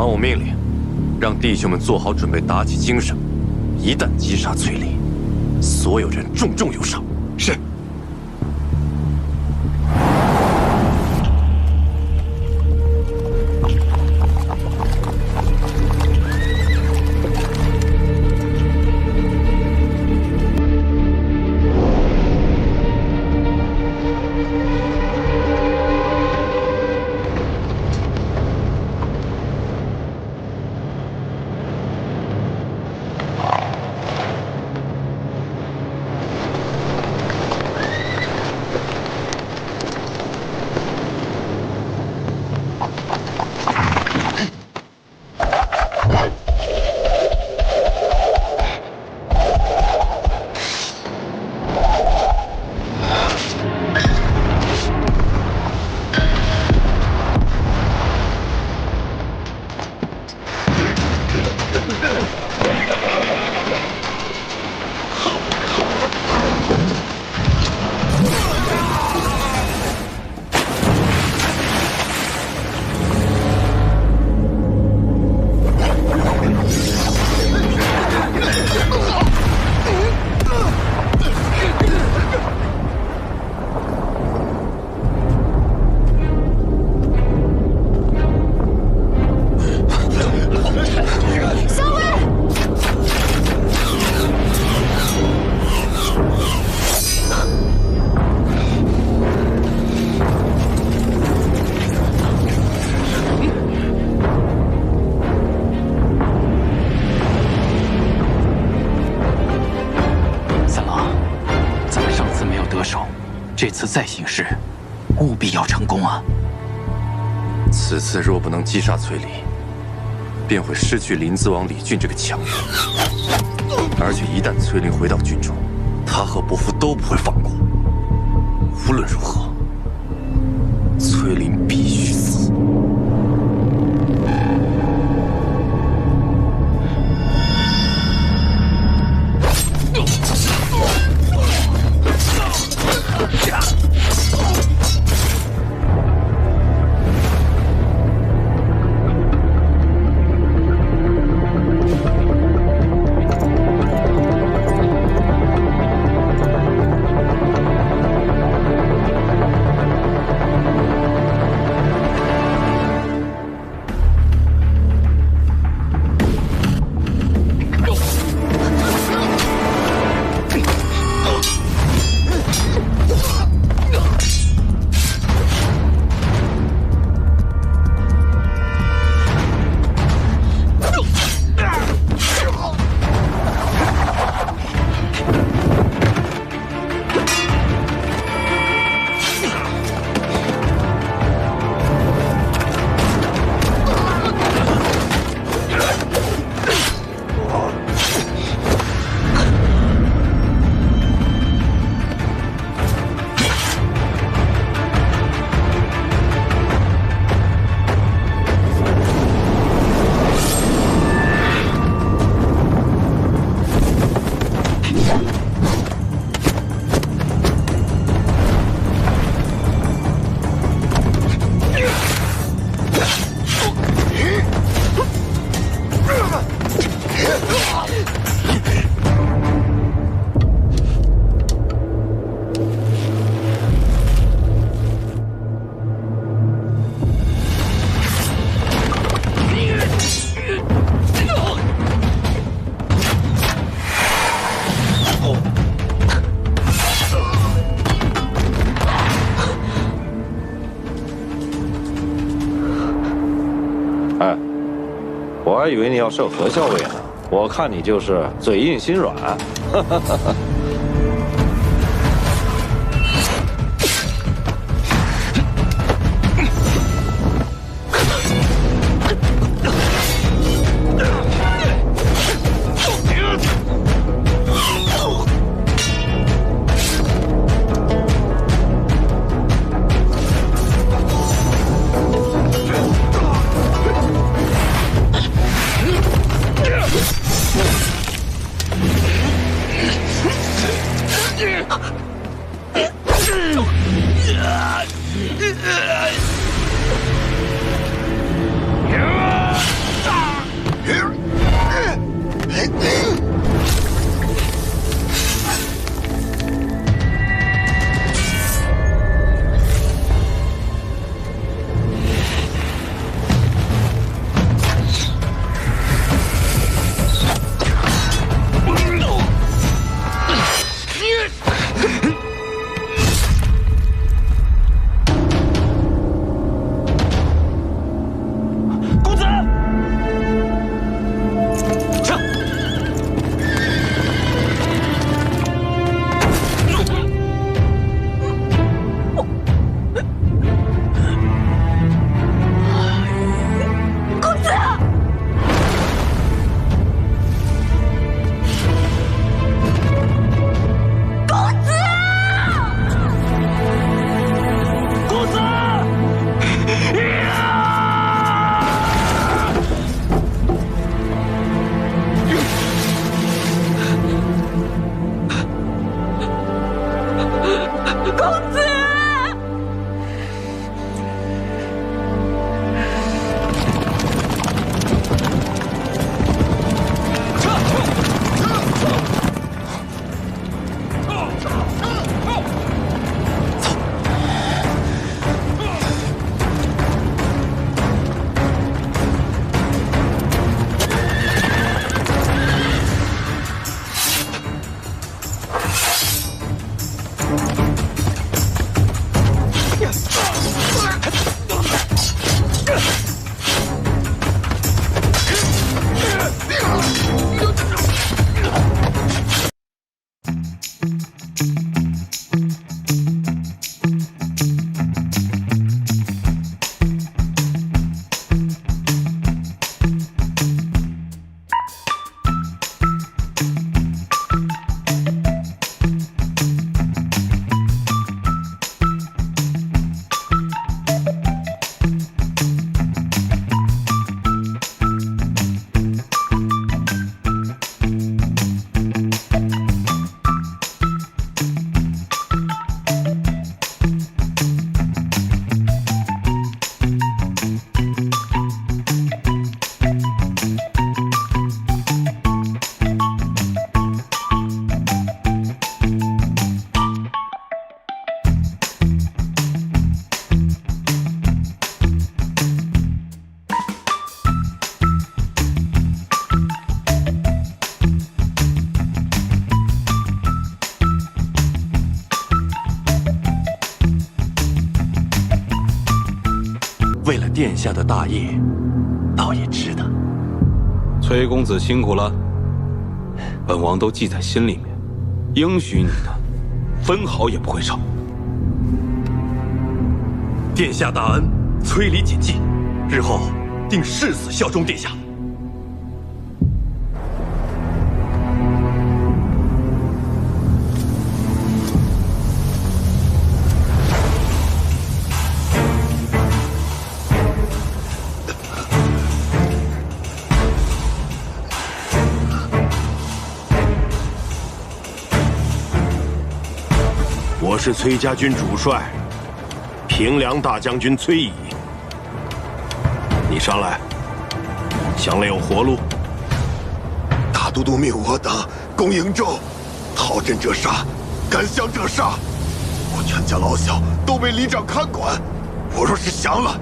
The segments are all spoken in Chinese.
传我命令，让弟兄们做好准备，打起精神。一旦击杀崔离，所有人重重有赏。是。这次再行事，务必要成功啊！此次若不能击杀崔离，便会失去临淄王李俊这个强人。而且一旦崔林回到军中，他和伯父都不会放过。无论如何，崔林必须死。我还以为你要授何校尉呢，我看你就是嘴硬心软。下的大业，倒也值得。崔公子辛苦了，本王都记在心里面，应许你的，分毫也不会少。殿下大恩，崔礼谨记，日后定誓死效忠殿下。我是崔家军主帅，平凉大将军崔乙。你上来，想来有活路。大都督命我等攻瀛州，讨朕者杀，敢降者杀。我全家老小都被里长看管，我若是降了，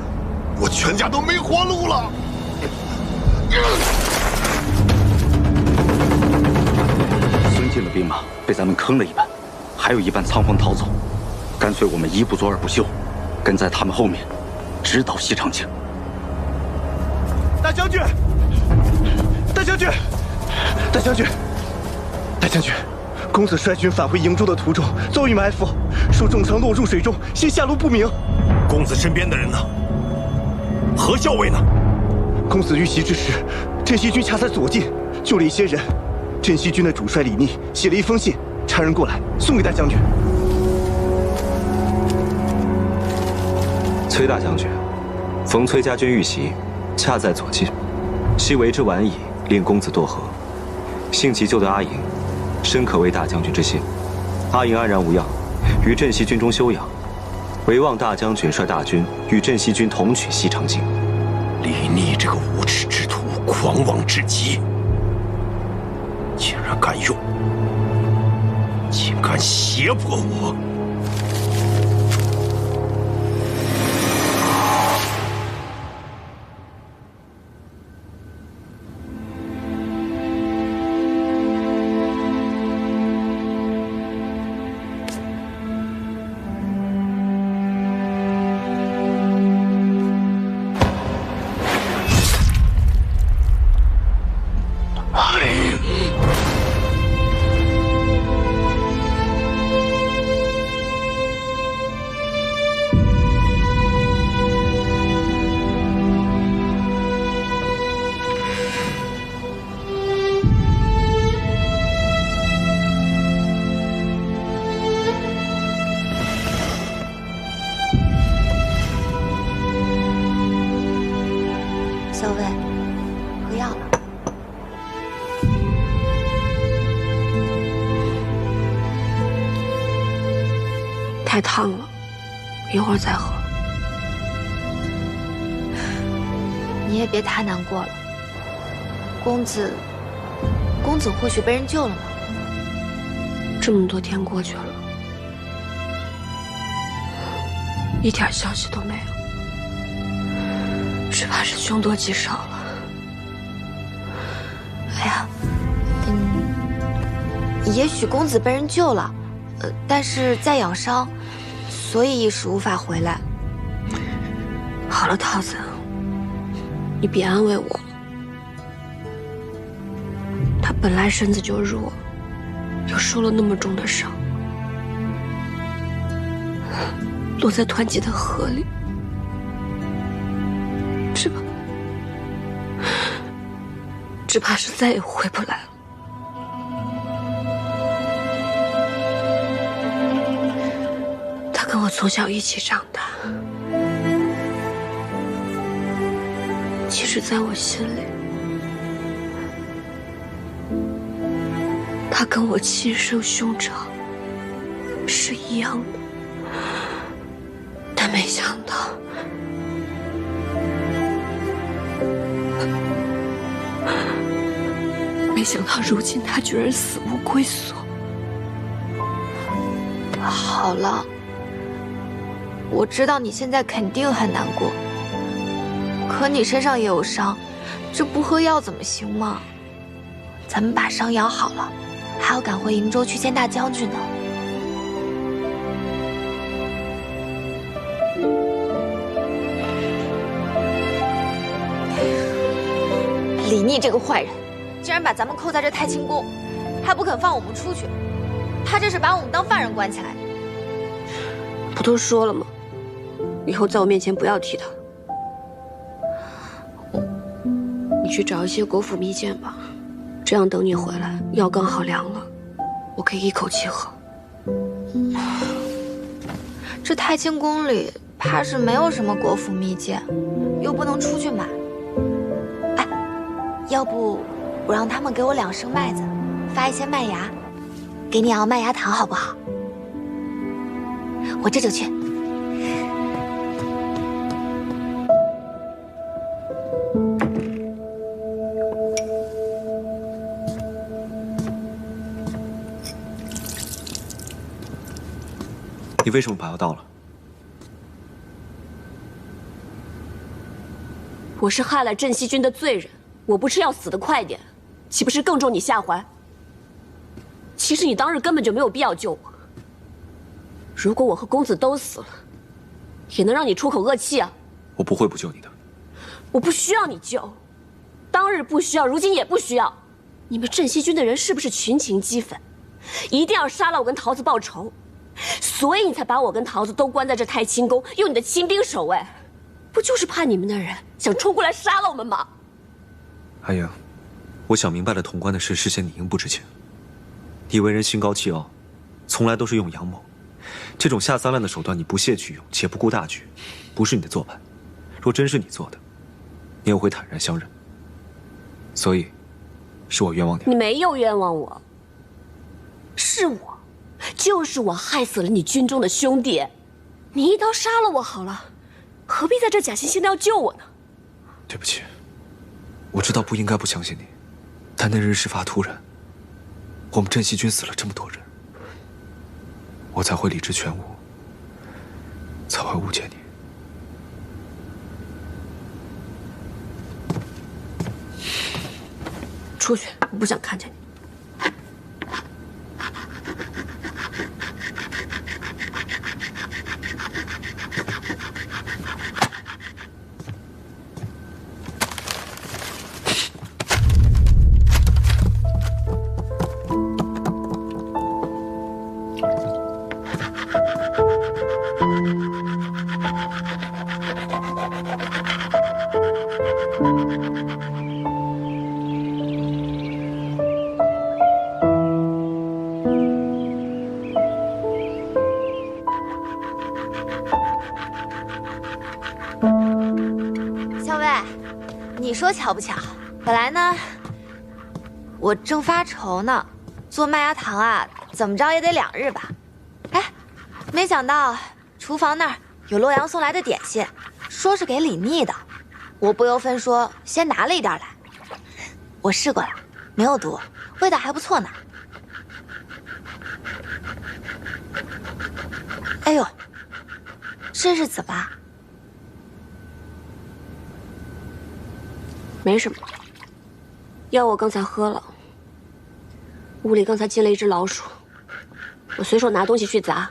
我全家都没活路了。孙敬的兵马被咱们坑了一半，还有一半仓皇逃走，干脆我们一不做二不休，跟在他们后面，直捣西长京。大将军，大将军，大将军，大将军，公子率军返回瀛州的途中遭遇埋伏，受重伤落入水中，现下落不明。公子身边的人呢？何校尉呢？公子遇袭之时，镇西军恰在左近，救了一些人。镇西军的主帅李逆写了一封信，差人过来送给大将军。崔大将军，逢崔家军遇袭，恰在左近，昔为之晚矣，令公子堕河。幸其救得阿银，深可为大将军之幸。阿银安然无恙，于镇西军中休养。唯望大将军率大军与镇西军同取西长京。李逆这个无耻之徒，狂妄至极，竟然敢胁迫我！小魏，喝药了。太烫了，一会儿再喝。你也别太难过了。公子或许被人救了呢。这么多天过去了，一点消息都没有。只怕是凶多吉少了。哎呀，也许公子被人救了，但是在养伤，所以一时无法回来。好了，桃子，你别安慰我了。他本来身子就弱，又受了那么重的伤，落在湍急的河里。只怕是再也回不来了。他跟我从小一起长大，其实在我心里，他跟我亲生兄长是一样的，但没想到。没想到如今他居然死无归宿。好了，我知道你现在肯定很难过，可你身上也有伤，这不喝药怎么行嘛？咱们把伤养好了，还要赶回瀛州去见大将军呢。李逆这个坏人，竟然把咱们扣在这太清宫，还不肯放我们出去。他这是把我们当犯人关起来。不都说了吗？以后在我面前不要提他。你去找一些国府秘剑吧，这样等你回来，药刚好凉了，我可以一口气喝。这太清宫里怕是没有什么国府秘剑，又不能出去买。哎，要不我让他们给我2升麦子，发一些麦芽，给你熬麦芽糖好不好？我这就去。你为什么把药倒了？我是害了镇西军的罪人，我不吃药死得快点，岂不是更重你下怀？其实你当日根本就没有必要救我。如果我和公子都死了，也能让你出口恶气啊！我不会不救你的。我不需要你救，当日不需要，如今也不需要。你们镇西军的人是不是群情激愤，一定要杀了我跟桃子报仇？所以你才把我跟桃子都关在这太清宫，用你的亲兵守卫，不就是怕你们的人想冲过来杀了我们吗？阿英，我想明白了潼关的事，是嫌你英不值钱。你为人心高气傲，从来都是用阳谋，这种下三滥的手段你不屑去用，且不顾大局，不是你的做派。若真是你做的，你也会坦然相认。所以，是我冤枉你。你没有冤枉我，是我。就是我害死了你军中的兄弟，你一刀杀了我好了，何必在这假惺惺的要救我呢？对不起，我知道不应该不相信你，但那日事发突然，我们镇西军死了这么多人，我才会理智全无，才会误解你。出去，我不想看见你。你说巧不巧？本来呢，我正发愁呢，做麦芽糖啊，怎么着也得2日吧。哎，没想到厨房那儿有洛阳送来的点心，说是给李密的，我不由分说先拿了一点来。我试过了，没有毒，味道还不错呢。哎呦，这是怎么？没什么，药我刚才喝了。屋里刚才进了一只老鼠，我随手拿东西去砸，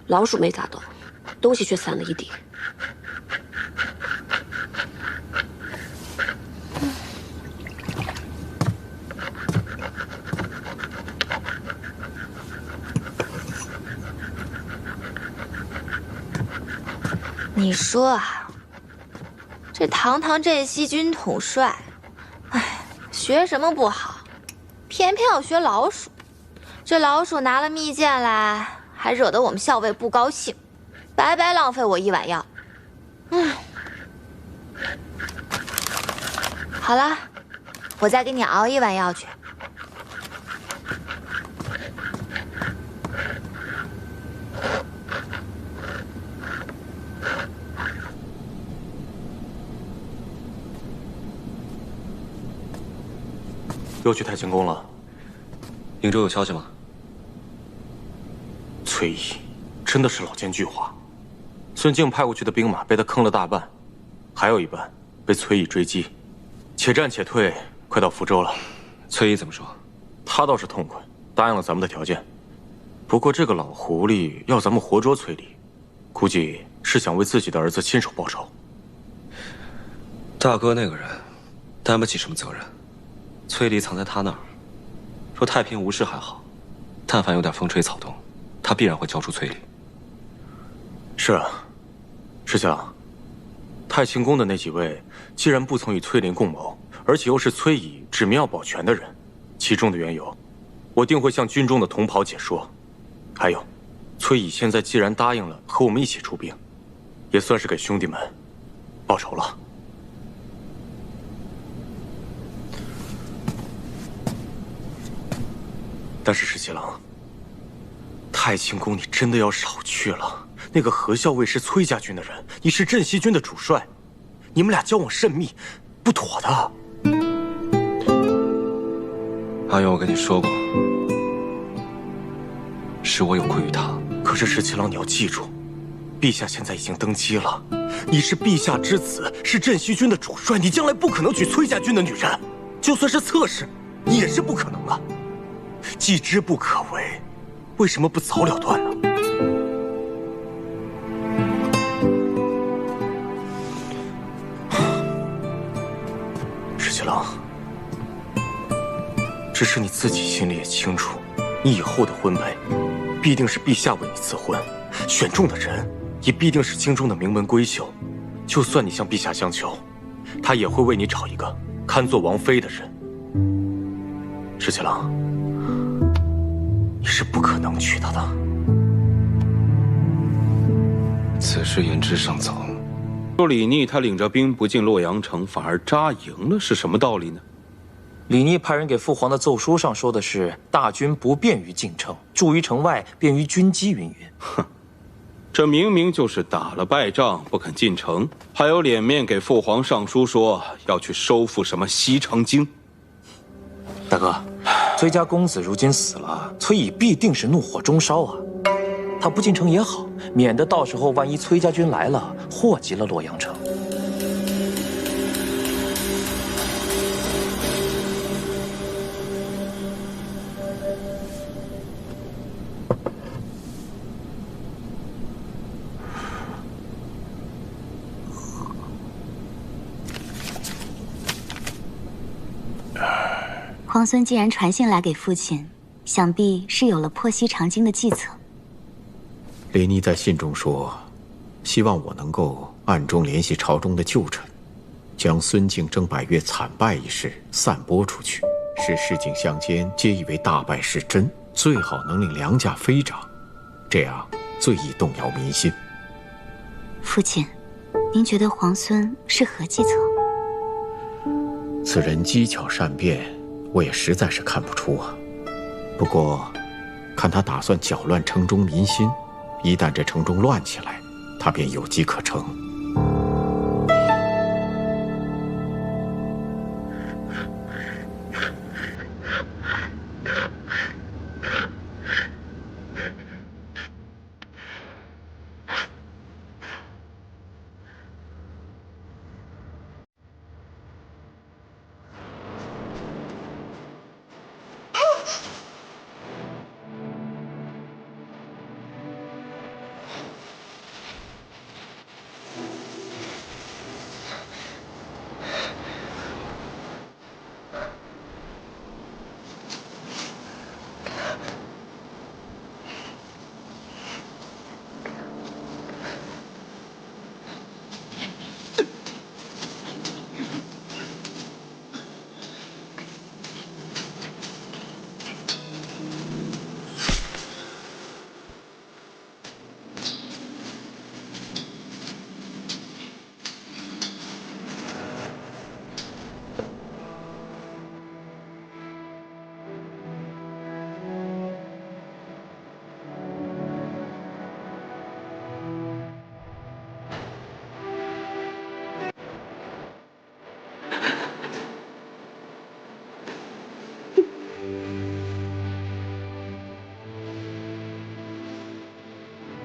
老鼠没砸到，东西却散了一地。你说啊，这堂堂镇西军统帅，哎，学什么不好，偏偏要学老鼠。这老鼠拿了蜜饯来，还惹得我们校尉不高兴，白白浪费我1碗药。好了，我再给你熬1碗药去。又去太清宫了。瀛州有消息吗？崔毅真的是老奸巨猾，孙敬派过去的兵马被他坑了大半，还有一半被崔毅追击，且战且退，快到福州了。崔毅怎么说？他倒是痛快，答应了咱们的条件。不过这个老狐狸要咱们活捉崔离，估计是想为自己的儿子亲手报仇。大哥那个人，担不起什么责任。崔离藏在他那儿，说太平无事还好，但凡有点风吹草动，他必然会交出崔离。是啊，石相，太清宫的那几位既然不曾与崔林共谋，而且又是崔乙指名要保全的人，其中的缘由，我定会向军中的同袍解说。还有，崔乙现在既然答应了和我们一起出兵，也算是给兄弟们报仇了。但是石七郎，太清宫你真的要少去了。那个何校尉是崔家军的人，你是镇西军的主帅，你们俩交往甚密，不妥的。阿勇，我跟你说过，是我有愧于他。可是石七郎，你要记住，陛下现在已经登基了，你是陛下之子，是镇西军的主帅，你将来不可能娶崔家军的女人，就算是侧室，你也是不可能啊。既知不可为，为什么不早了断呢？石七郎，只是你自己心里也清楚，你以后的婚配必定是陛下为你赐婚，选中的人也必定是京中的名门闺秀。就算你向陛下相求，他也会为你找一个堪做王妃的人。石七郎，你是不可能娶她的。此事言之尚早。说李逆他领着兵不进洛阳城，反而扎营了，是什么道理呢？李逆派人给父皇的奏书上说的是大军不便于进城，驻于城外，便于军机云云。哼，这明明就是打了败仗不肯进城，还有脸面给父皇上书说要去收复什么西长京。大哥，崔家公子如今死了，崔乙必定是怒火中烧啊。他不进城也好，免得到时候万一崔家军来了，祸及了洛阳城。皇孙既然传信来给父亲，想必是有了破西长京的计策。李逆在信中说，希望我能够暗中联系朝中的旧臣，将孙敬征百越惨败一事散播出去，使市井乡间皆以为大败是真，最好能令良价飞涨，这样最易动摇民心。父亲，您觉得皇孙是何计策？此人机巧善变，我也实在是看不出啊。不过，看他打算搅乱城中民心，一旦这城中乱起来，他便有机可乘。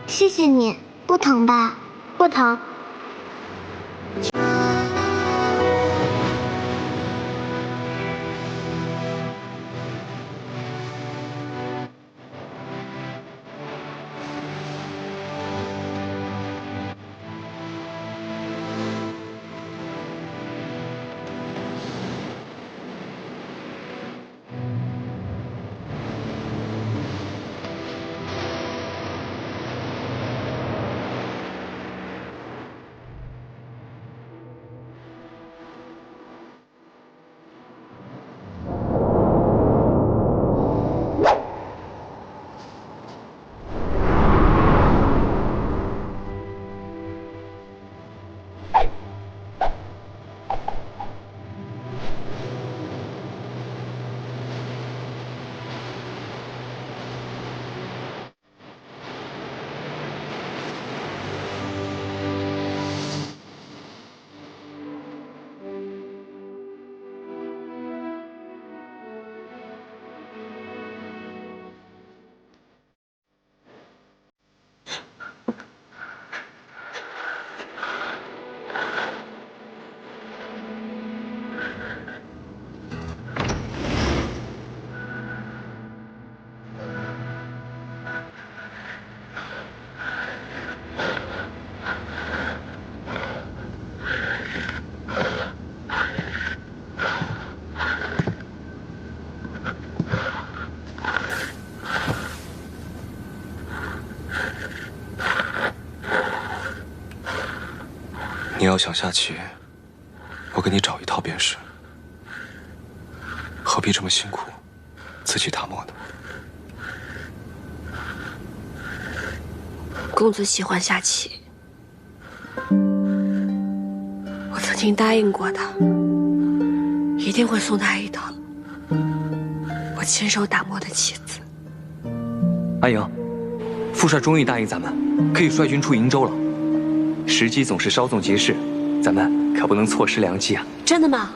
谢谢你，不疼吧？不疼。要想下棋，我给你找一套便是。何必这么辛苦，自己打磨呢？公子喜欢下棋，我曾经答应过他，一定会送他一套我亲手打磨的棋子。阿莹，副帅终于答应咱们，可以率军出瀛州了。时机总是稍纵即逝，咱们可不能错失良机啊！真的吗？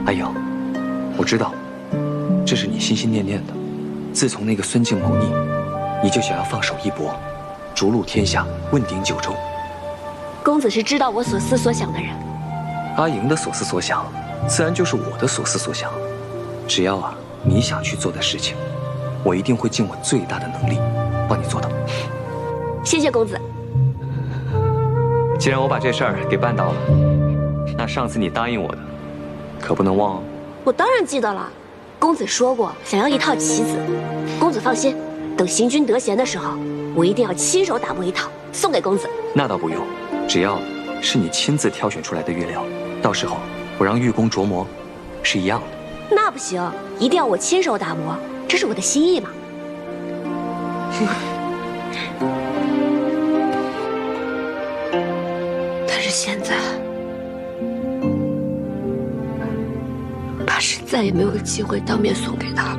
阿莹，我知道，这是你心心念念的。自从那个孙敬谋逆，你就想要放手一搏，逐鹿天下，问鼎九州。公子是知道我所思所想的人。阿莹的所思所想，自然就是我的所思所想。只要你想去做的事情，我一定会尽我最大的能力帮你做到。谢谢公子。既然我把这事儿给办到了，那上次你答应我的，可不能忘哦。我当然记得了，公子说过想要一套棋子。公子放心，等行军得闲的时候，我一定要亲手打磨一套送给公子。那倒不用，只要是你亲自挑选出来的玉料，到时候我让玉工琢磨，是一样的。那不行，一定要我亲手打磨，这是我的心意嘛。但是现在，怕是再也没有机会当面送给他了。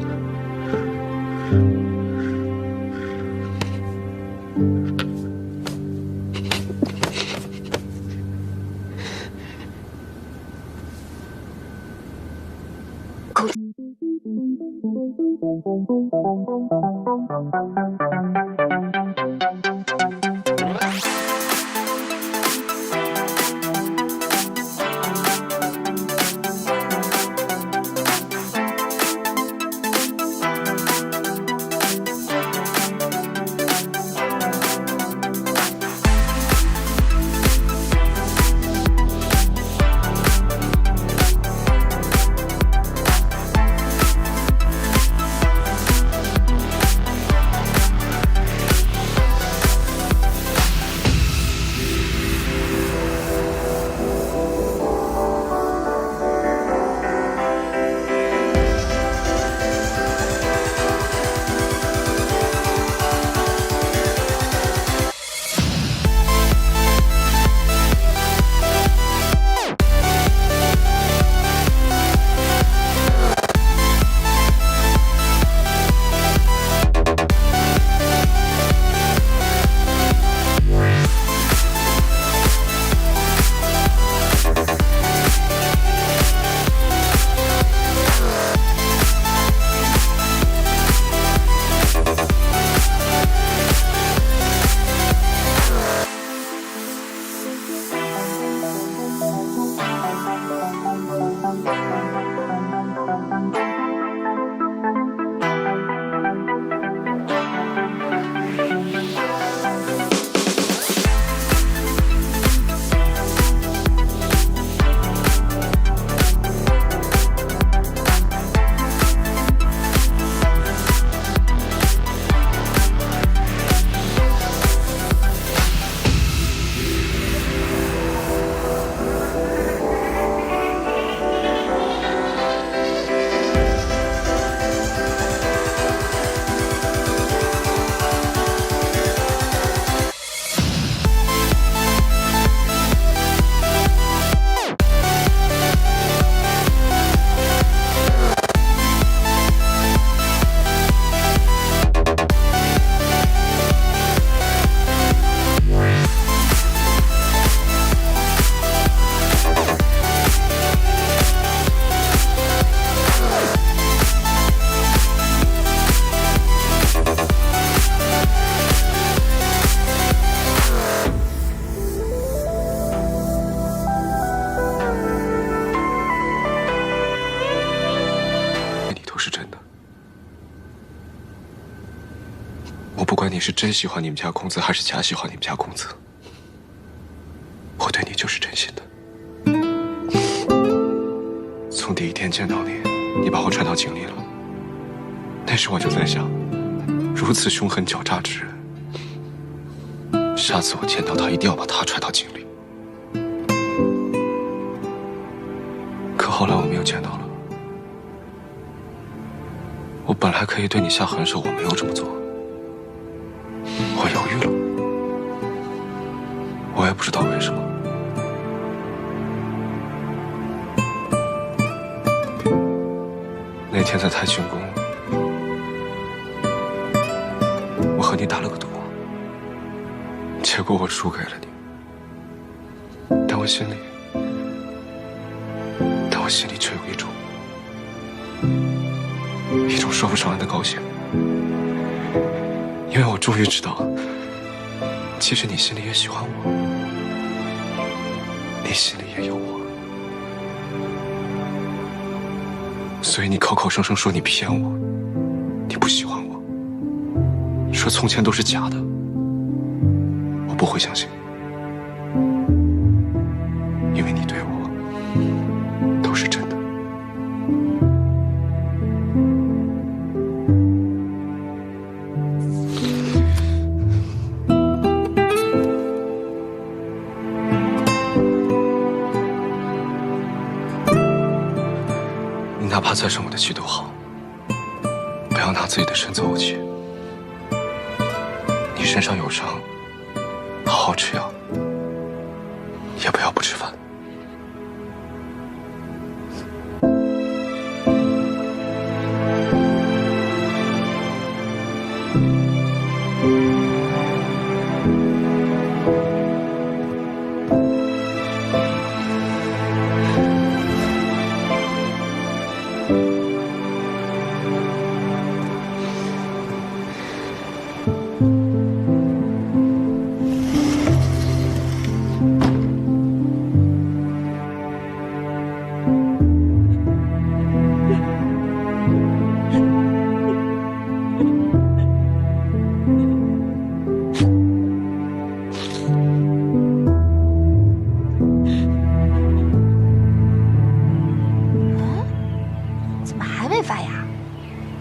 不管你是真喜欢你们家公子，还是假喜欢你们家公子，我对你就是真心的。从第一天见到你，你把我踹到井里了，那时我就在想，如此凶狠狡诈之人，下次我见到他一定要把他踹到井里。我本来可以对你下狠手，我没有这么做，我犹豫了，我也不知道为什么。那天在太清宫，我和你打了个赌，结果我输给了你，但我心里却有一种说不上来的高兴，因为我终于知道，其实你心里也喜欢我，你心里也有我，所以你口口声声说你骗我，你不喜欢我，说从前都是假的，我不会相信，因为你对我都是真的。哪怕再生我的气都好，不要拿自己的身子怄气。你身上有伤，好好吃药，也不要不吃饭。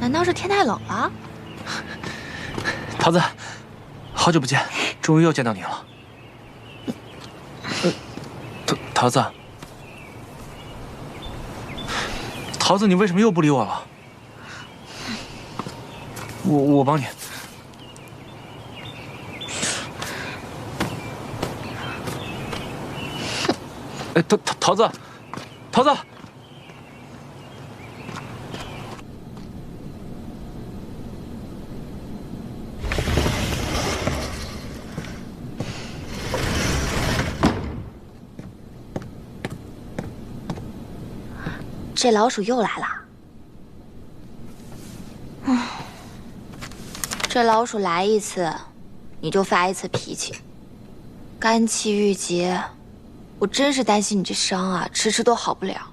难道是天太冷了？桃子，好久不见，终于又见到你了。桃子，桃子，你为什么又不理我了？我帮你。哎，桃子，桃子。这老鼠又来了。这老鼠来一次，你就发一次脾气，肝气郁结，我真是担心你这伤啊，迟迟都好不了。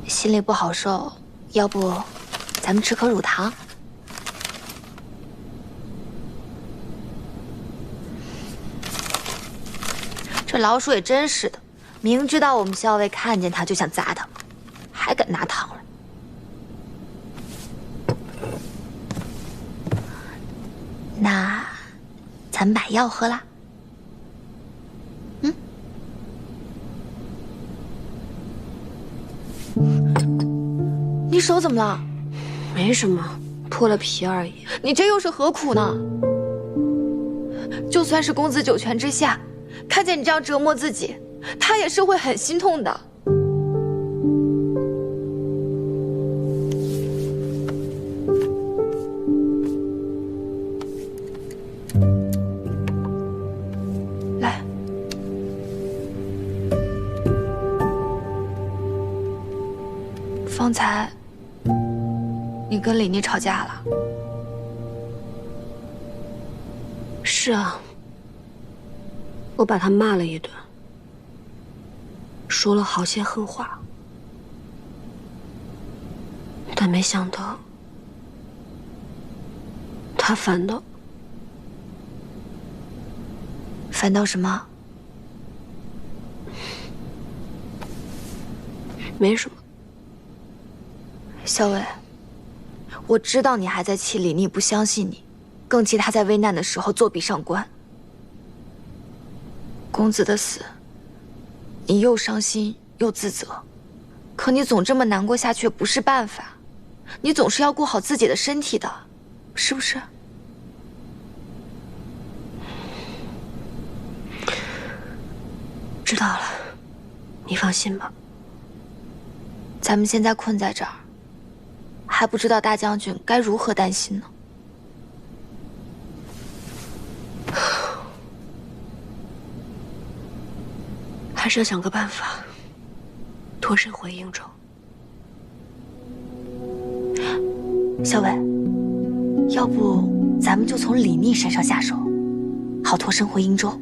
心里不好受，要不咱们吃颗乳糖？这老鼠也真是的。明知道我们校尉看见他就想砸他，还敢拿糖来。那，咱们把药喝了。你手怎么了？没什么，破了皮而已。你这又是何苦呢？就算是公子九泉之下，看见你这样折磨自己。他也是会很心痛的。来，方才你跟李妮吵架了？是啊，我把他骂了一顿。说了好些狠话，但没想到他反倒什么？没什么。校尉，我知道你还在气李妮不相信你，更气他在危难的时候作壁上观。公子的死。你又伤心又自责，可可你总这么难过下去也不是办法，你总是要顾好自己的身体的，是不是？知道了，你放心吧。咱们现在困在这儿，还不知道大将军该如何担心呢。还是要想个办法，脱身回应州。小伟，要不咱们就从李逆身上下手，好脱身回英州。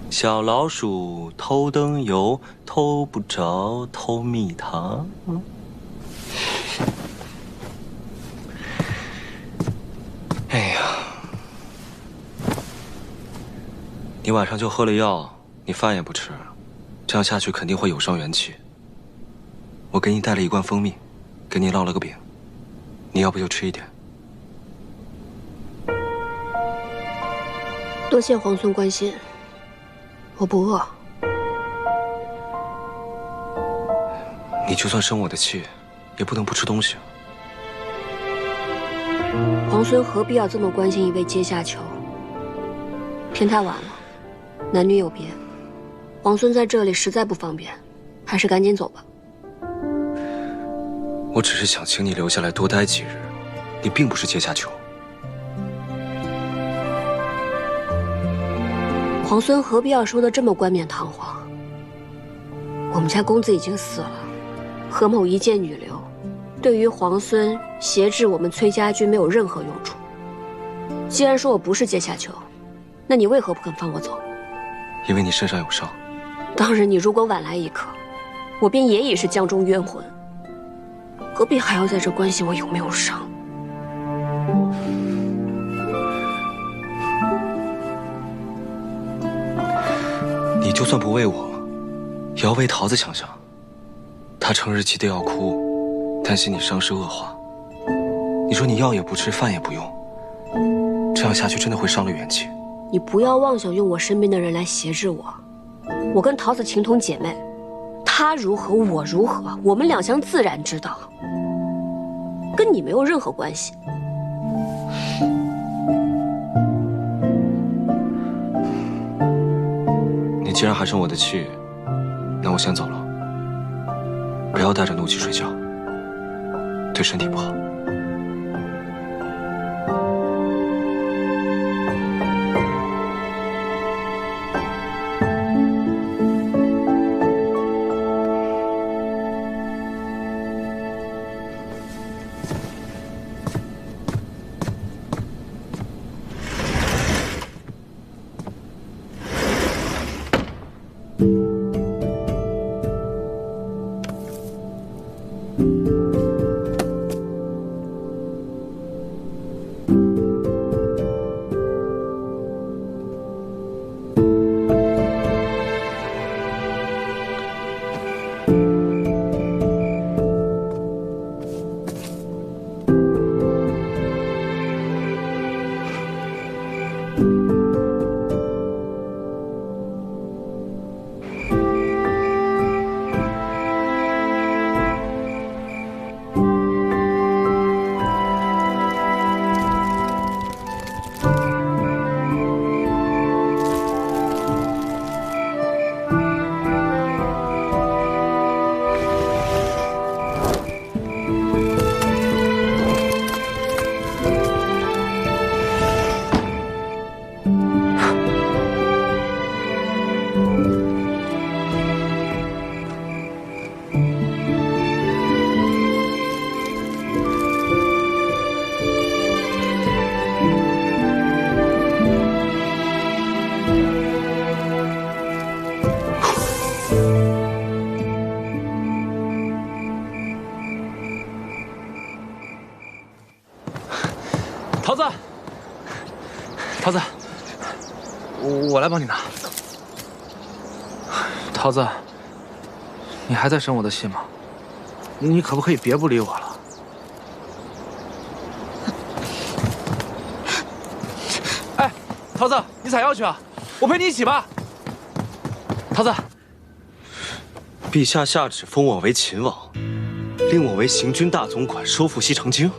小老鼠偷灯油，偷不着偷蜜糖。哎呀，你晚上就喝了药，你饭也不吃，这样下去肯定会有伤元气。我给你带了一罐蜂蜜，给你烙了个饼，你要不就吃一点。多谢皇孙关心。我不饿。你就算生我的气，也不能不吃东西。皇孙何必要这么关心一位阶下囚？天太晚了，男女有别，皇孙在这里实在不方便，还是赶紧走吧。我只是想请你留下来多待几日，你并不是阶下囚。皇孙何必要说的这么冠冕堂皇？我们家公子已经死了，何某一介女流，对于皇孙挟制我们崔家军没有任何用处。既然说我不是阶下囚，那你为何不肯放我走？因为你身上有伤。当日你如果晚来一刻，我便也已是江中冤魂，何必还要在这关心我有没有伤？你就算不为我，也要为桃子想想。她成日急得要哭，担心你伤势恶化。你说你药也不吃，饭也不用，这样下去真的会伤了元气。你不要妄想用我身边的人来挟制我。我跟桃子情同姐妹，她如何我如何，我们两相自然之道，跟你没有任何关系。你既然还生我的气，那我先走了。不要带着怒气睡觉，对身体不好。桃子，桃子，我来帮你拿。桃子，你还在生我的气吗？你可不可以别不理我了？哎，桃子，你采药去啊，我陪你一起吧。桃子，陛下下旨封我为秦王，令我为行军大总管，收复西长京。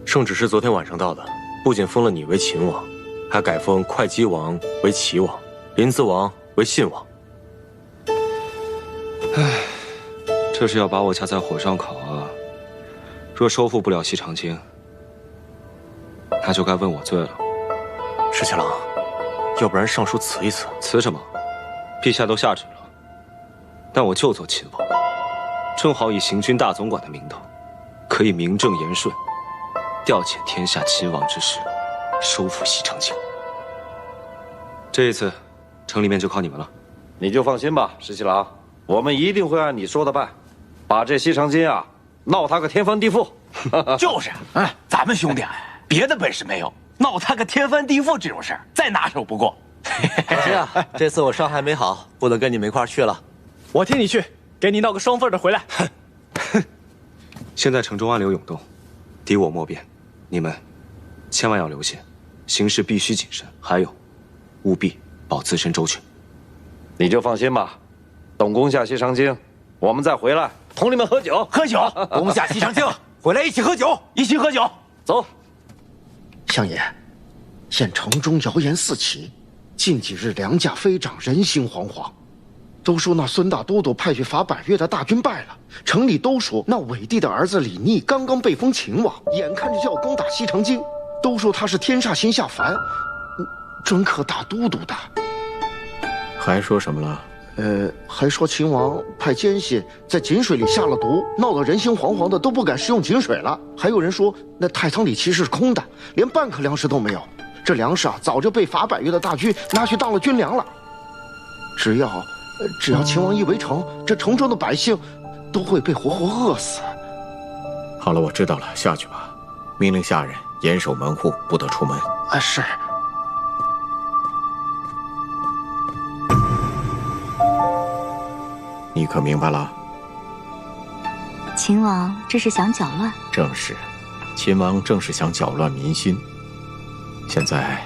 圣旨是昨天晚上到的，不仅封了你为秦王，还改封会稽王为齐王，临淄王为信王。唉，这是要把我架在火上烤啊！若收复不了西长京，那就该问我罪了。十七郎，要不然上书辞一辞？辞什么？陛下都下旨了。但我就做秦王，正好以行军大总管的名头，可以名正言顺调遣天下秦王之师，收复西长京。这一次，城里面就靠你们了。你就放心吧，十七郎，我们一定会按你说的办，把这西长京啊闹他个天翻地覆。就是，咱们兄弟别的本事没有，闹他个天翻地覆这种事儿再拿手不过。是啊，这次我伤还没好，不能跟你们一块儿去了。我替你去，给你闹个双份的回来。现在城中暗流涌动，敌我莫辨，你们千万要留心，行事必须谨慎，还有，务必保自身周全。你就放心吧，等攻下西长京，我们再回来同你们喝酒。喝酒，攻下西长京，回来一起喝酒，一起喝酒。走。相爷，现城中谣言四起，近几日粮价飞涨，人心惶惶。都说那孙大都督派去伐百越的大军败了，城里都说那韦帝的儿子李逆刚刚被封秦王，眼看着就要攻打西长京，都说他是天煞星下凡，专克大都督的。还说什么了？还说秦王派奸细在井水里下了毒，闹得人心惶惶的，都不敢食用井水了。还有人说那太仓里其实是空的，连半颗粮食都没有。这粮食啊，早就被伐百越的大军拿去当了军粮了。只要秦王一围城，这城中的百姓都会被活活饿死。好了，我知道了，下去吧。命令下人严守门户，不得出门。是。你可明白了？秦王这是想搅乱。正是，秦王正是想搅乱民心。现在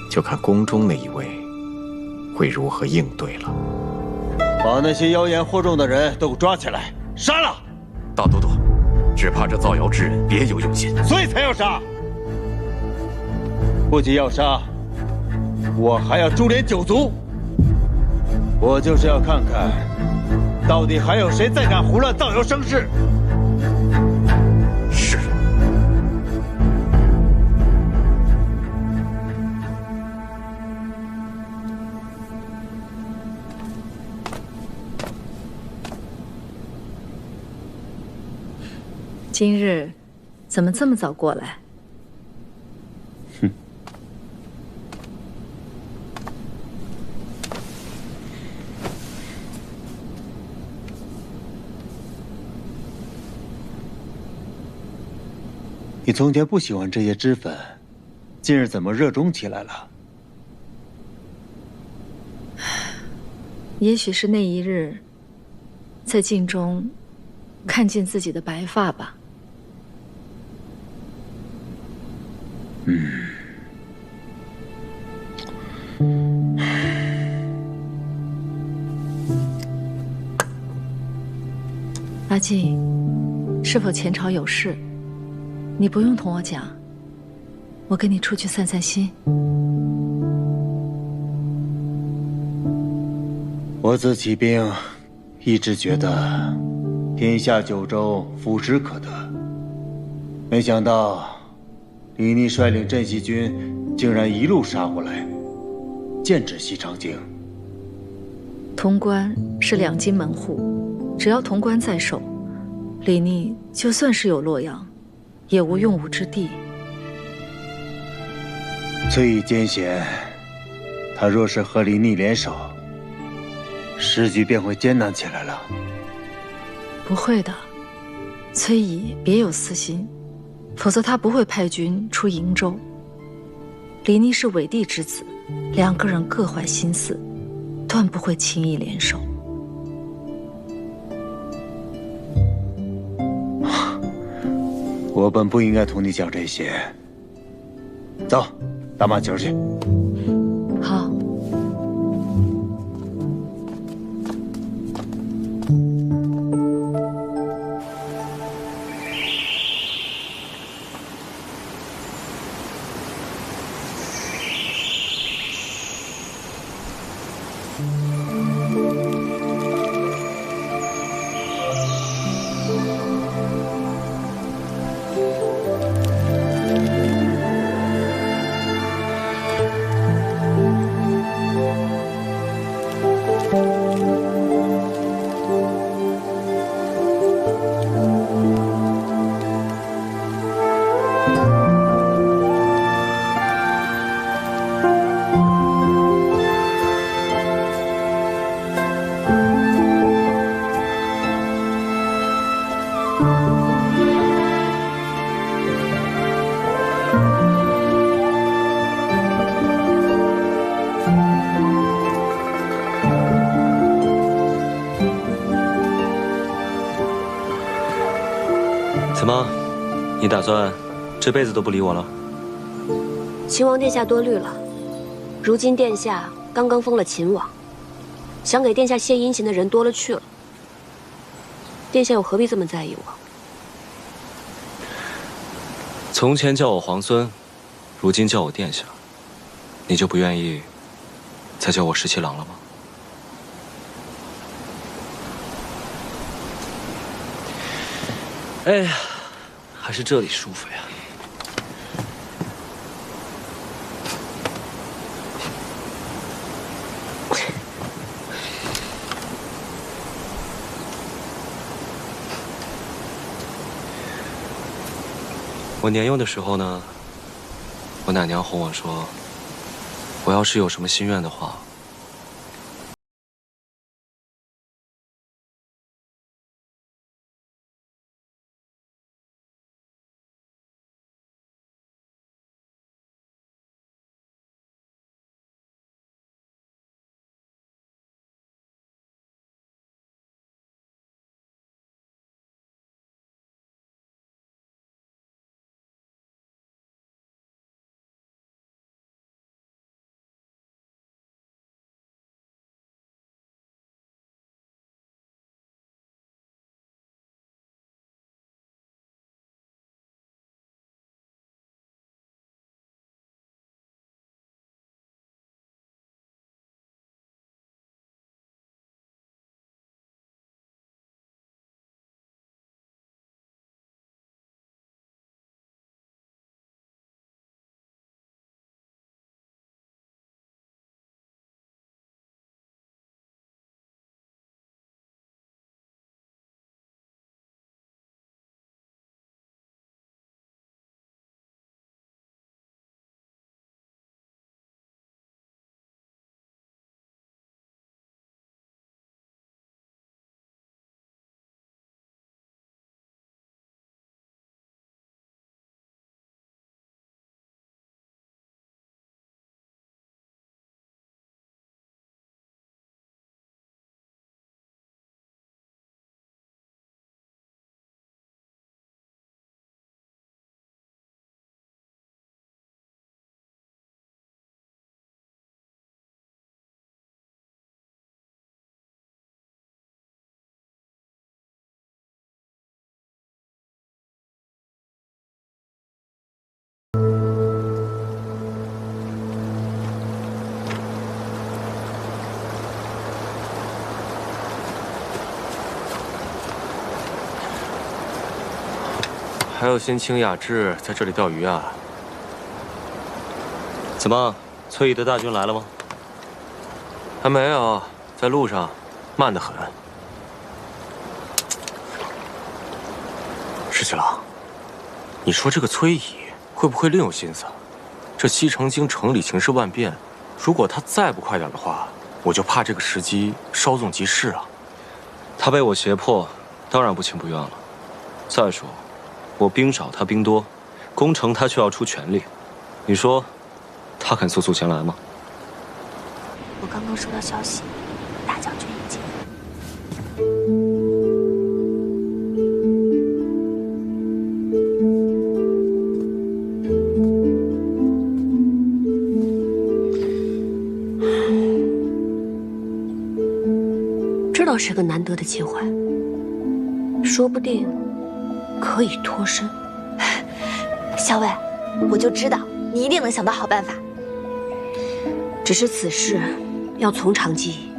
就看宫中那一位会如何应对了。把那些妖言惑众的人都抓起来，杀了！大都督，只怕这造谣之人别有用心，所以才要杀。不仅要杀，我还要株连九族。我就是要看看，到底还有谁再敢胡乱造谣生事。是。今日怎么这么早过来？哼。你从前不喜欢这些脂粉，今日怎么热衷起来了？也许是那一日，在镜中看见自己的白发吧。阿季，是否前朝有事？你不用同我讲，我跟你出去散散心。我自起兵，一直觉得天下九州腐蚀可得，没想到李逆率领镇西军竟然一路杀过来，剑指西长京。潼关是两京门户，只要潼关在手，李逆就算是有洛阳，也无用武之地。崔乙奸险，他若是和李逆联手，时局便会艰难起来了。不会的，崔乙别有私心，否则他不会派军出瀛州。李逆是伪帝之子，两个人各怀心思，断不会轻易联手。我本不应该同你讲这些。走，打马球去。好。怎么，你打算这辈子都不理我了？秦王殿下多虑了，如今殿下刚刚封了秦王，想给殿下献殷勤的人多了去了。殿下又何必这么在意我？从前叫我皇孙，如今叫我殿下，你就不愿意再叫我十七郎了吗？哎呀，还是这里舒服呀。我年幼的时候呢，我奶娘哄我说，我要是有什么心愿的话，还有心清雅致在这里钓鱼啊？怎么，崔乙的大军来了吗？还没有，在路上，慢得很。石七郎，你说这个崔乙会不会另有心思？这西城京城里情势万变，如果他再不快点的话，我就怕这个时机稍纵即逝啊。他被我胁迫，当然不情不愿了。再说，我兵少，他兵多，攻城他却要出全力，你说他肯速速前来吗？我刚刚收到消息，大将军已经。这倒是个难得的机会，说不定可以脱身。校尉，我就知道你一定能想到好办法。只是此事要从长计议。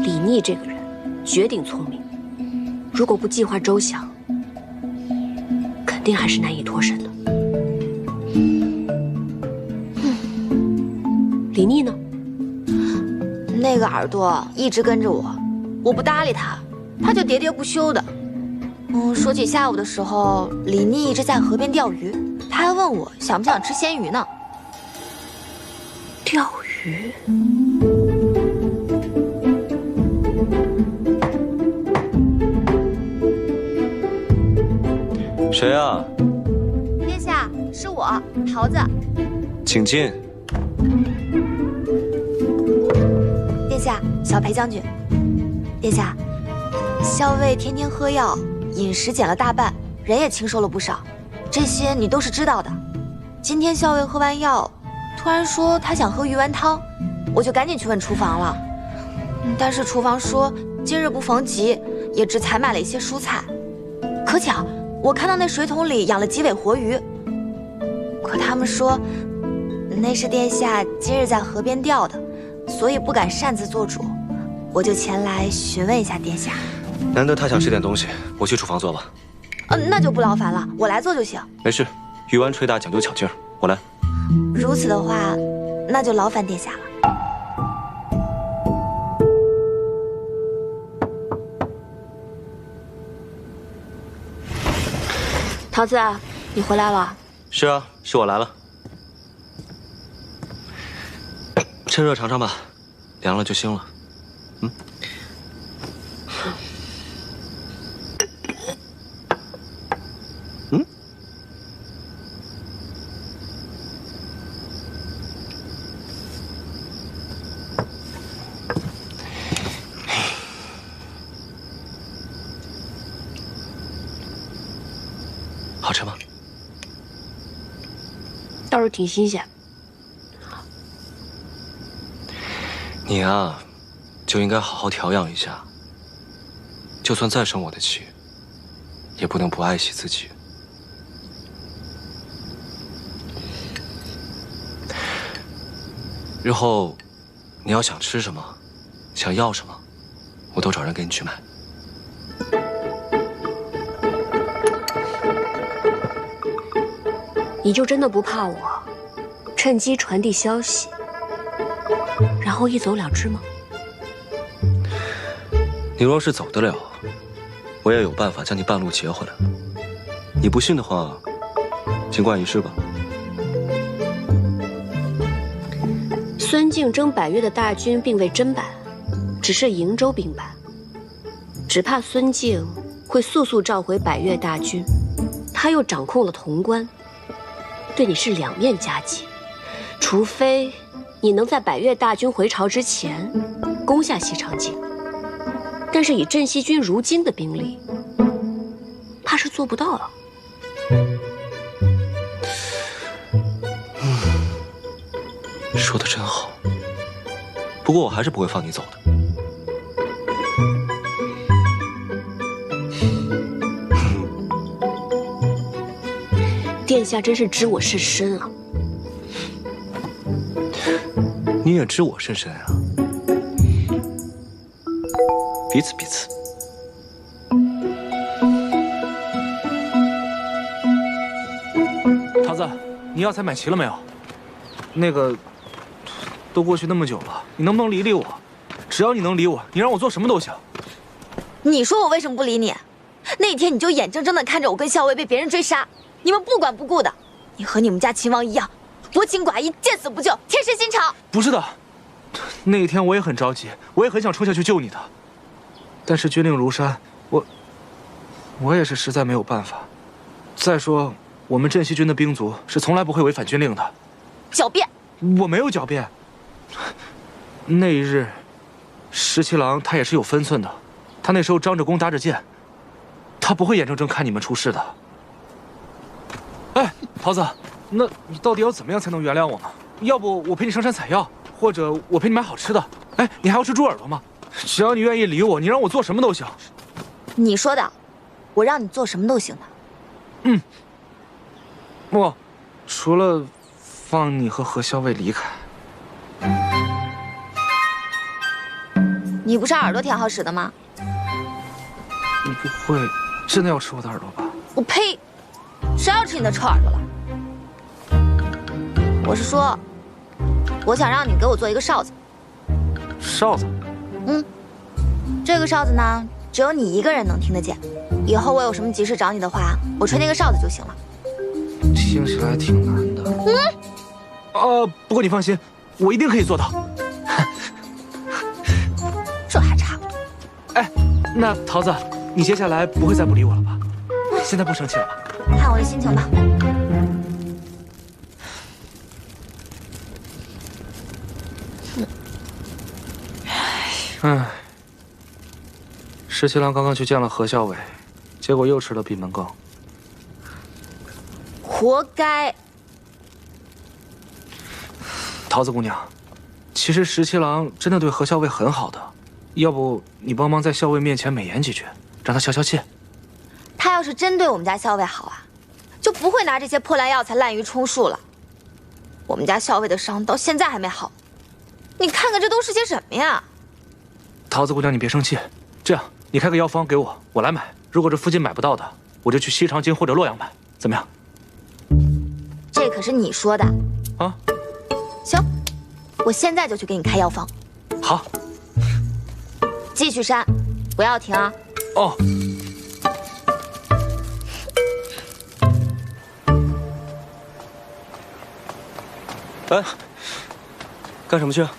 李逆这个人绝顶聪明，如果不计划周详，肯定还是难以脱身的。李逆呢？那个耳朵一直跟着我，我不搭理他，他就喋喋不休的。说起下午的时候，李逆一直在河边钓鱼，他还问我想不想吃鲜鱼呢。钓鱼？谁啊？殿下，是我，桃子。请进。殿下，小裴将军。殿下，校尉天天喝药，饮食减了大半，人也清瘦了不少，这些你都是知道的。今天校尉喝完药，突然说他想喝鱼丸汤，我就赶紧去问厨房了。但是厨房说今日不逢集，也只采买了一些蔬菜。可巧我看到那水桶里养了几尾活鱼，可他们说那是殿下今日在河边钓的，所以不敢擅自做主，我就前来询问一下殿下。难得他想吃点东西，我去厨房做吧。那就不劳烦了，我来做就行。没事，鱼丸捶打讲究巧劲儿，我来。如此的话，那就劳烦殿下了。桃子，你回来了。是啊，是我来了。趁热尝尝吧，凉了就腥了。好吃吗？倒是挺新鲜。你啊，就应该好好调养一下。就算再生我的气，也不能不爱惜自己。日后你要想吃什么，想要什么，我都找人给你去买。你就真的不怕我趁机传递消息，然后一走了之吗？你若是走得了，我也有办法将你半路截回来。你不信的话，尽管一试吧。孙敬征百越的大军并未真败，只是瀛州兵败，只怕孙敬会速速召回百越大军，他又掌控了潼关。对你是两面夹击，除非你能在百越大军回朝之前攻下西长京，但是以镇西军如今的兵力，怕是做不到了。说的真好，不过我还是不会放你走的。殿下真是知我甚深啊！你也知我甚深啊，彼此彼此。桃子，你药材买齐了没有？那个，都过去那么久了，你能不能理理我？只要你能理我，你让我做什么都行。你说我为什么不理你？那天你就眼睁睁地看着我跟校尉被别人追杀。你们不管不顾的，你和你们家秦王一样，薄情寡义，见死不救，铁石心肠。不是的，那一天我也很着急，我也很想冲下去救你的，但是军令如山，我也是实在没有办法。再说，我们镇西军的兵卒是从来不会违反军令的。狡辩！我没有狡辩。那一日，十七郎他也是有分寸的，他那时候张着弓搭着箭，他不会眼睁睁看你们出事的。哎，桃子，那你到底要怎么样才能原谅我呢？要不我陪你上山采药，或者我陪你买好吃的。哎，你还要吃猪耳朵吗？只要你愿意理我，你让我做什么都行。你说的，我让你做什么都行的。嗯。不，除了放你和何校尉离开。你不是耳朵挺好使的吗？你不会真的要吃我的耳朵吧？我呸！谁要吃你的臭耳朵了？我是说，我想让你给我做一个哨子。哨子？嗯，这个哨子呢，只有你一个人能听得见。以后我有什么急事找你的话，我吹那个哨子就行了。听起来挺难的。不过你放心，我一定可以做到。这还差。哎，那桃子，你接下来不会再不理我了吧？现在不生气了吧？看我的心情吧。唉，十七郎刚刚去见了何校尉，结果又吃了闭门羹。活该。桃子姑娘，其实十七郎真的对何校尉很好的，要不你帮忙在校尉面前美言几句，让他消消气。他要是真对我们家校尉好啊，就不会拿这些破烂药材滥竽充数了。我们家校尉的伤到现在还没好，你看看这都是些什么呀？桃子姑娘，你别生气，这样你开个药方给我，我来买。如果这附近买不到的，我就去西长京或者洛阳买，怎么样？这可是你说的啊。行，我现在就去给你开药方。好，继续扇，不要停啊。哦。哎，干什么去啊？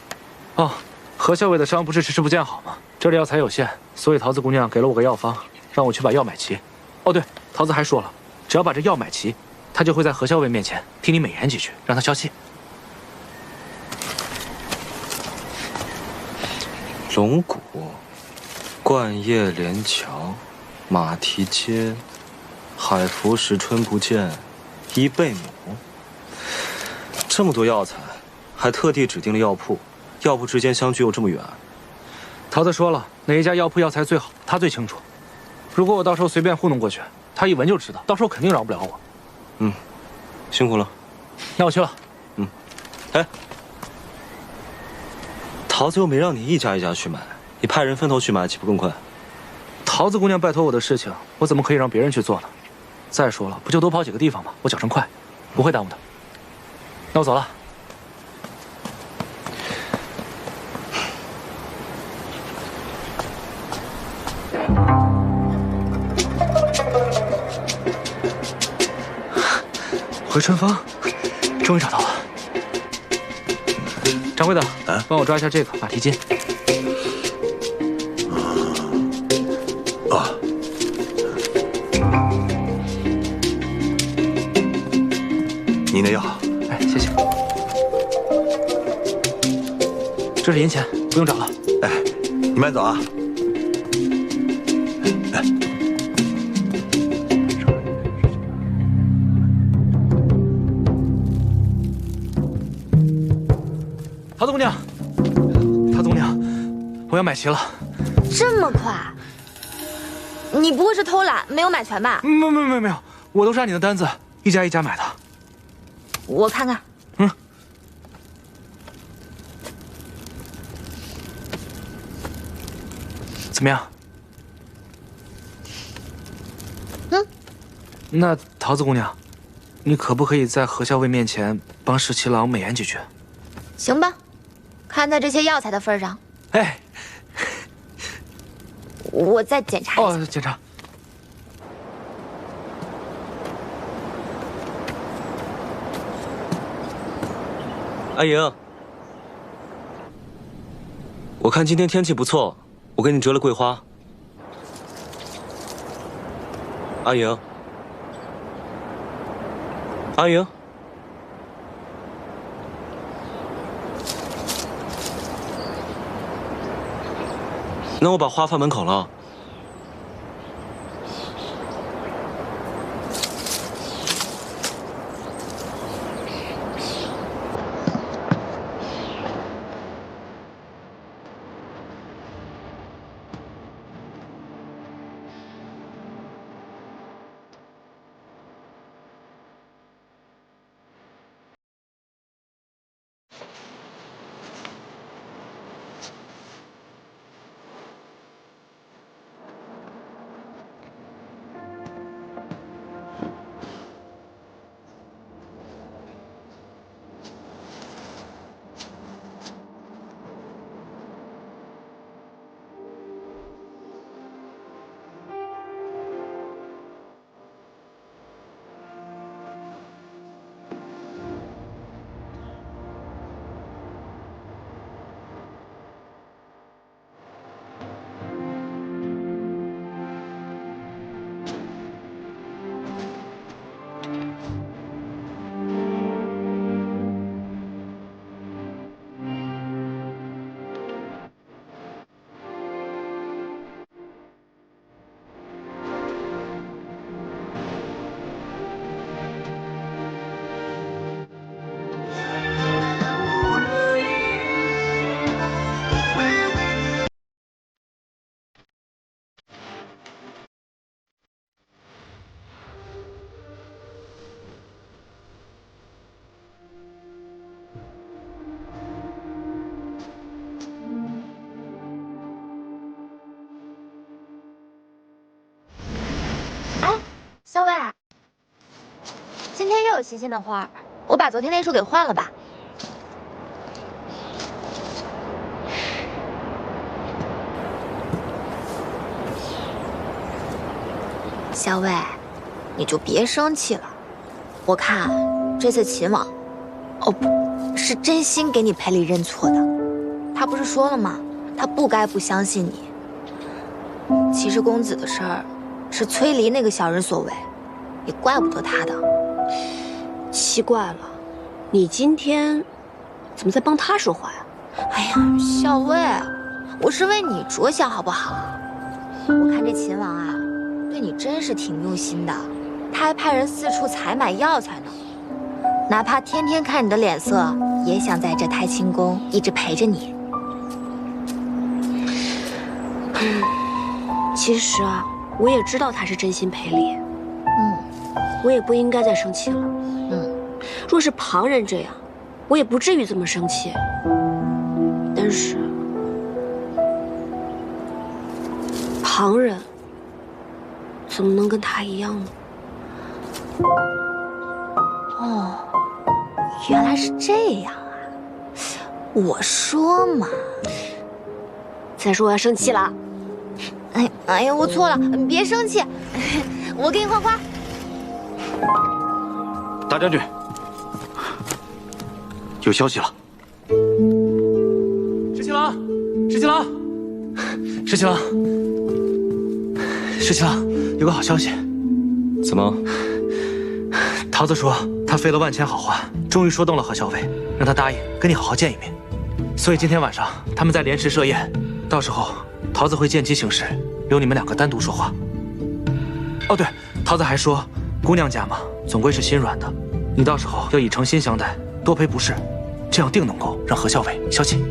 哦，何校尉的伤不是迟迟不见好吗？这里药材有限，所以桃子姑娘给了我个药方，让我去把药买齐。哦，对，桃子还说了，只要把这药买齐，她就会在何校尉面前替你美言几句，让他消气。龙骨、冠叶连桥、马蹄街、海浮时春不见、伊贝母，这么多药材，还特地指定了药铺，药铺之间相距又这么远。桃子说了，哪一家药铺药材最好，他最清楚。如果我到时候随便糊弄过去，他一闻就知道，到时候肯定饶不了我。嗯，辛苦了。那我去了。嗯，哎。桃子又没让你一家一家去买，你派人分头去买，岂不更快？桃子姑娘拜托我的事情，我怎么可以让别人去做呢？再说了，不就多跑几个地方吗？我脚程快，不会耽误的。那我走了。回春芳，终于找到了。掌柜的，帮我抓一下这个马蹄筋。啊，您的药。哎，谢谢。这是银钱，不用找了。哎，你慢走啊。哎。桃子姑娘，桃子姑娘，我要买齐了。这么快？你不会是偷懒没有买全吧？没有，我都是按你的单子一家一家买的。我看看。嗯。怎么样？嗯。那桃子姑娘，你可不可以在何校尉面前帮十七郎美言几句？行吧。看在这些药材的份上，哎，我再检查一下。哦，检查。阿莹，我看今天天气不错，我给你折了桂花。阿莹，阿莹，那我把花放门口了。小伟，今天又有新鲜的花，我把昨天那束给换了吧。小伟，你就别生气了。我看这次秦王，哦不，是真心给你赔礼认错的。他不是说了吗？他不该不相信你。其实公子的事儿是崔离那个小人所为，也怪不得他的。奇怪了，你今天怎么在帮他说话呀？哎呀，小魏，我是为你着想，好不好？我看这秦王啊，对你真是挺用心的，他还派人四处采买药材呢。哪怕天天看你的脸色，也想在这太清宫一直陪着你。其实啊，我也知道他是真心赔礼。我也不应该再生气了。若是旁人这样，我也不至于这么生气。但是，旁人怎么能跟他一样呢？哦，原来是这样啊！我说嘛。再说我要生气了。哎呀，我错了，你别生气，我给你换花。大将军，有消息了。石七郎，石七郎，石七郎，石七郎，有个好消息。怎么？桃子说他费了万千好话，终于说动了何小伟，让他答应跟你好好见一面。所以今天晚上他们在莲池设宴，到时候桃子会见机行事，留你们两个单独说话。哦对，桃子还说，姑娘家嘛，总归是心软的，你到时候要以诚心相待，多赔不是，这样定能够让何小伟消气。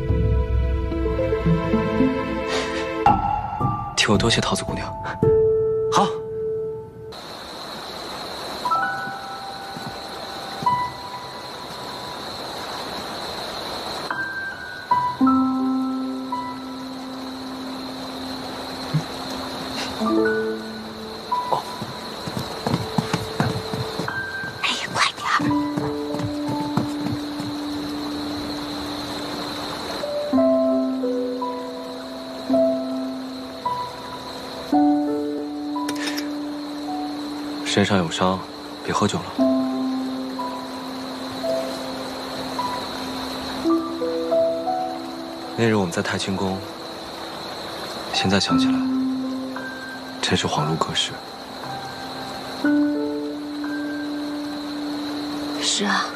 替我多谢桃子姑娘。好。身上有伤，别喝酒了。那日我们在太清宫，现在想起来，真是恍如隔世。是啊。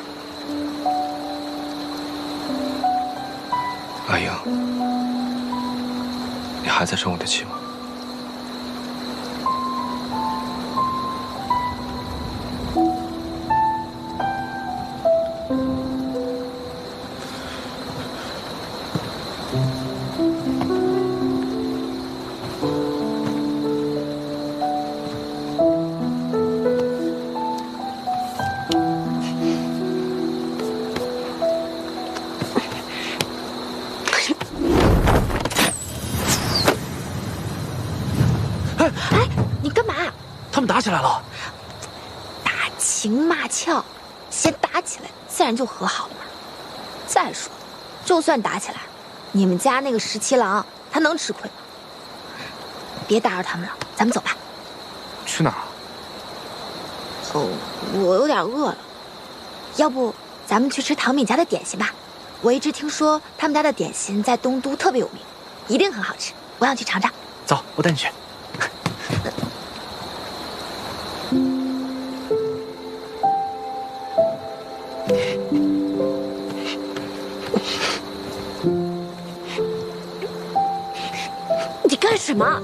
阿英，你还在生我的气吗？他们打起来了，打情骂俏，先打起来，自然就和好了嘛。再说，就算打起来，你们家那个17郎他能吃亏吗？别打扰他们了，咱们走吧。去哪儿啊？哦，我有点饿了，要不咱们去吃唐敏家的点心吧？我一直听说他们家的点心在东都特别有名，一定很好吃，我想去尝尝。走，我带你去。你干什么？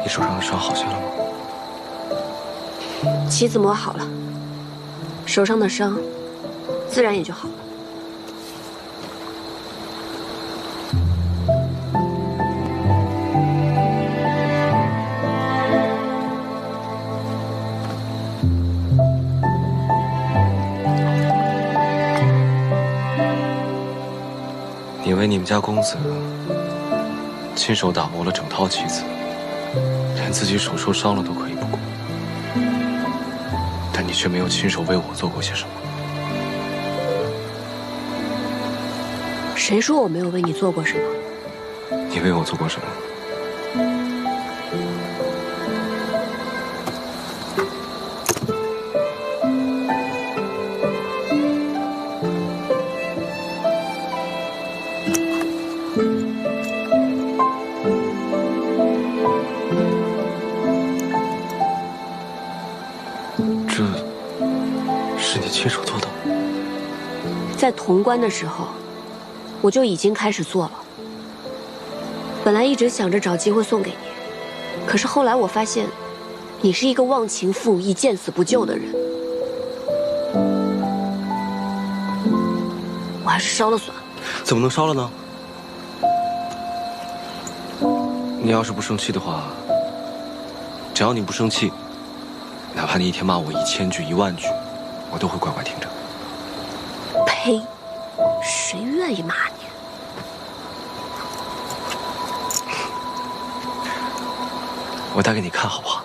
你手上的伤好些了吗？棋子磨好了，手上的伤自然也就好了。你为你们家公子亲手打磨了整套棋子，连自己手受伤了都可以不顾，但你却没有亲手为我做过些什么。谁说我没有为你做过什么？你为我做过什么？这是你亲手做的？在潼关的时候，我就已经开始做了。本来一直想着找机会送给你，可是后来我发现，你是一个忘情负义、见死不救的人，我还是烧了算了。怎么能烧了呢？你要是不生气的话，只要你不生气，哪怕你一天骂我1000句、10000句，我都会乖乖听着。呸！谁愿意骂你？我打给你看好不好？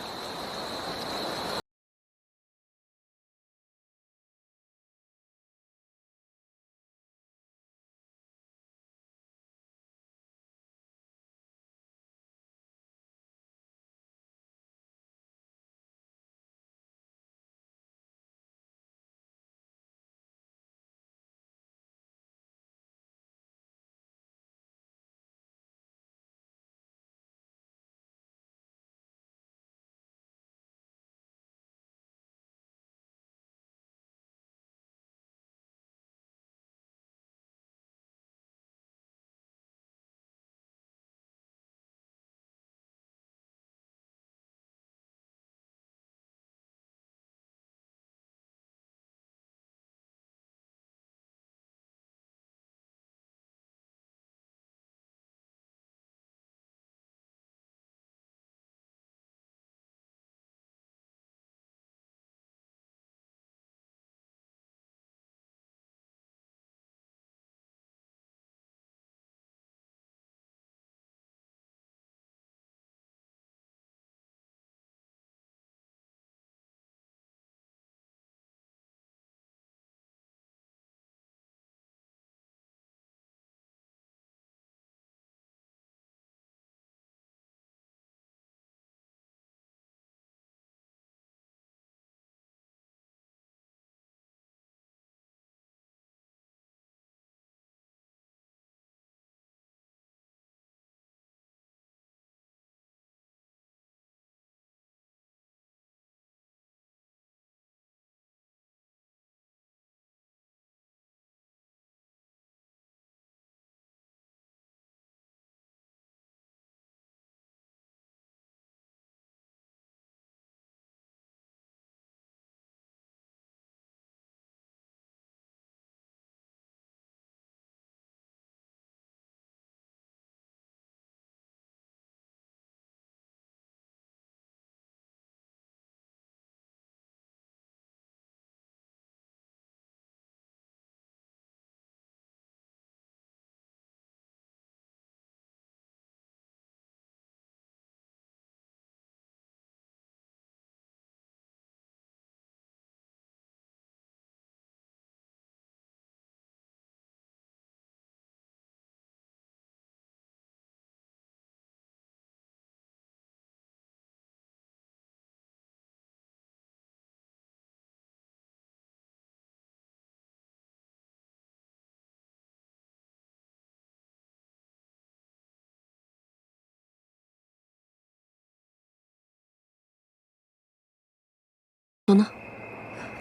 诺呢？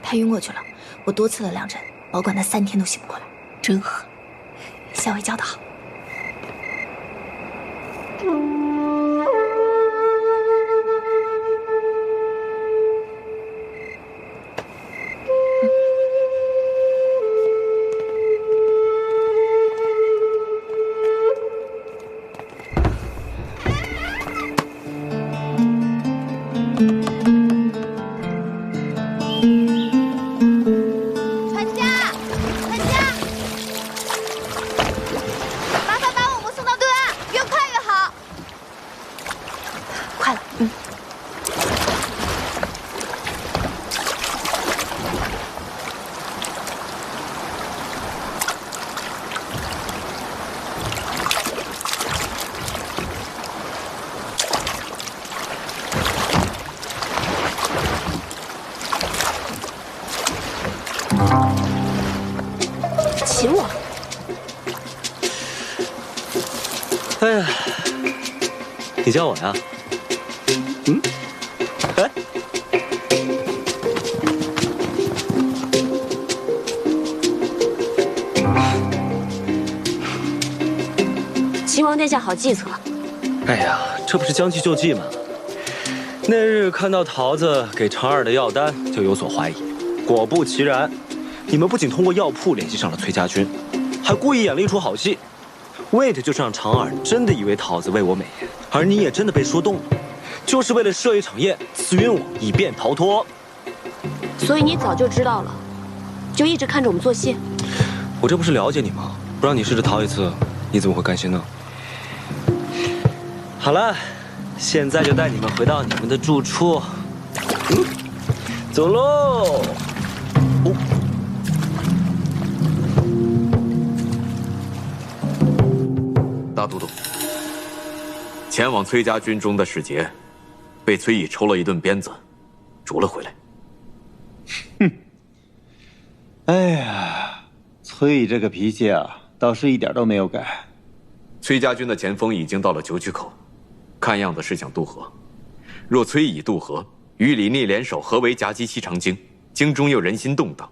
他晕过去了，我多刺了2针，保管他3天都醒不过来。真狠，校尉教得好。请我。哎呀，你叫我呀？嗯？哎。秦王殿下好计策。哎呀，这不是将计就计吗？那日看到桃子给常儿的药单，就有所怀疑。果不其然，你们不仅通过药铺联系上了崔家军，还故意演了一出好戏，为的就是让常儿真的以为桃子为我美颜，而你也真的被说动了，就是为了设一场宴，刺晕我，以便逃脱。所以你早就知道了，就一直看着我们做戏。我这不是了解你吗？不让你试着逃一次，你怎么会甘心呢？好了，现在就带你们回到你们的住处。走喽！大都督，前往崔家军中的使节，被崔乙抽了一顿鞭子，逐了回来。哼！哎呀，崔乙这个脾气啊，倒是一点都没有改。崔家军的前锋已经到了九曲口，看样子是想渡河。若崔乙渡河，与李逆联手合围夹击西长京，京中又人心动荡，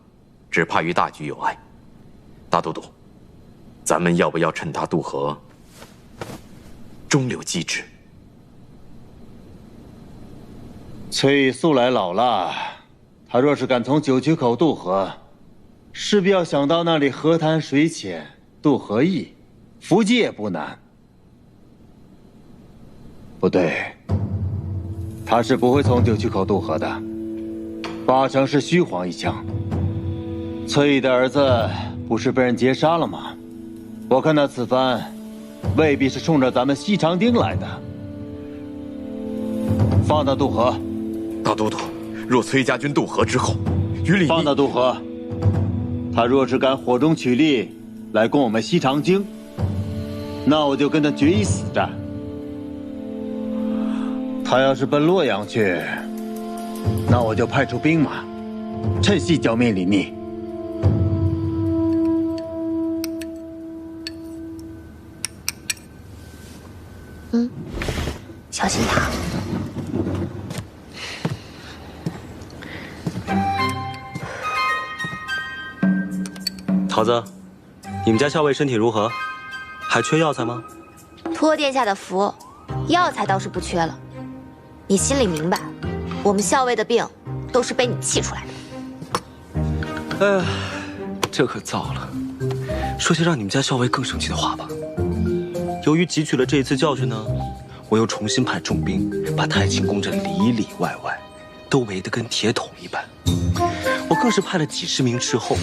只怕于大局有碍。大都督，咱们要不要趁他渡河，中流击之？崔乙素来老辣，他若是敢从九曲口渡河，势必要想到那里河滩水浅，渡河易，伏击也不难。不对，他是不会从九曲口渡河的，八成是虚晃一枪。崔乙的儿子不是被人劫杀了吗？我看他此番未必是冲着咱们西长丁来的。放他渡河。大都督，若崔家军渡河之后，与李逆放他渡河。他若是敢火中取栗来攻我们西长京，那我就跟他决一死战。他要是奔洛阳去，那我就派出兵马，趁隙剿灭李逆。小心他。桃子，你们家校尉身体如何？还缺药材吗？托殿下的福，药材倒是不缺了。你心里明白，我们校尉的病都是被你气出来的。哎呀，这可糟了！说些让你们家校尉更生气的话吧。由于汲取了这一次教训呢，我又重新派重兵把太清宫这里里外外都围得跟铁桶一般。我更是派了几十名斥候，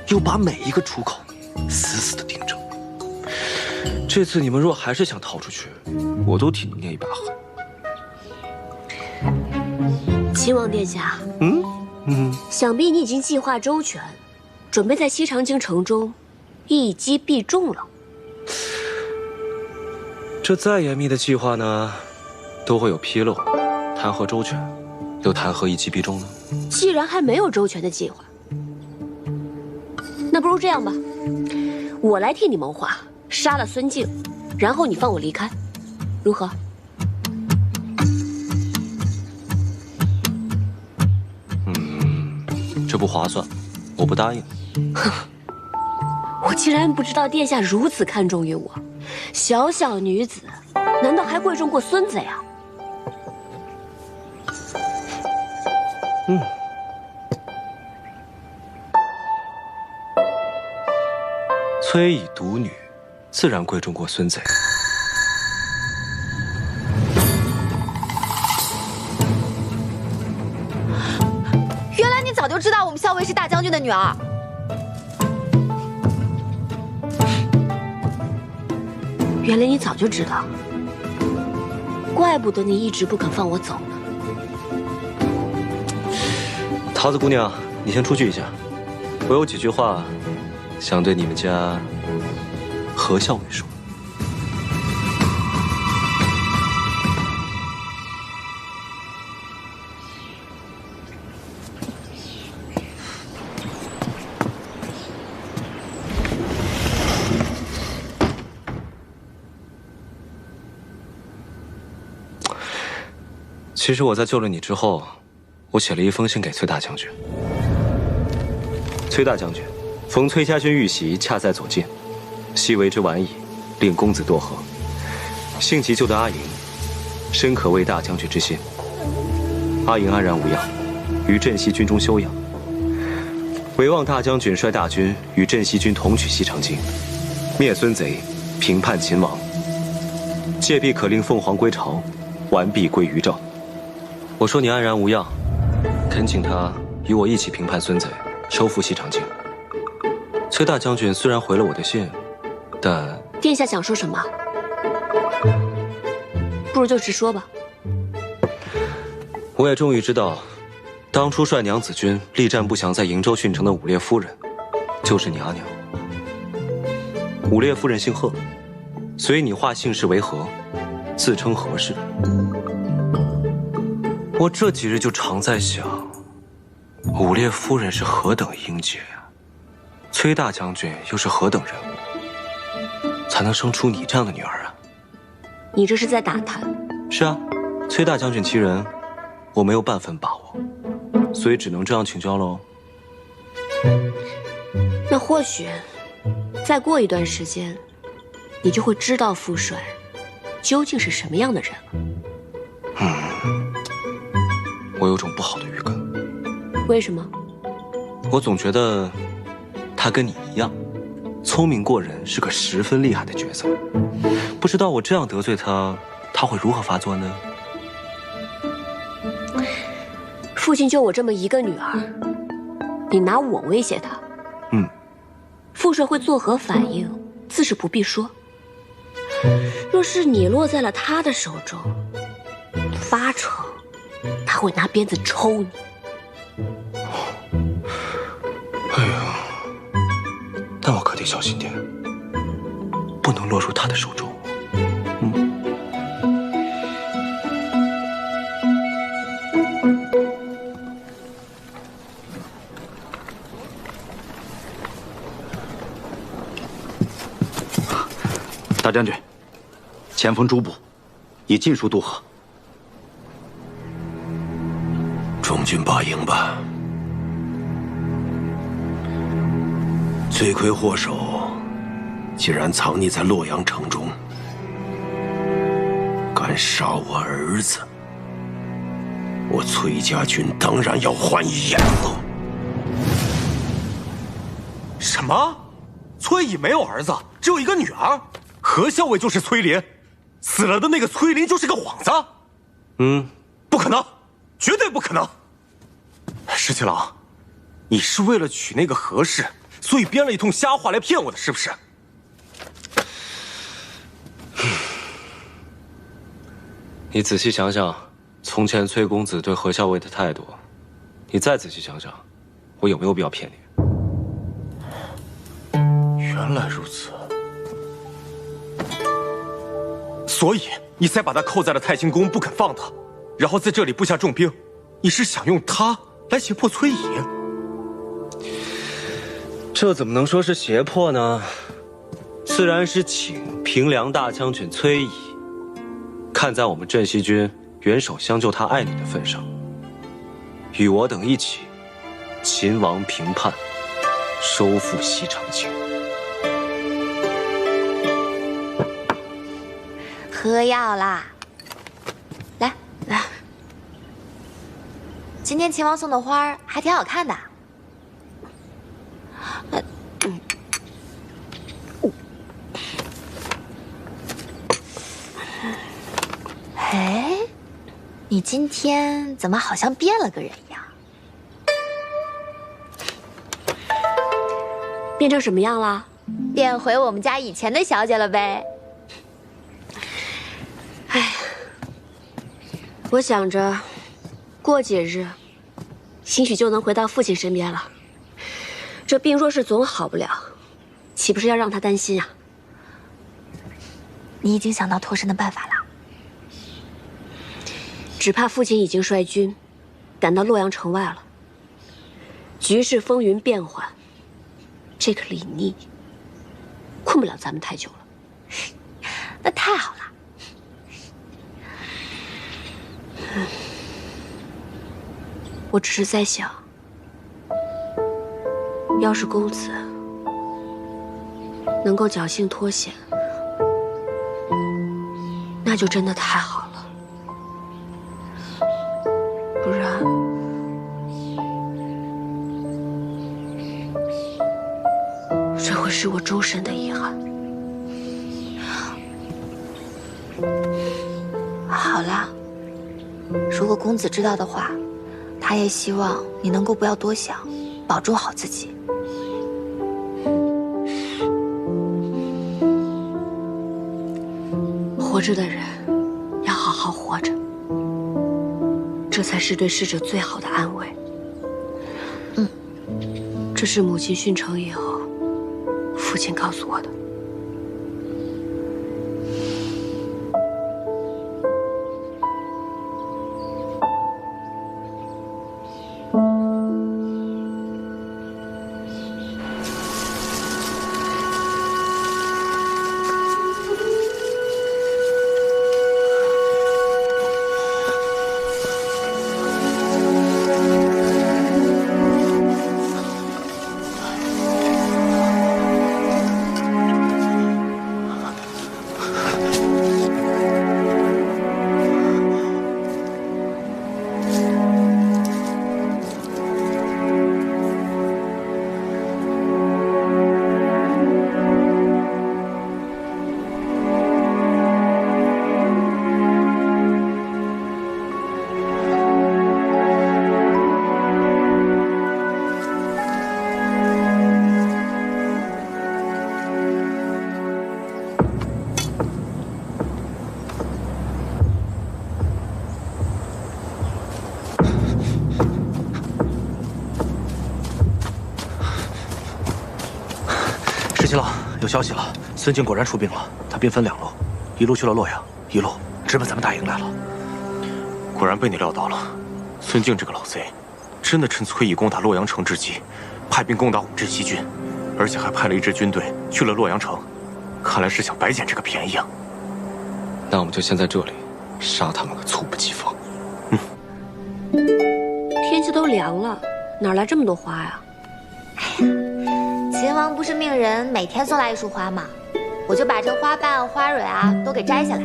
又把每一个出口死死地盯着。这次你们若还是想逃出去，我都替你捏一把汗。秦王殿下，想必你已经计划周全，准备在西长京城中一击必中了。这再严密的计划呢，都会有纰漏，谈何周全，又谈何一击必中呢？既然还没有周全的计划，那不如这样吧，我来替你谋划，杀了孙敬，然后你放我离开，如何？这不划算，我不答应。我竟然不知道殿下如此看重于我，小小女子，难道还贵重过孙子呀？崔乙独女，自然贵重过孙子。原来你早就知道我们校尉是大将军的女儿。原来你早就知道，怪不得你一直不肯放我走呢。桃子姑娘，你先出去一下，我有几句话想对你们家何校尉说。其实我在救了你之后，我写了一封信给崔大将军。崔大将军，逢崔家军遇袭，恰在左近，昔为之晚矣，令公子多和。幸其救得阿莹，深可慰大将军之心。阿莹安然无恙，于镇西军中休养。唯望大将军率大军与镇西军同取西长京，灭孙贼，平叛秦王。届必可令凤凰归巢，完璧归于赵。我说你安然无恙，恳请他与我一起平叛孙贼，收复西长京。崔大将军虽然回了我的信，但殿下想说什么？不如就直说吧。我也终于知道，当初率娘子军力战不降在瀛州郡城的武烈夫人，就是你阿娘。武烈夫人姓贺，随你化姓氏为何，自称何氏。我这几日就常在想，武烈夫人是何等英杰呀，崔大将军又是何等人物，才能生出你这样的女儿啊？你这是在打探？是啊，崔大将军其人，我没有半分把握，所以只能这样请教喽。那或许，再过一段时间，你就会知道父帅究竟是什么样的人了。我有种不好的预感。为什么？我总觉得他跟你一样，聪明过人，是个十分厉害的角色。不知道我这样得罪他，他会如何发作呢？父亲就我这么一个女儿，你拿我威胁他？父帅会作何反应，自是不必说。若是你落在了他的手中，八成他会拿鞭子抽你。哎呀，那我可得小心点，不能落入他的手中。大将军，前锋诸部已尽数渡河。中军罢营吧。罪魁祸首竟然藏匿在洛阳城中，敢杀我儿子，我崔家军当然要还以颜色。什么？崔乙没有儿子，只有一个女儿？何校尉就是崔林，死了的那个崔林就是个幌子？不可能，绝对不可能！石七郎，你是为了娶那个何氏，所以编了一通瞎话来骗我的，是不是？你仔细想想，从前崔公子对何校尉的态度，你再仔细想想，我有没有必要骗你？原来如此。所以你才把他扣在了太清宫，不肯放他，然后在这里布下重兵。你是想用他来胁迫崔乙？这怎么能说是胁迫呢？自然是请平凉大将军崔乙，看在我们镇西军元首相救他爱女的份上，与我等一起秦王平叛，收复西长京。喝药啦！来来，今天秦王送的花还挺好看的。哎，你今天怎么好像变了个人一样？变成什么样了？变回我们家以前的小姐了呗。哎呀，我想着，过几日，兴许就能回到父亲身边了。这病若是总好不了，岂不是要让他担心啊？你已经想到脱身的办法了？只怕父亲已经率军赶到洛阳城外了，局势风云变幻，这个李逆困不了咱们太久了。那太好了。我只是在想，要是公子能够侥幸脱险，那就真的太好了。不然，这会是我终身的遗憾。好啦，如果公子知道的话，他也希望你能够不要多想，保重好自己。活着的人要好好活着，这才是对逝者最好的安慰。这是母亲殉城以后，父亲告诉我的。十七郎，有消息了，孙敬果然出兵了，他兵分2路，一路去了洛阳，一路直奔咱们大营来了。果然被你料到了，孙敬这个老贼，真的趁崔乙攻打洛阳城之机，派兵攻打我们镇西军，而且还派了一支军队去了洛阳城，看来是想白捡这个便宜啊。那我们就先在这里杀他们个猝不及防。天气都凉了，哪来这么多花呀？秦王不是命人每天送来1束花吗？我就把这花瓣、花蕊啊都给摘下来，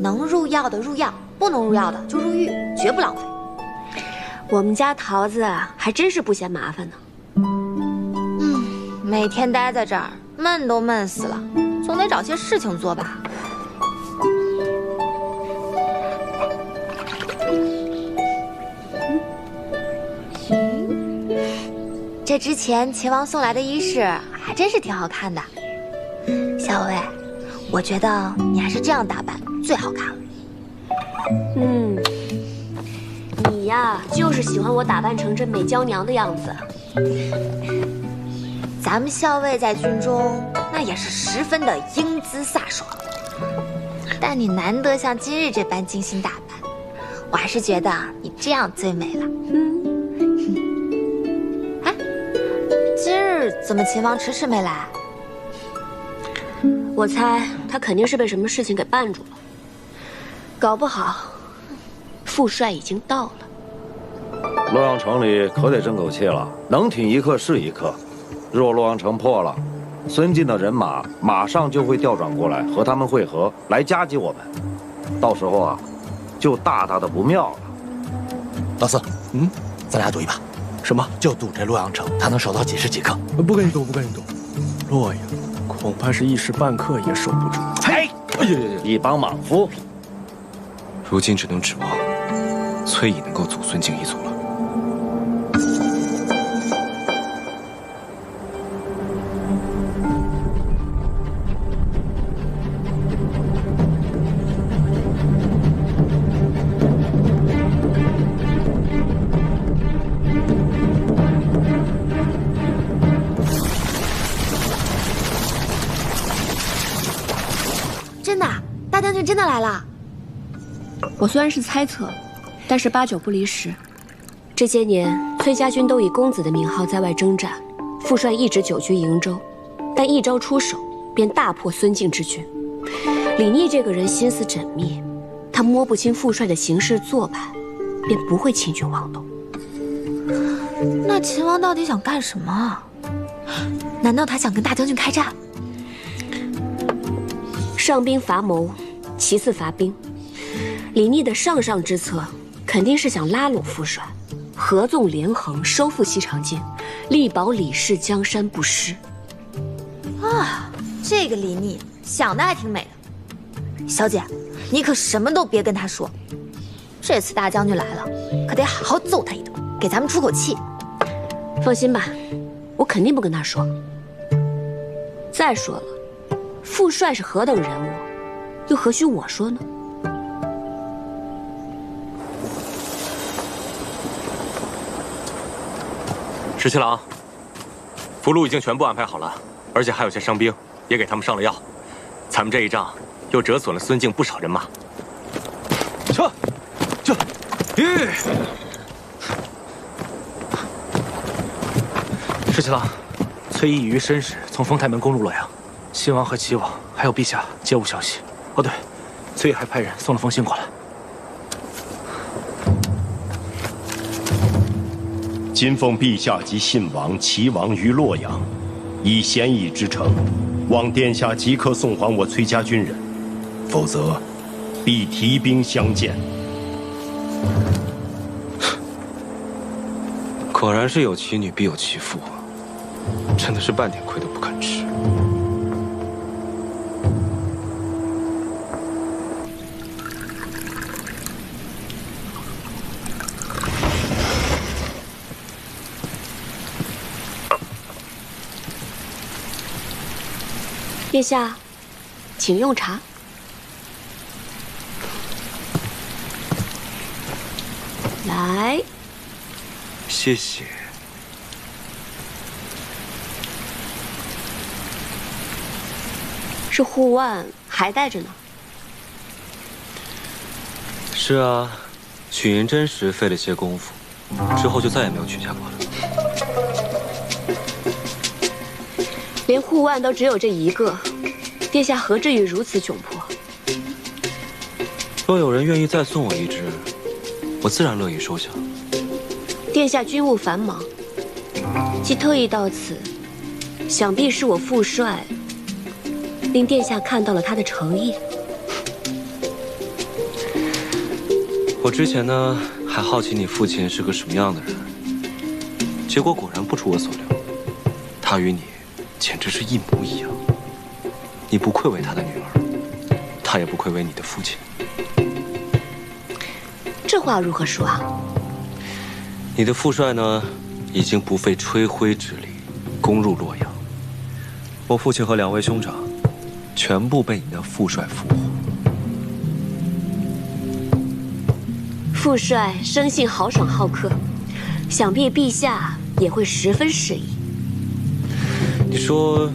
能入药的入药，不能入药的就入浴，绝不浪费。我们家桃子还真是不嫌麻烦呢。每天待在这儿，闷都闷死了，总得找些事情做吧。这之前秦王送来的衣饰还真是挺好看的，小薇，我觉得你还是这样打扮最好看了。你呀，就是喜欢我打扮成这美娇娘的样子。咱们校尉在军中那也是十分的英姿飒爽，但你难得像今日这般精心打扮，我还是觉得你这样最美了。今日怎么秦王迟迟没来？我猜他肯定是被什么事情给绊住了，搞不好副帅已经到了。洛阳城里可得争口气了，能挺一刻是一刻。若洛阳城破了，孙晋的人马马上就会调转过来和他们会合，来夹击我们。到时候啊，就大大的不妙了。老四，咱俩赌一把，什么？就赌这洛阳城，他能守到几时几刻？不跟你赌，不跟你赌。洛阳恐怕是一时半刻也守不住。嘿，一帮莽夫！如今只能指望崔乙能够阻孙敬一阻了。真的，大将军真的来了。我虽然是猜测，但是8、9不离十。这些年，崔家军都以公子的名号在外征战，副帅一直久居瀛州，但一招出手便大破孙敬之军。李逆这个人心思缜密，他摸不清副帅的行事做派，便不会轻举妄动。那秦王到底想干什么？难道他想跟大将军开战？上兵伐谋，其次伐兵。李逆的上上之策，肯定是想拉拢副帅，合纵连横，收复西长京，力保李氏江山不失。啊，这个李逆想的还挺美的。小姐，你可什么都别跟他说。这次大将军来了，可得好好揍他一顿，给咱们出口气。放心吧，我肯定不跟他说。再说了，副帅是何等人物，又何须我说呢？十七郎，俘虏已经全部安排好了，而且还有些伤兵，也给他们上了药。咱们这一仗又折损了孙敬不少人马。撤！十七郎，崔义与申使从丰台门攻入洛阳，新王和齐王还有陛下皆无消息。哦对，崔义还派人送了封信过来。今奉陛下及信王、齐王于洛阳，以咸邑之城，望殿下即刻送还我崔家军人，否则必提兵相见。果然是有其女必有其父啊，真的是半点亏都不肯吃。殿下，请用茶。来，谢谢。这护腕还带着呢。是啊，取银针时费了些功夫，之后就再也没有取下过了。连护腕都只有这一个，殿下何至于如此窘迫？若有人愿意再送我一只，我自然乐意收下。殿下军务繁忙，既特意到此，想必是我父帅令殿下看到了他的诚意。我之前呢，还好奇你父亲是个什么样的人，结果果然不出我所料，他与你简直是一模一样。你不愧为他的女儿，他也不愧为你的父亲。这话如何说啊？你的父帅呢，已经不费吹灰之力攻入洛阳，我父亲和2位兄长全部被你的父帅俘获。父帅生性豪爽好客，想必陛下也会十分适宜。你说，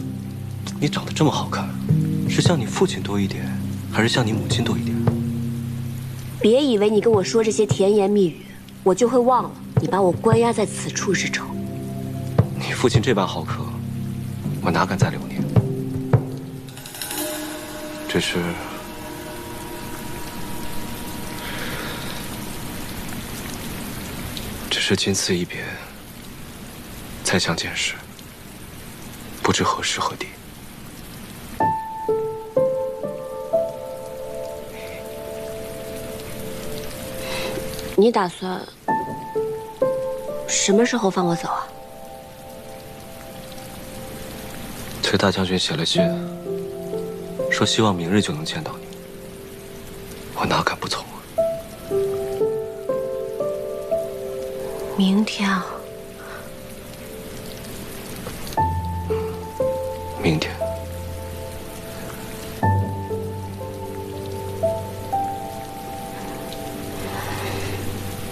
你长得这么好看，是像你父亲多一点，还是像你母亲多一点？别以为你跟我说这些甜言蜜语，我就会忘了你把我关押在此处之仇。你父亲这般好客，我哪敢再留念？只是，只是仅此一别，再相见时，不知何时何地。你打算什么时候放我走啊？崔大将军写了信，说希望明日就能见到你，我哪敢不从啊？明天啊？明天。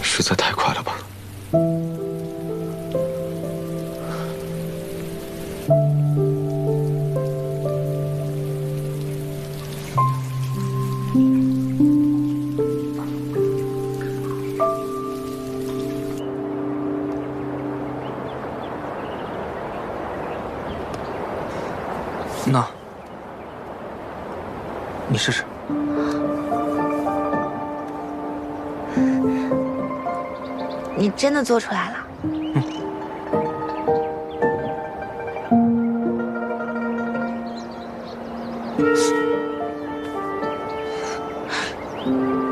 实在太快了吧？那，你试试。你真的做出来了？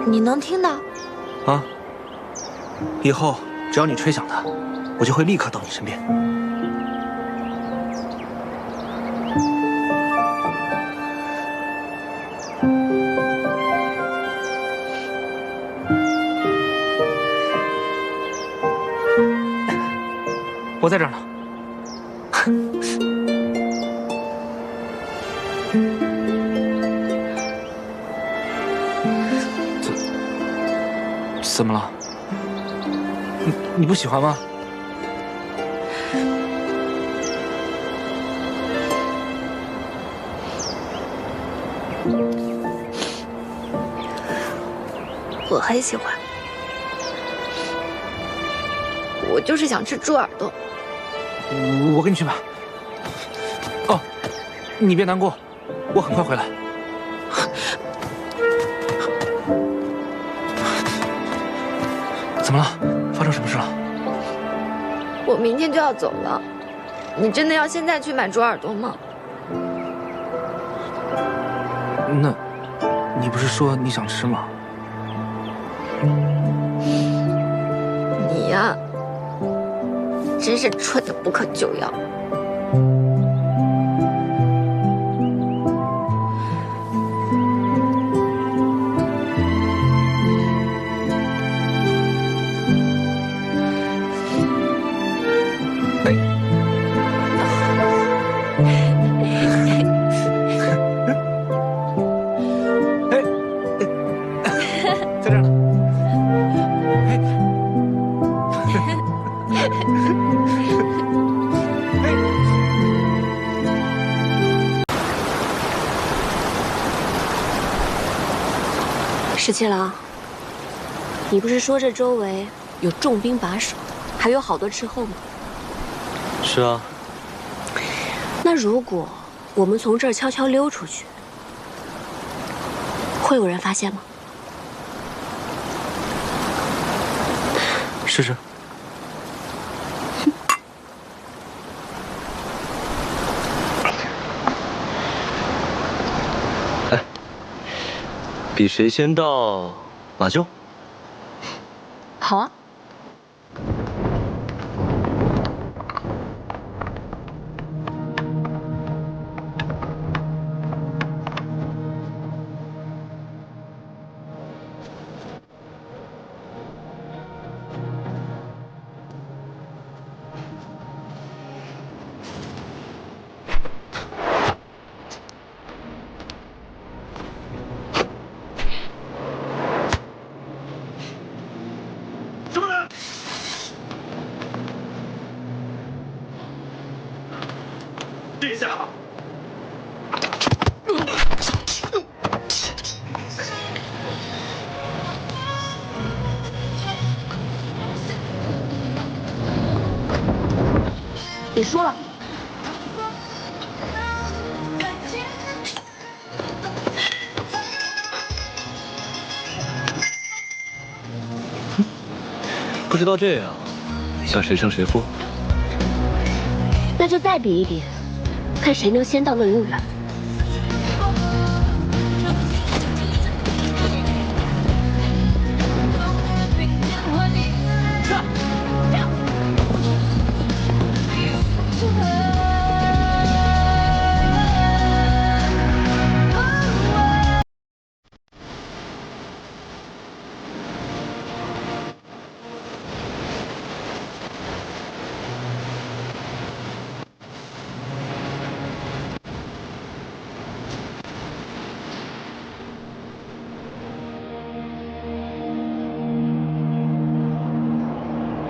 你能听到？啊！以后只要你吹响它，我就会立刻到你身边。我在这儿呢。怎么了？你不喜欢吗？我很喜欢，我就是想吃猪耳朵。我给你去买。哦，你别难过，我很快回来。怎么了？发生什么事了？我明天就要走了，你真的要现在去买猪耳朵吗？那，你不是说你想吃吗？你呀，真是蠢的不可救药。在这儿呢。十七郎，你不是说这周围有重兵把守，还有好多斥候吗？是啊。那如果我们从这儿悄悄溜出去，会有人发现吗？试试。比谁先到马厩？好啊。殿下，别说了。不知道这样，想谁胜谁负？那就再比一比，看谁能先到乐游园。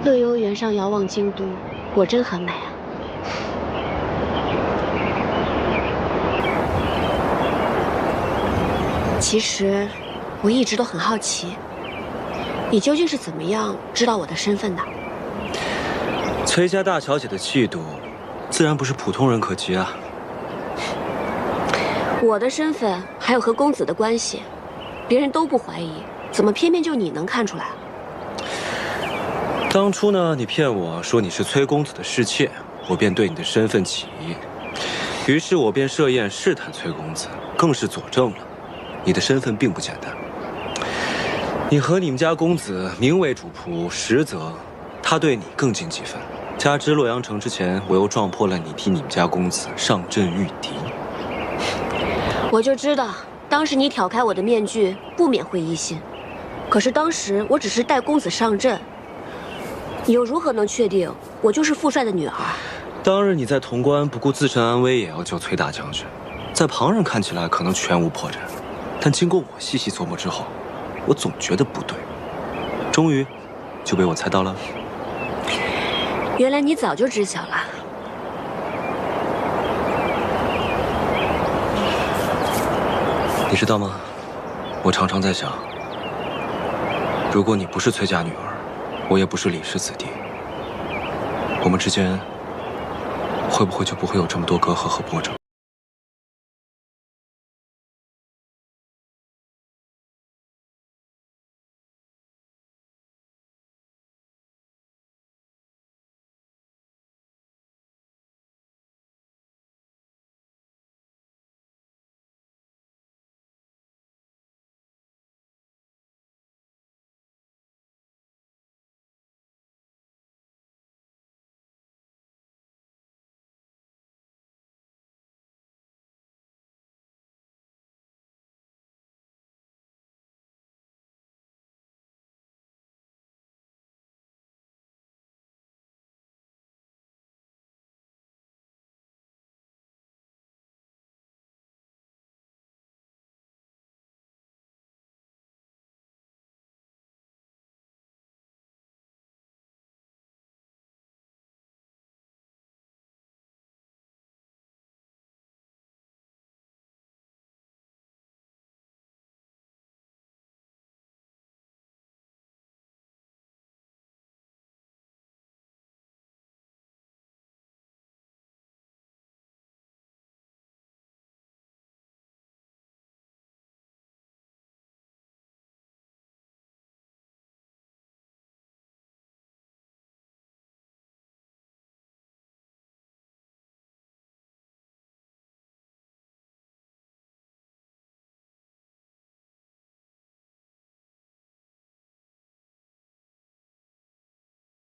乐游原上遥望京都，果真很美啊。其实，我一直都很好奇，你究竟是怎么样知道我的身份的？崔家大小姐的气度，自然不是普通人可及啊。我的身份还有和公子的关系，别人都不怀疑，怎么偏偏就你能看出来？当初呢，你骗我说你是崔公子的侍妾，我便对你的身份起疑，于是我便设宴试探崔公子，更是佐证了你的身份并不简单。你和你们家公子名为主仆，实则他对你更尽几分。加之洛阳城之前，我又撞破了你替你们家公子上阵御敌。我就知道，当时你挑开我的面具，不免会疑心。可是当时我只是带公子上阵。你又如何能确定我就是父帅的女儿？当日你在潼关不顾自身安危也要救崔大将军，在旁人看起来可能全无破绽，但经过我细细琢磨之后，我总觉得不对，终于就被我猜到了。原来你早就知晓了。你知道吗？我常常在想，如果你不是崔家女儿，我也不是李氏子弟，我们之间会不会就不会有这么多隔阂和波折？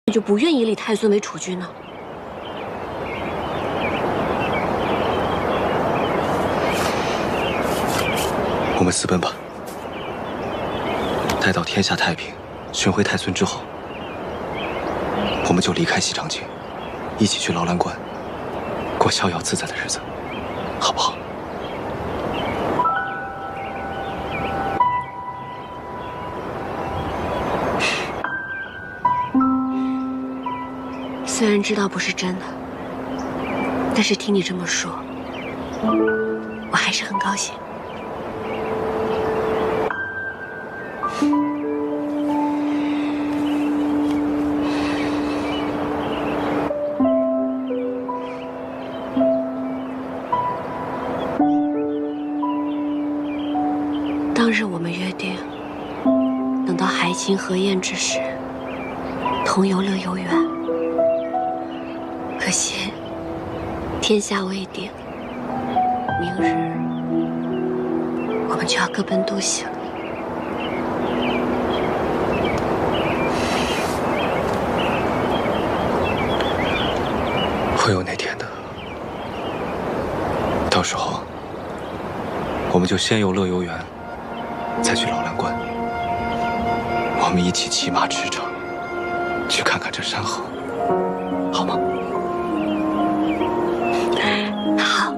你就不愿意立太孙为储君呢？我们私奔吧。待到天下太平，寻回太孙之后，我们就离开西长京，一起去劳兰关，过逍遥自在的日子，好不好？虽然知道不是真的，但是听你这么说，我还是很高兴。当日我们约定，等到海清河晏之时，同游乐游园。可惜天下未定，明日我们就要各奔东西了。会有那天的，到时候我们就先游乐游园，再去老兰观，我们一起骑马驰骋，去看看这山河，好吗？好。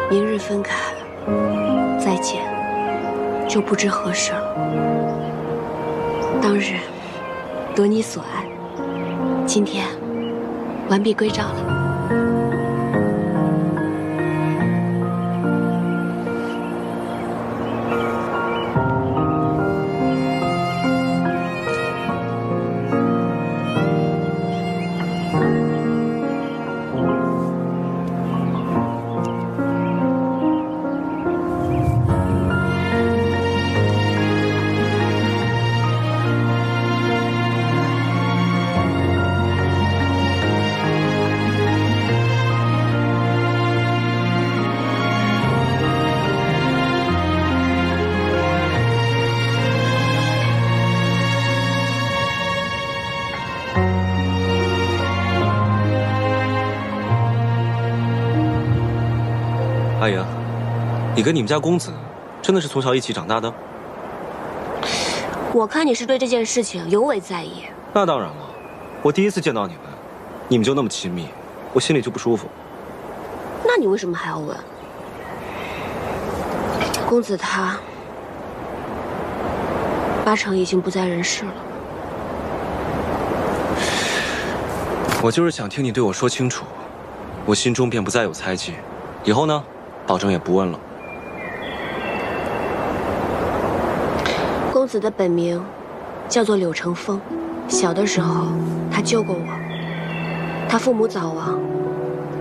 明日分开，再见，就不知何时了。当日得你所爱，今天完璧归赵了。阿莹，你跟你们家公子真的是从小一起长大的？我看你是对这件事情尤为在意。那当然了，我第一次见到你们就那么亲密，我心里就不舒服。那你为什么还要问？公子他八成已经不在人世了。我就是想听你对我说清楚，我心中便不再有猜忌。以后呢，保证也不问了。公子的本名叫做柳成风，小的时候他救过我。他父母早亡，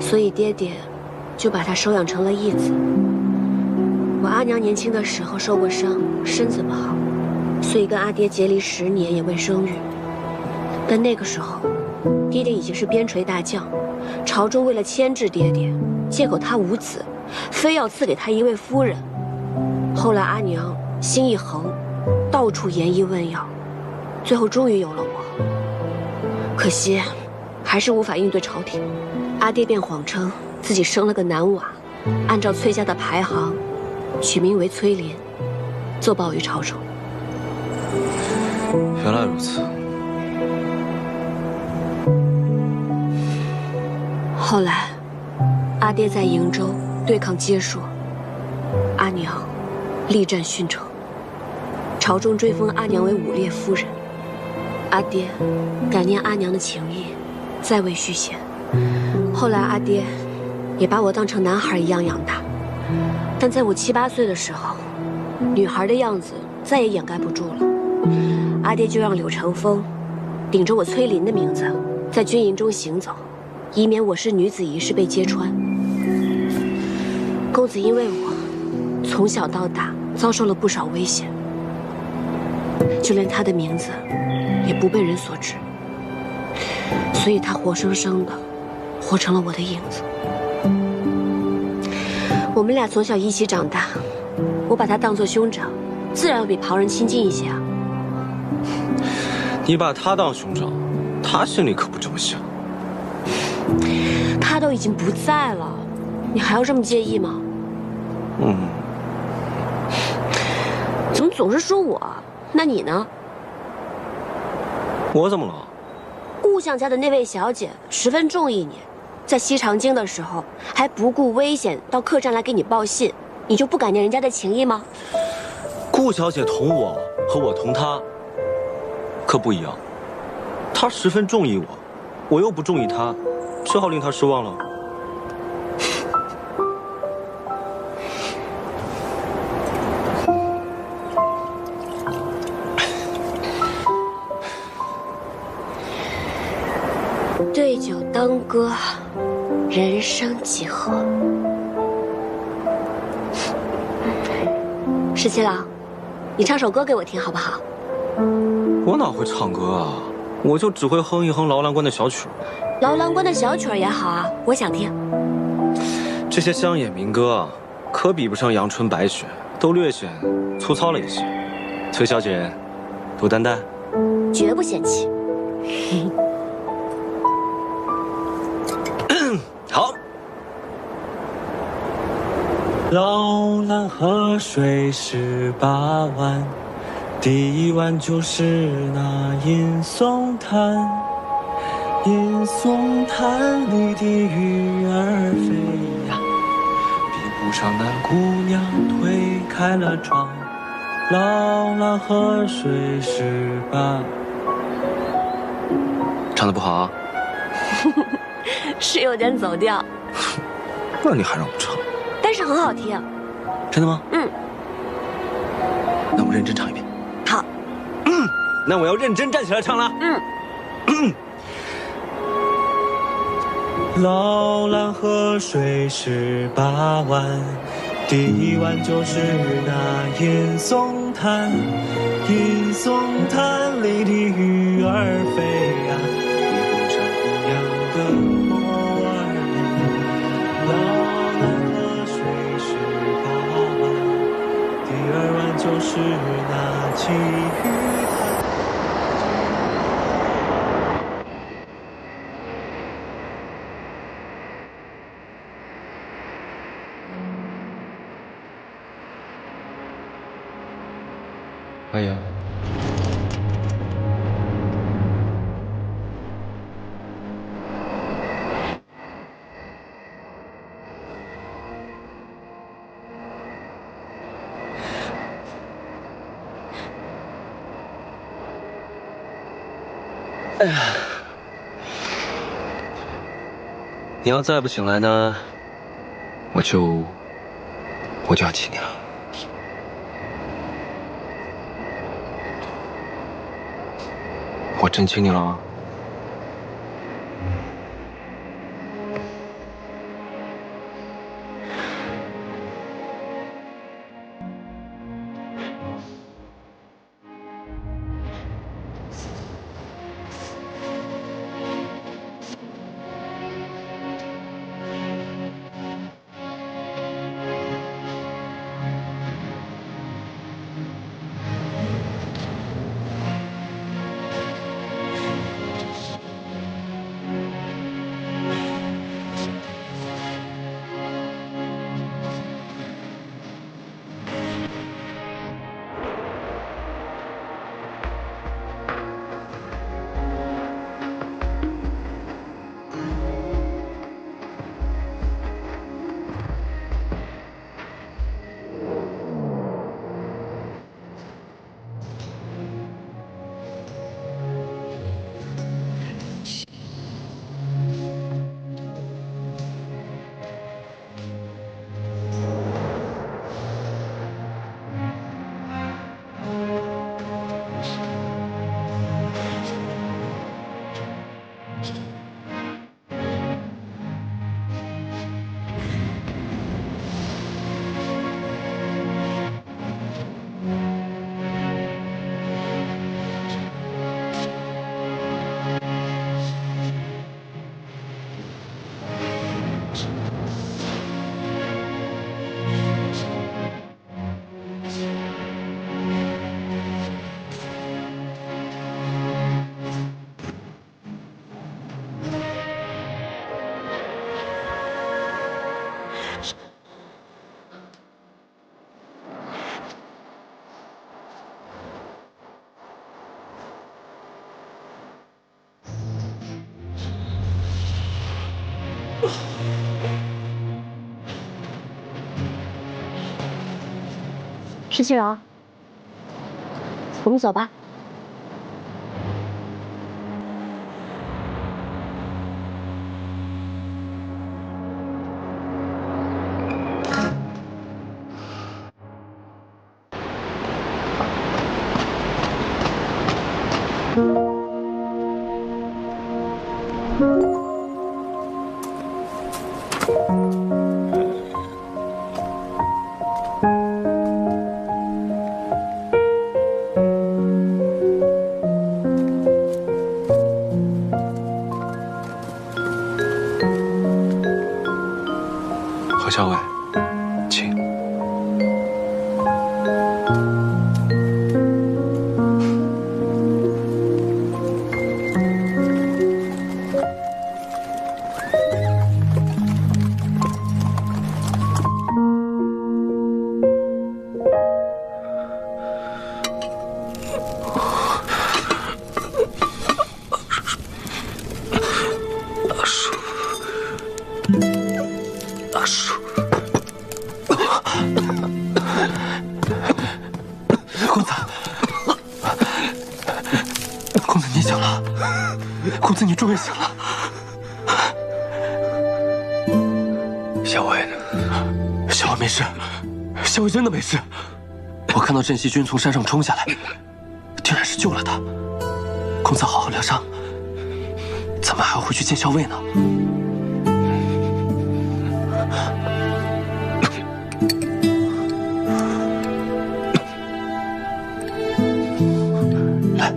所以爹爹就把他收养成了义子。我阿娘年轻的时候受过伤，身子不好，所以跟阿爹结离10年也未生育。但那个时候，爹爹已经是边陲大将，朝中为了牵制爹爹，借口他无子，非要赐给他一位夫人。后来阿娘心一横，到处研医问药，最后终于有了我。可惜，还是无法应对朝廷。阿爹便谎称自己生了个男娃，按照崔家的排行，取名为崔林，作报于朝中。原来如此。后来，阿爹在瀛州对抗接硕，阿娘力战殉城，朝中追封阿娘为武烈夫人。阿爹感念阿娘的情谊，再未续弦。后来阿爹也把我当成男孩一样养大，但在我7、8岁的时候，女孩的样子再也掩盖不住了。阿爹就让柳成风顶着我崔林的名字，在军营中行走，以免我是女子一事被揭穿。公子因为我从小到大遭受了不少危险，就连他的名字也不被人所知，所以他活生生的活成了我的影子。我们俩从小一起长大，我把他当作兄长，自然要比旁人亲近一些啊。你把他当兄长，他心里可不这么想。他都已经不在了，你还要这么介意吗？怎么总是说我？那你呢？我怎么了？顾相家的那位小姐十分中意你，在西长京的时候还不顾危险到客栈来给你报信，你就不感念人家的情谊吗？顾小姐同我和我同她可不一样，她十分中意我，我又不中意她，只好令他失望了。对酒当歌，人生几何？十七郎，你唱首歌给我听好不好？我哪会唱歌啊？我就只会哼一哼劳兰关的小曲。劳兰关的小曲儿也好啊，我想听。这些乡野民歌啊，可比不上阳春白雪，都略显粗糙了一些。崔小姐，多担待。绝不嫌弃。好。劳兰河水18弯，第一弯就是那银松滩。银松滩里的鱼儿飞呀，冰湖上那姑娘推开了窗。劳兰河水18。唱得不好啊？是有点走调，那你还让我唱？但是很好听。真的吗？嗯。那我认真唱一遍。好。那我要认真站起来唱了。劳兰河水18弯，第一弯就是那银松滩。银松滩里的鱼儿飞呀，冰湖上姑娘的梦儿美。劳兰河水18弯，第二弯就是那奇鱼滩。哎呀，哎呀，你要再不醒来呢，我就要亲你了。我真亲你了啊！十七郎，我们走吧。何校尉，请。公子，你终于醒了。校尉呢？校尉没事，校尉真的没事。我看到镇西军从山上冲下来，定然是救了他。公子好好疗伤，咱们还要回去见校尉呢。来。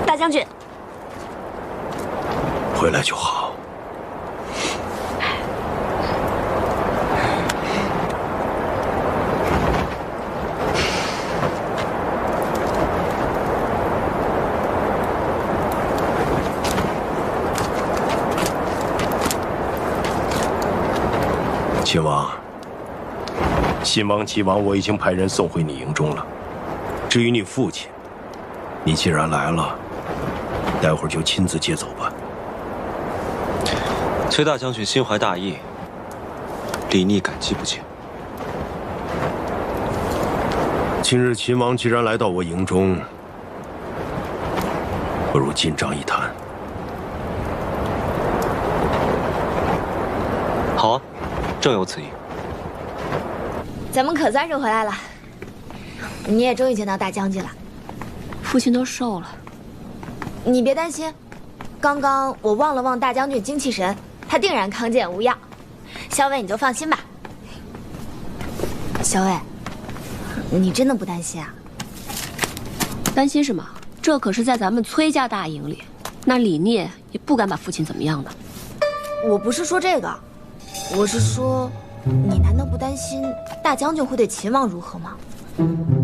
大将军，回来就好。秦王，信王、齐王，我已经派人送回你营中了。至于你父亲，你既然来了，待会儿就亲自接走吧。崔大将军心怀大义，李逆感激不尽。今日秦王既然来到我营中，不如进帐一谈。好啊，正有此意。咱们可算是回来了，你也终于见到大将军了。父亲都瘦了，你别担心，刚刚我望了望大将军精气神，他定然康健无恙。校尉你就放心吧。校尉，你真的不担心啊？担心什么？这可是在咱们崔家大营里，那李聂也不敢把父亲怎么样的。我不是说这个，我是说，你难道不担心大将军会对秦王如何吗？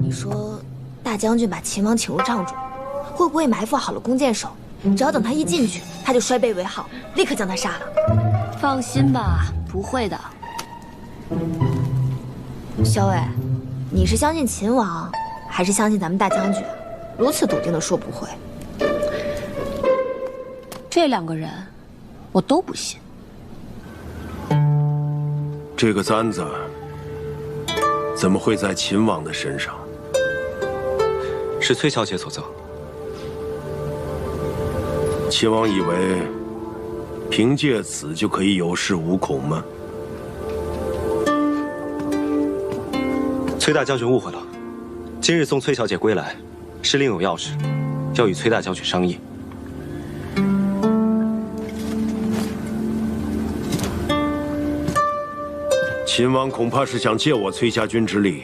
你说，大将军把秦王请入帐中，会不会埋伏好了弓箭手？只要等他一进去，他就摔背为号，立刻将他杀了。放心吧，不会的。校尉，你是相信秦王，还是相信咱们大将军？如此笃定的说不会。这两个人，我都不信。这个簪子怎么会在秦王的身上？是崔小姐所赠。秦王以为凭借此就可以有恃无恐吗？崔大将军误会了，今日送崔小姐归来，是另有要事，要与崔大将军商议。秦王恐怕是想借我崔家军之力，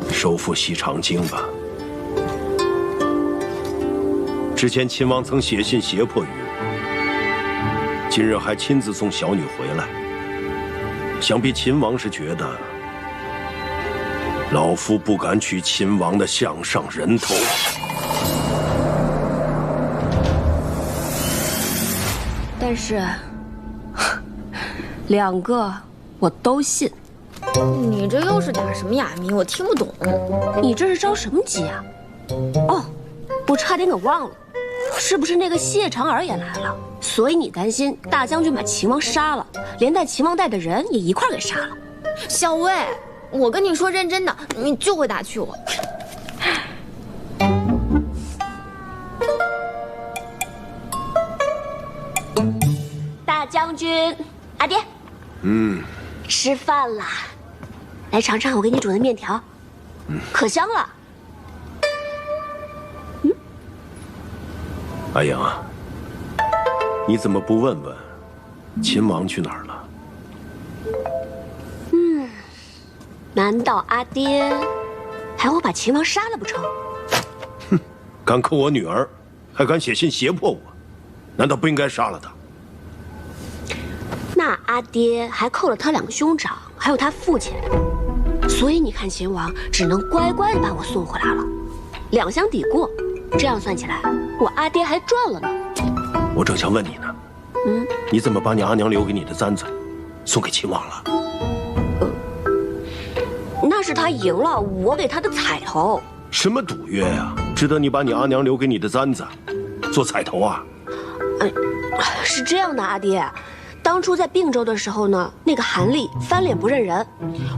收复西长京吧。之前秦王曾写信胁迫于我，今日还亲自送小女回来，想必秦王是觉得老夫不敢取秦王的项上人头。大但是2个我都信。你这又是打什么哑谜？我听不懂。你这是着什么急啊？哦，我差点给忘了，是不是那个谢长儿也来了？所以你担心大将军把秦王杀了，连带秦王带的人也一块给杀了。小薇，我跟你说认真的，你就会打趣我。大将军，阿爹，吃饭啦！来尝尝我给你煮的面条，可香了。阿莹啊，你怎么不问问秦王去哪儿了？难道阿爹还会把秦王杀了不成？哼，敢扣我女儿，还敢写信胁迫我，难道不应该杀了他？那阿爹还扣了他2个兄长，还有他父亲，所以你看秦王只能乖乖的把我送回来了，2相抵过，这样算起来，我阿爹还赚了呢。我正想问你呢，你怎么把你阿娘留给你的簪子送给秦王了？那是他赢了，我给他的彩头。什么赌约呀？值得你把你阿娘留给你的簪子做彩头啊？是这样的，阿爹。当初在并州的时候呢，那个韩立翻脸不认人，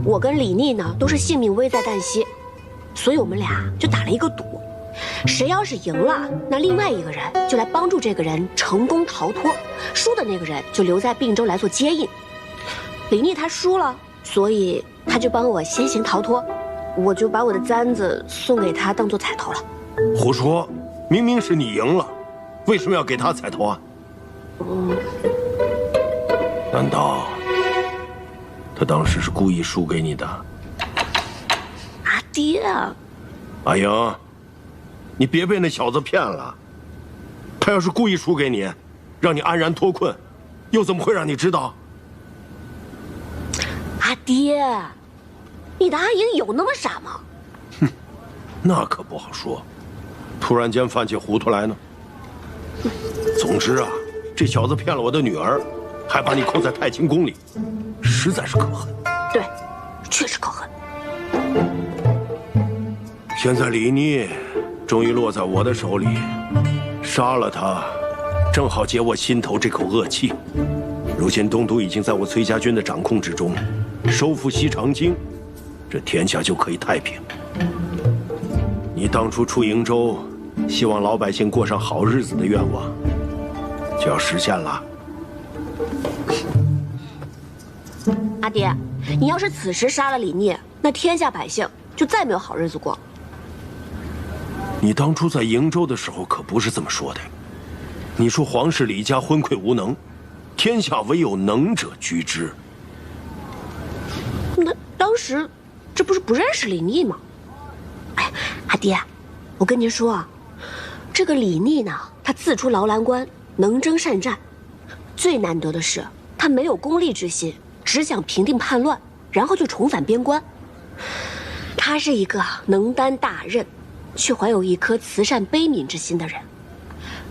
我跟李逆呢都是性命危在旦夕，所以我们俩就打了一个赌，谁要是赢了，那另外一个人就来帮助这个人成功逃脱，输的那个人就留在并州来做接应。李逆他输了，所以他就帮我先行逃脱，我就把我的簪子送给他当做彩头了。胡说，明明是你赢了，为什么要给他彩头啊？难道他当时是故意输给你的？阿爹啊！阿莹，你别被那小子骗了。他要是故意输给你，让你安然脱困，又怎么会让你知道？阿爹，你的阿莹有那么傻吗？哼，那可不好说，突然间犯起糊涂来呢。总之啊，这小子骗了我的女儿，还把你扣在太清宫里，实在是可恨。对，确实可恨。现在李逆终于落在我的手里，杀了他，正好解我心头这口恶气。如今东都已经在我崔家军的掌控之中，收复西长京，这天下就可以太平。你当初出瀛州，希望老百姓过上好日子的愿望，就要实现了。阿爹，你要是此时杀了李逆，那天下百姓就再没有好日子过。你当初在瀛州的时候可不是这么说的，你说皇室李家昏聩无能，天下唯有能者居之。那当时这不是不认识李逆吗？哎，阿爹，我跟您说啊，这个李逆呢，他自出劳兰关，能征善战，最难得的是他没有功利之心，只想平定叛乱，然后就重返边关。他是一个能担大任，却怀有一颗慈善悲悯之心的人。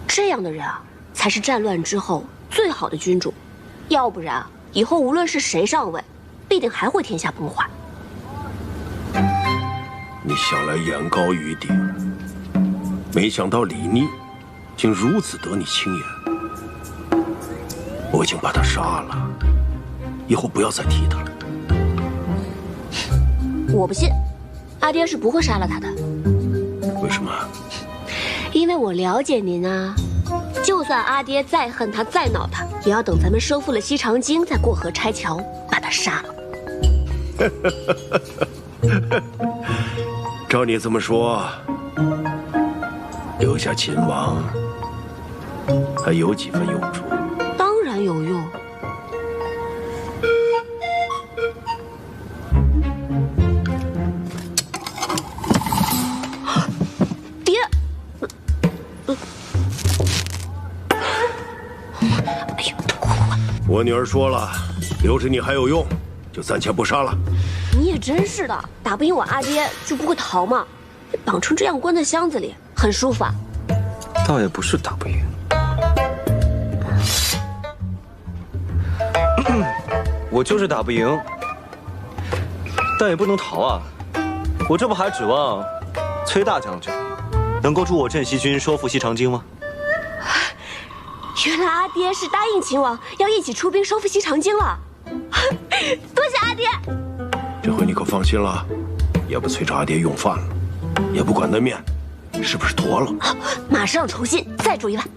这样的人啊，才是战乱之后最好的君主，要不然以后无论是谁上位，必定还会天下崩坏。你想来眼高于顶，没想到李逆竟如此得你青眼。我已经把他杀了，以后不要再提他了。我不信，阿爹是不会杀了他的。为什么？因为我了解您啊，就算阿爹再恨他再恼他，也要等咱们收复了西长京，再过河拆桥，把他杀了。照你这么说，留下秦王还有几分用处？当然有用。爹，哎呦，快！我女儿说了，留着你还有用，就暂且不杀了。你也真是的，打不赢我阿爹就不会逃嘛。绑成这样关在箱子里，很舒服啊。倒也不是打不赢，我就是打不赢，但也不能逃啊！我这不还指望崔大将军能够助我镇西军收复西长京吗？原来阿爹是答应秦王要一起出兵收复西长京了，多谢阿爹。这回你可放心了，也不催着阿爹用饭了，也不管那面是不是坨了。马上重新再煮一碗。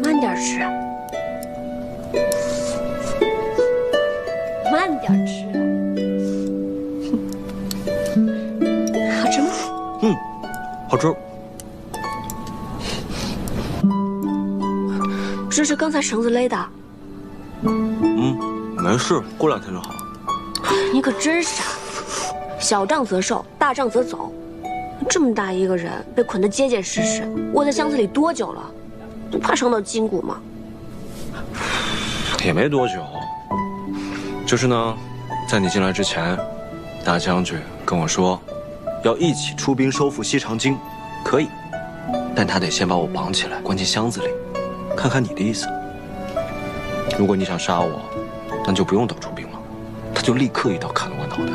慢点吃，慢点吃。好吃吗？好吃。这是刚才绳子勒的。没事，过2天就好了。你可真傻，小仗则受，大仗则走。这么大一个人被捆得结结实实，窝在箱子里多久了？不怕伤到筋骨吗？也没多久，就是呢，在你进来之前，大将军跟我说，要一起出兵收复西长京，可以，但他得先把我绑起来，关进箱子里，看看你的意思。如果你想杀我，那就不用等出兵了，他就立刻一刀砍了我脑袋。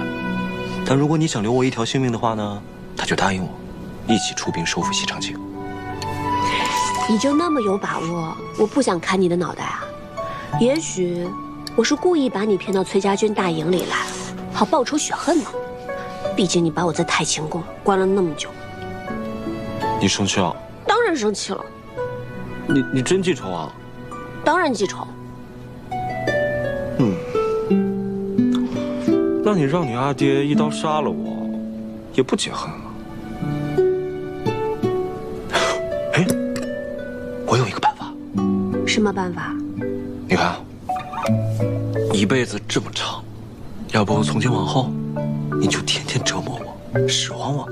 但如果你想留我一条性命的话呢，他就答应我，一起出兵收复西长京。你就那么有把握？我不想砍你的脑袋啊！也许我是故意把你骗到崔家军大营里来，好报仇雪恨呢。毕竟你把我在太清宫关了那么久。你生气了？当然生气了。你真记仇啊？当然记仇。那你让你阿爹一刀杀了我，也不解恨啊？哎，我有一个办法。什么办法？你看，一辈子这么长，要不从今往后，你就天天折磨我，使唤我，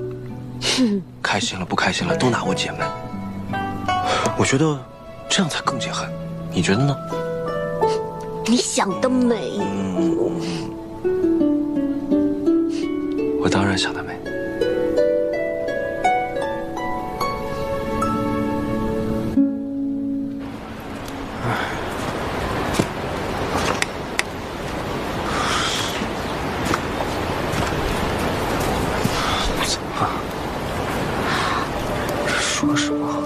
开心了不开心了都拿我解闷。我觉得这样才更解恨，你觉得呢？你想得美。我当然想得美。说什么？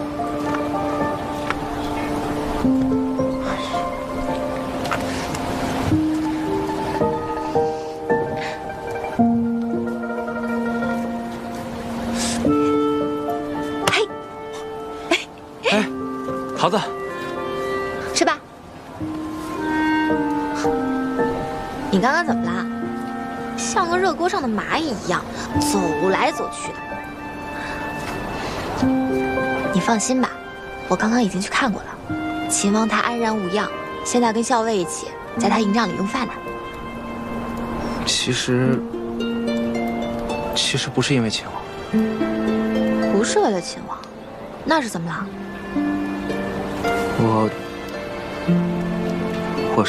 桃子，吃吧。你刚刚怎么啦？像个热锅上的蚂蚁一样，走来走去的。你放心吧，我刚刚已经去看过了，秦王他安然无恙，现在跟校尉一起在他营帐里用饭呢。其实不是因为秦王，不是为了秦王，那是怎么了？我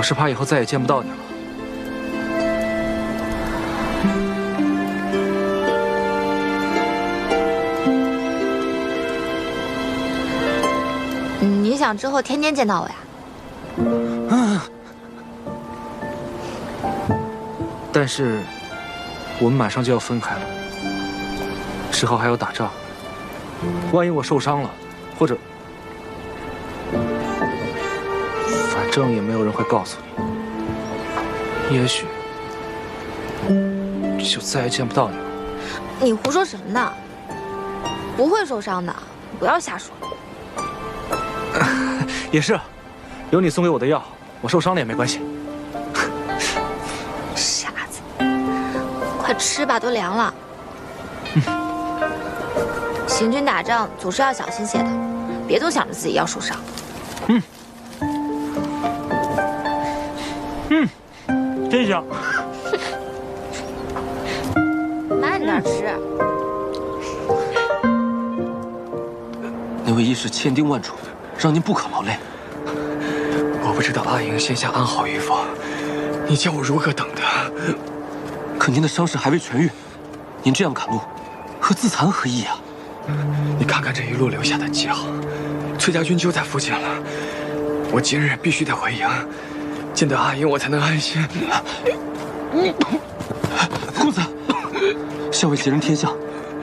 是怕以后再也见不到你了。你想之后天天见到我呀？但是我们马上就要分开了，之后还要打仗，万一我受伤了，或者……反正也没有人会告诉你，也许就再也见不到你了。你胡说什么呢？不会受伤的，不要瞎说。也是，有你送给我的药，我受伤了也没关系。傻子，快吃吧，都凉了。行军打仗总是要小心些的，别总想着自己要受伤。真香。慢点。点吃。那位义士千叮万嘱，让您不可劳累。我不知道阿莹现下安好与否，你叫我如何等他？可您的伤势还未痊愈，您这样赶路，和自残何异啊？你看看这一路留下的记号，崔家军就在附近了。我今日必须得回营，见到阿莹我才能安心。公子，校尉吉人天相，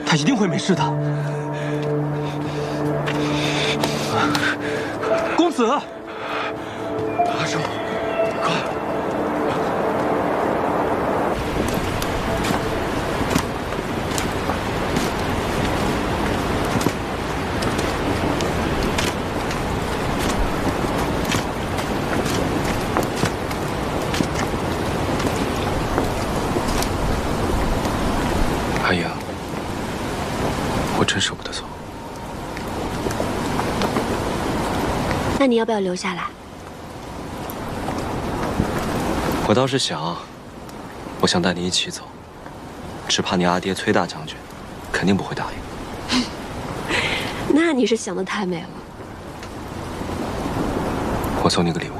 他一定会没事的。公子，阿寿，快！阿莹，我真舍不得走。那你要不要留下来？我倒是想，我想带你一起走，只怕你阿爹崔大将军肯定不会答应。那你是想得太美了。我送你个礼物。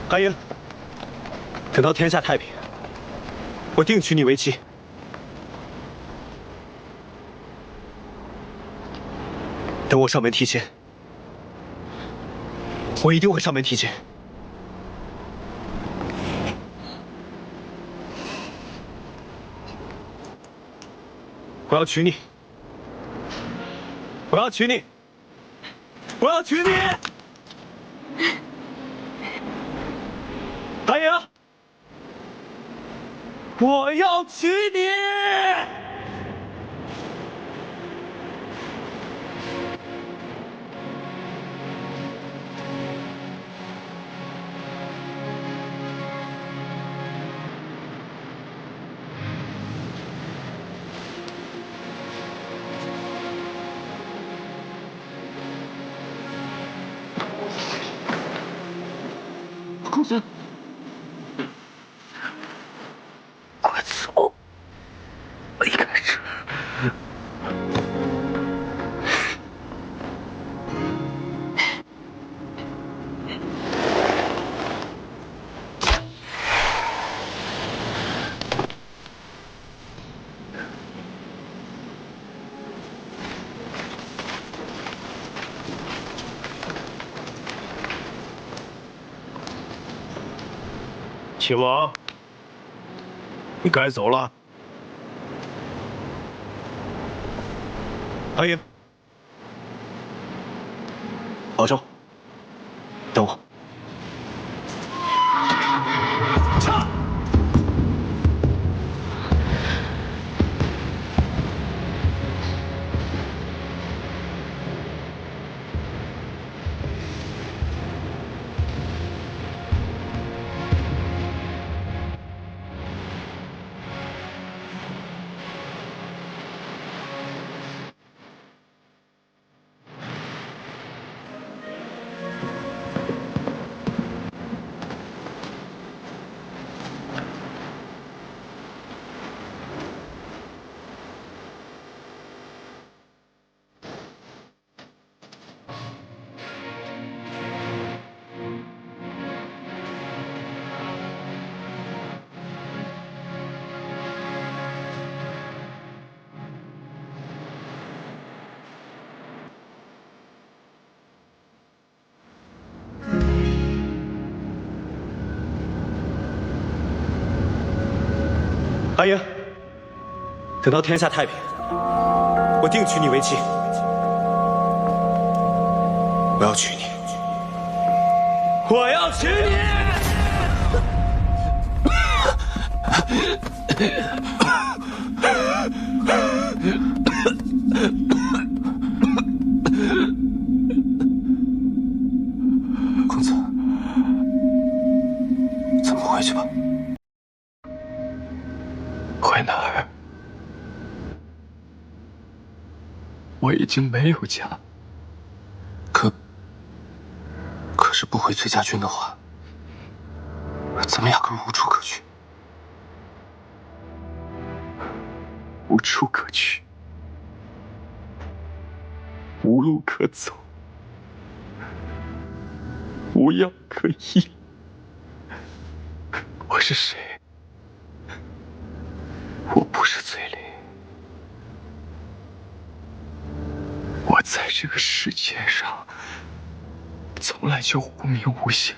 阿英，等到天下太平，我定娶你为妻。等我上门提亲，我一定会上门提亲。我要娶你！我要娶你！我要娶你！阿英，我要娶你！公子，快走！离开这儿！秦王，你该走了。阿英，保重，等我。阿英，等到天下太平，我定娶你为妻。我要娶你！我要娶你！公子，咱们回去吧。回哪儿？我已经没有家。可是不回崔家军的话，咱们压根无处可去。无处可去，无路可走，无药可医。我是谁？我不是崔林，我在这个世界上从来就无名无姓。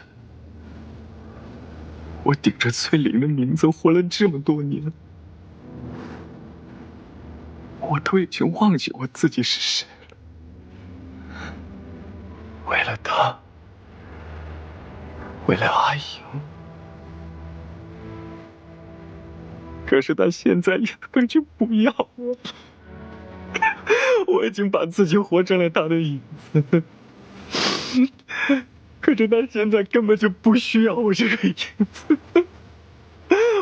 我顶着崔林的名字活了这么多年，我都已经忘记我自己是谁了。为了他，为了阿莹，可是他现在压根就不要我。我已经把自己活成了他的影子，可是他现在根本就不需要我这个影子。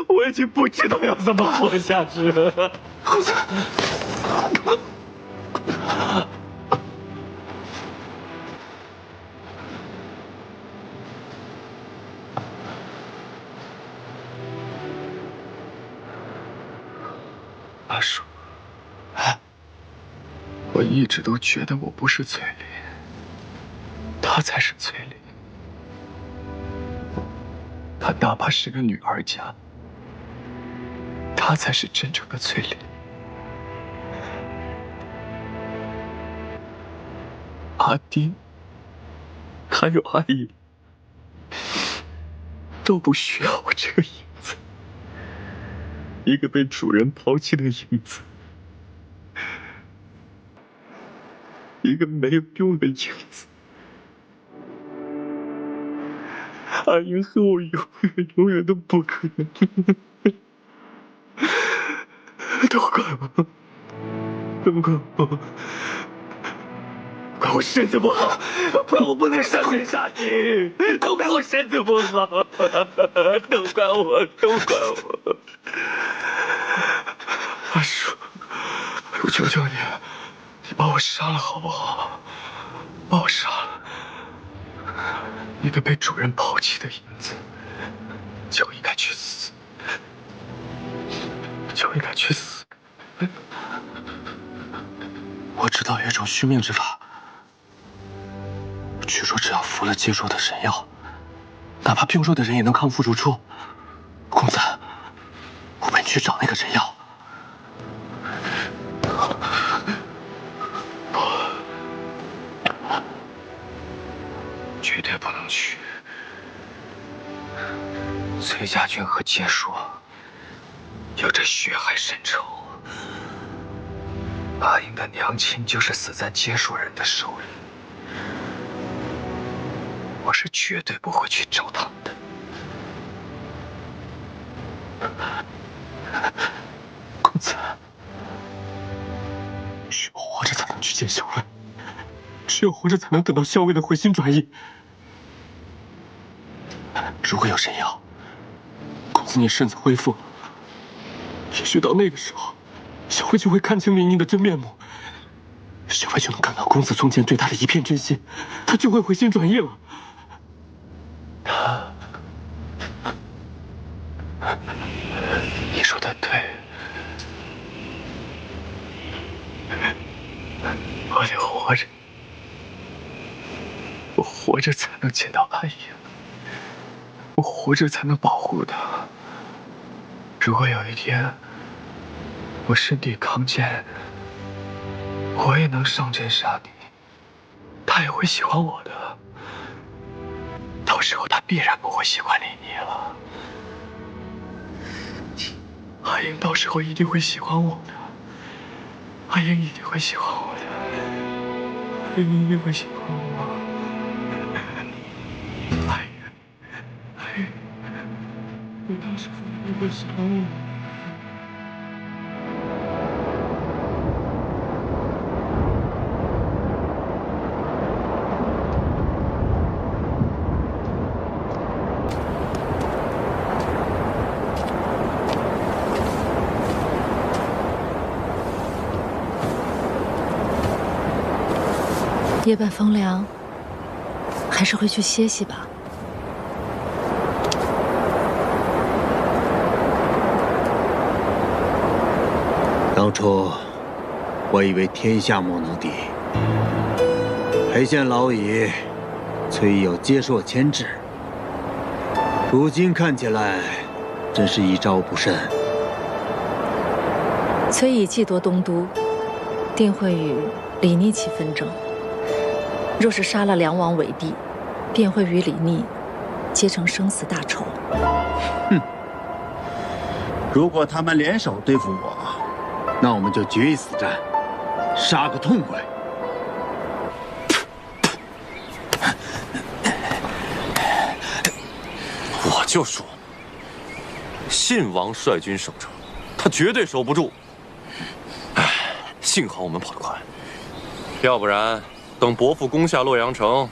我已经不知道要怎么活下去了。公子，阿叔，我一直都觉得我不是崔林，她才是崔林。她哪怕是个女儿家，她才是真正的崔林。阿丁，还有阿姨，都不需要我这个影子，一个被主人抛弃的影子，一个没有用的影子。阿英和我永远都不可能。都怪我，都怪我。怪我身子不好，怪我不能上天下地，都怪我身子不好，都怪我，都怪我。阿叔，我求求你，你把我杀了好不好？把我杀了，一个被主人抛弃的影子，就应该去死，就应该去死。我知道有一种续命之法。据说只要服了接受的神药，哪怕病弱的人也能康复如初。公子，我们去找那个神药。不，绝对不能去。崔家军和结说有着血海深仇，阿英的娘亲就是死在结说人的手里。我是绝对不会去找他们的。公子，只有活着才能去见校尉，只有活着才能等到校尉的回心转意。如果有神药，公子你身子恢复，也许到那个时候，校尉就会看清林宁的真面目，校尉就能感到公子从前对他的一片真心，他就会回心转意了。你说的对，我得活着，我活着才能见到阿英，我活着才能保护她。如果有一天我身体康健，我也能上阵杀敌，她也会喜欢我的。到时候她必然不会喜欢李妮了。阿英到时候一定会喜欢我的，阿英一定会喜欢我的，阿英一定会喜欢我。阿英，阿英，你到时候一定会喜欢我。夜半风凉，还是回去歇息吧。当初我以为天下莫能敌，裴县老矣，崔有接受牵制，如今看起来真是一招不慎。崔乙既夺东都，定会与李逆起纷争。若是杀了梁王为帝，便会与李逆结成生死大仇。哼！如果他们联手对付我，那我们就决一死战，杀个痛快。我就说，信王率军守城，他绝对守不住。唉，幸好我们跑得快，要不然等伯父攻下洛阳城，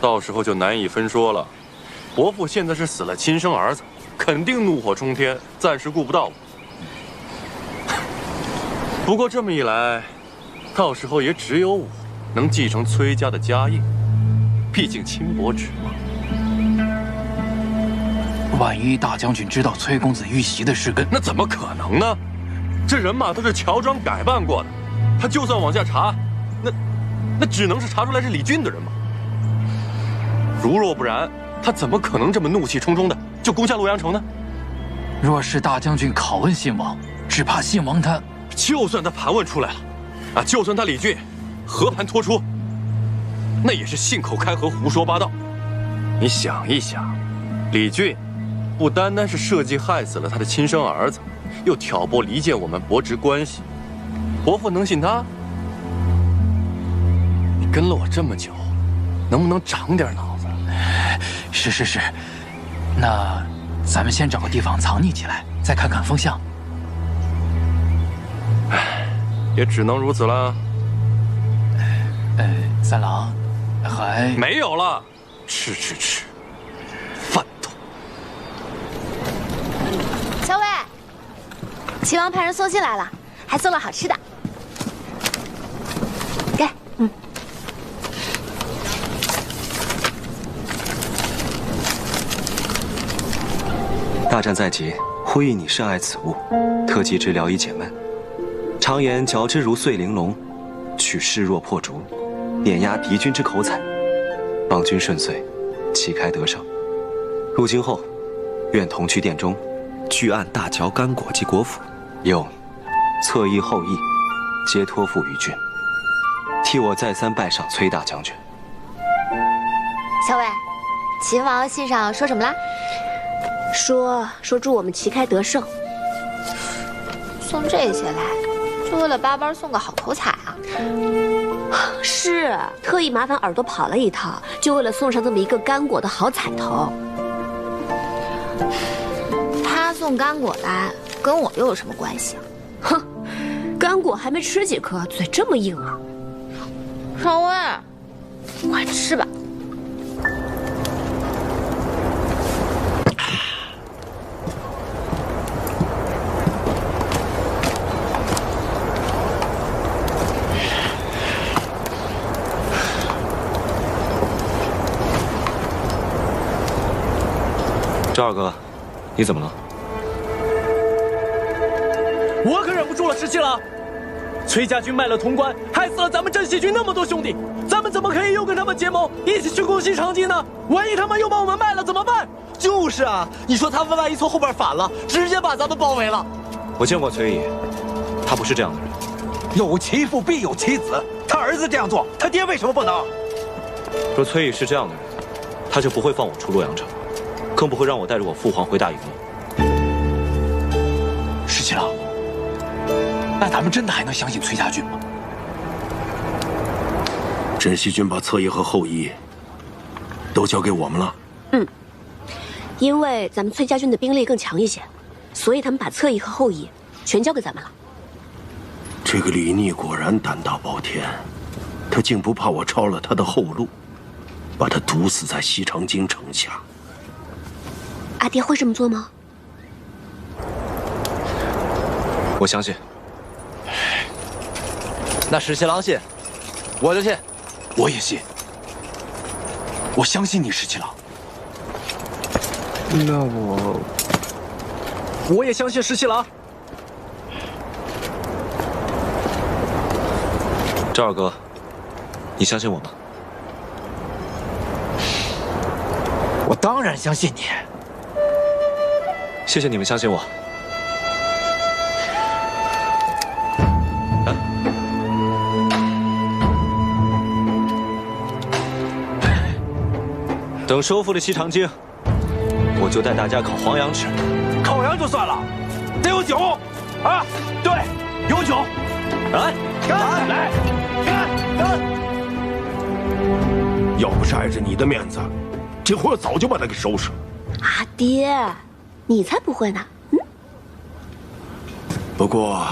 到时候就难以分说了。伯父现在是死了亲生儿子，肯定怒火冲天，暂时顾不到我。不过这么一来，到时候也只有我能继承崔家的家业，毕竟亲伯侄嘛。万一大将军知道崔公子遇袭的事根，那怎么可能呢？这人马都是乔装改扮过的，他就算往下查，那只能是查出来是李俊的人马。如若不然，他怎么可能这么怒气冲冲的就攻下洛阳城呢？若是大将军拷问信王，只怕信王他……就算他盘问出来了，就算他李俊和盘托出，那也是信口开河、胡说八道。你想一想，李俊不单单是设计害死了他的亲生儿子，又挑拨离间我们伯侄关系，伯父能信他？你跟了我这么久，能不能长点脑子？是，那咱们先找个地方藏匿起来，再看看风向。也只能如此了。三郎，还没有了，吃，饭桶。小伟，齐王派人送信来了，还送了好吃的。给，大战在即，呼吁你深爱此物，特寄之疗以解闷。常言嚼之如碎玲珑，取势若破竹，碾压敌军之口彩，望君顺遂，旗开得胜。入京后，愿同去殿中，据案大嚼干果及果脯，又侧翼后翼，皆托付于君。替我再三拜上崔大将军。小伟，秦王信上说什么啦？说祝我们旗开得胜。送这些来，就为了巴巴送个好口彩啊？是，特意麻烦耳朵跑了一趟，就为了送上这么一个干果的好彩头。他送干果来，跟我又有什么关系啊？哼，干果还没吃几颗，嘴这么硬啊！少威，快吃吧。赵二哥，你怎么了？我可忍不住了，石七郎！崔家军卖了潼关，害死了咱们镇西军那么多兄弟，咱们怎么可以又跟他们结盟，一起去攻西长津呢？万一他们又把我们卖了怎么办？就是啊，你说他们万一从后边反了，直接把咱们包围了。我见过崔毅，他不是这样的人。有其父必有其子，他儿子这样做，他爹为什么不能？若崔毅是这样的人，他就不会放我出洛阳城，更不会让我带着我父皇回大营了。石七郎，那咱们真的还能相信崔家军吗？镇西军把侧翼和后翼都交给我们了。因为咱们崔家军的兵力更强一些，所以他们把侧翼和后翼全交给咱们了。这个李逆果然胆大包天，他竟不怕我抄了他的后路，把他毒死在西长京城下。阿爹会这么做吗？我相信。那石七郎信，我就信。我也信。我相信你，石七郎。那我也相信石七郎。赵二哥，你相信我吗？我当然相信你。谢谢你们相信我。等收复了西长京，我就带大家烤黄羊吃。烤羊就算了，得有酒啊！对，有酒。来，干！来，干！要不是碍着你的面子，这回我早就把他给收拾了。阿爹，你才不会呢。不过，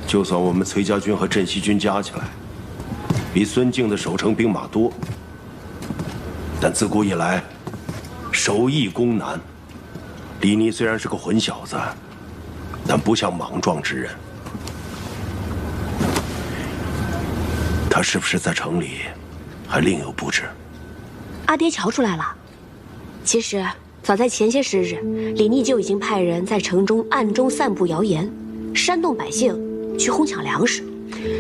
就算我们崔家军和镇西军加起来，比孙敬的守城兵马多，但自古以来，守易攻难。李逆虽然是个混小子，但不像莽撞之人。他是不是在城里还另有布置？阿爹瞧出来了。其实早在前些时日，李逆就已经派人在城中暗中散布谣言，煽动百姓去哄抢粮食。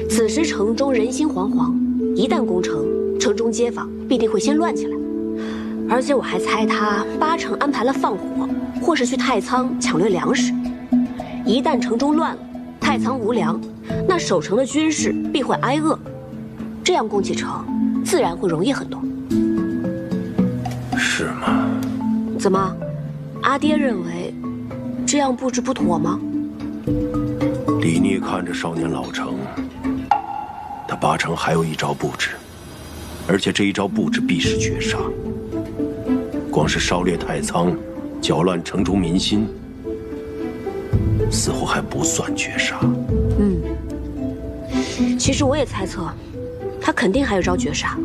此时城中人心惶惶，一旦攻城，城中街坊必定会先乱起来。而且我还猜他八成安排了放火，或是去太仓抢掠粮食。一旦城中乱了，太仓无粮，那守城的军士必会挨饿。这样攻起城，自然会容易很多。是吗？怎么，阿爹认为这样布置不妥吗？李逆看着少年老成，他八成还有一招布置，而且这一招布置必是绝杀。光是烧裂太仓，搅乱城中民心，似乎还不算绝杀。其实我也猜测，他肯定还有招绝杀，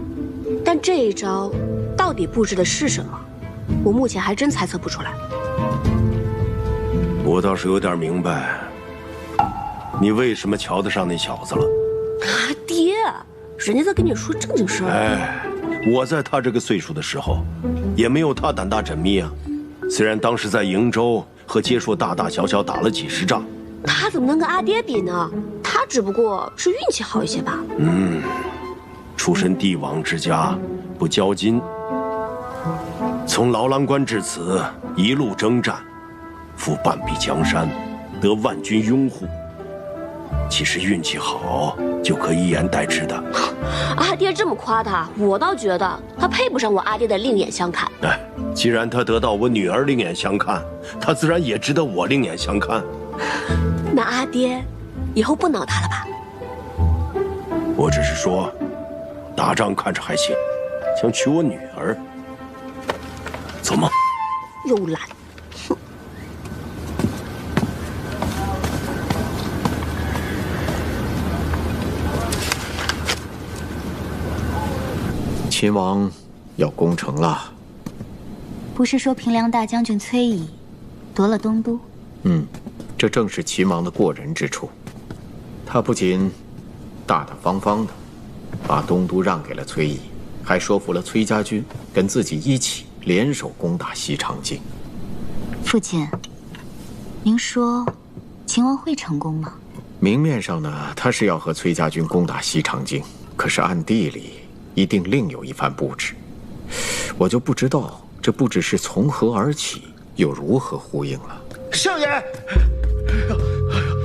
但这一招到底布置的是什么，我目前还真猜测不出来。我倒是有点明白，你为什么瞧得上那小子了。阿爹，人家在跟你说正经事儿。哎，我在他这个岁数的时候，也没有他胆大缜密啊。虽然当时在瀛州和结硕大大小小打了几十仗，他怎么能跟阿爹比呢？他只不过是运气好一些吧。出身帝王之家，不骄矜，从牢郎关至此一路征战，负半壁江山，得万军拥护。其实运气好就可以一言代之的。阿爹这么夸他，我倒觉得他配不上我阿爹的另眼相看。哎，既然他得到我女儿另眼相看，他自然也值得我另眼相看。那阿爹以后不挠他了吧？我只是说，打仗看着还行，想娶我女儿，做梦。又懒。秦王要攻城了。不是说平凉大将军崔乙夺了东都？这正是秦王的过人之处。他不仅大大方方的把东都让给了崔乙，还说服了崔家军跟自己一起联手攻打西长京。父亲，您说秦王会成功吗？明面上呢，他是要和崔家军攻打西长京，可是暗地里一定另有一番布置。我就不知道这布置是从何而起，又如何呼应了。相爷，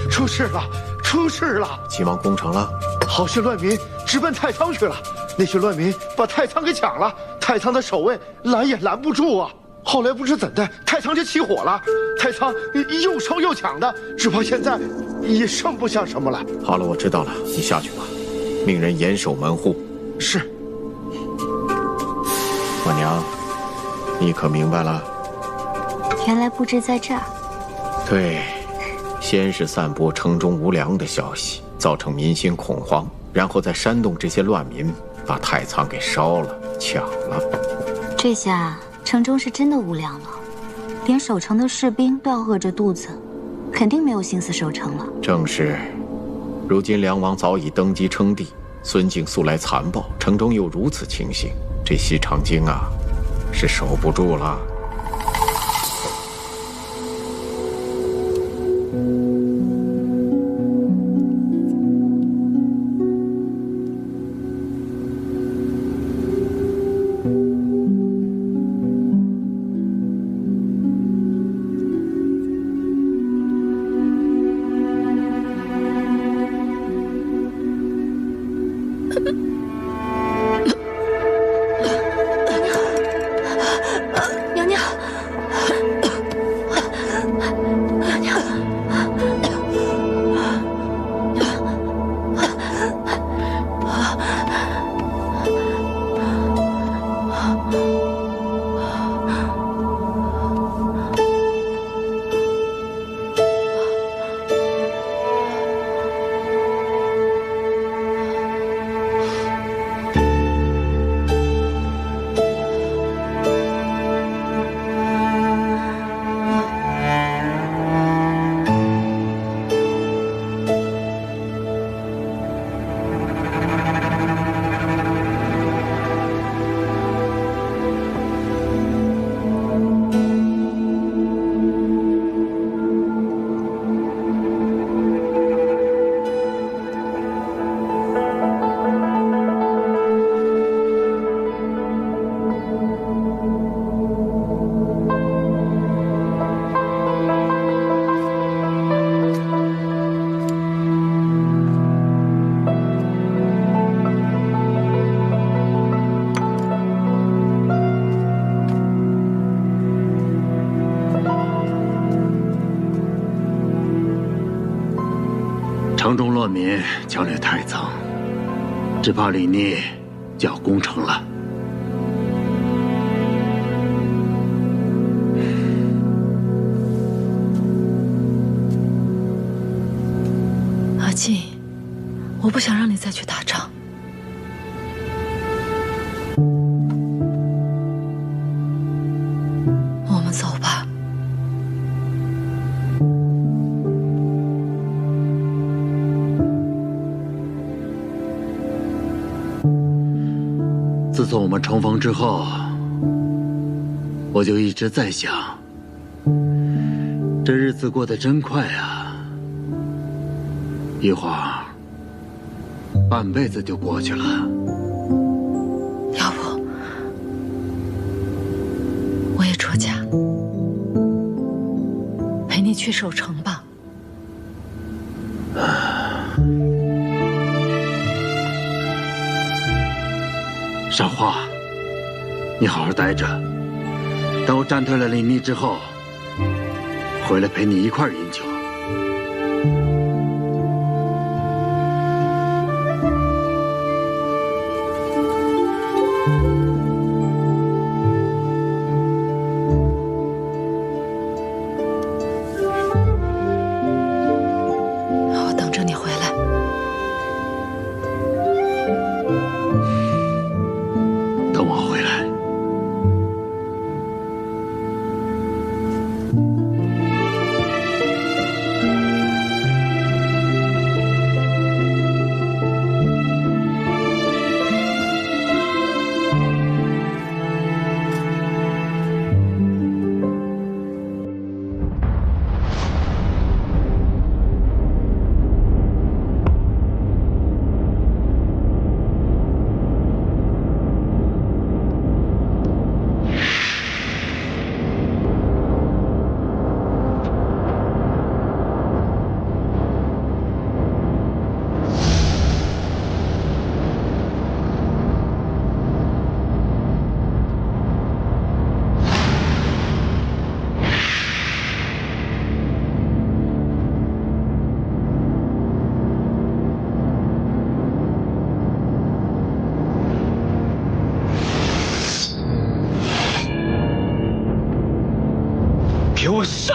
出事了，出事了！秦王攻城了，好些乱民直奔太仓去了。那些乱民把太仓给抢了，太仓的守卫拦也拦不住啊。后来不知怎的，太仓就起火了，太仓又烧又抢的，只怕现在也剩不下什么了。好了，我知道了，你下去吧，命人严守门户。是。我娘，你可明白了？原来布置在这儿。对，先是散播城中无粮的消息，造成民心恐慌，然后再煽动这些乱民，把太仓给烧了、抢了。这下城中是真的无粮了，连守城的士兵都要饿着肚子，肯定没有心思守城了。正是，如今梁王早已登基称帝，孙敬素来残暴，城中又如此情形，这西长京啊，是守不住了。民强掠太仓，只怕李逆就要攻城了。阿进，我不想让你再去打仗。我们走吧。自从我们重逢之后，我就一直在想，这日子过得真快啊，一会儿半辈子就过去了。要不我也出家，陪你去守城吧。少华，你好好待着，等我战退了李逆之后，回来陪你一块儿饮酒。我等着你回来。等我回来。给我杀！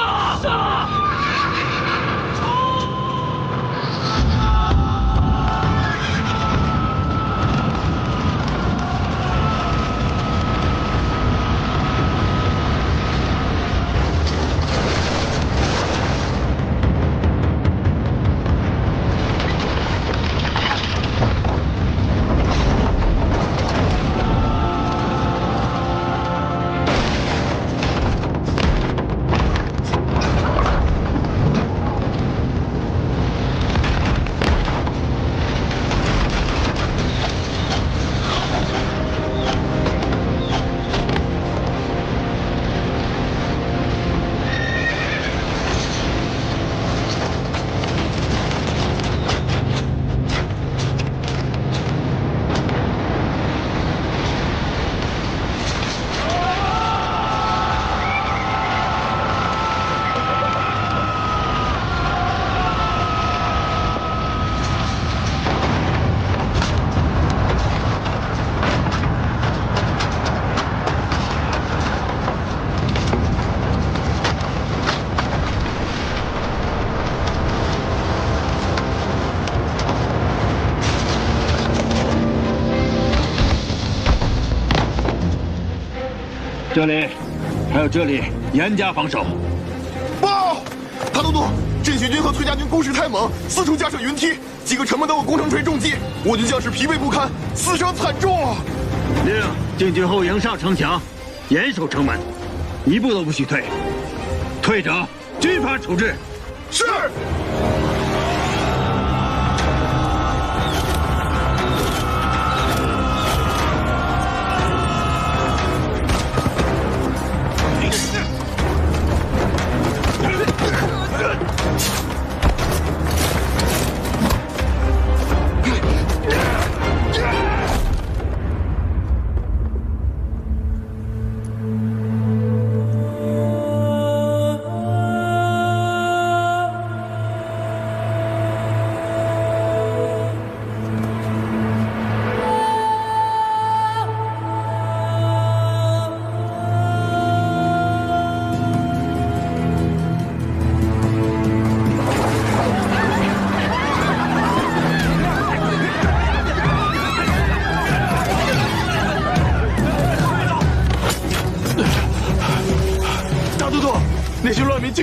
这里，还有这里，严加防守。报，谭都督，镇西军和崔家军攻势太猛，四处架设云梯，几个城门都有攻城锤重击，我军将士疲惫不堪，死伤惨重啊！令禁军后营上城墙，严守城门，一步都不许退，退者军法处置。是。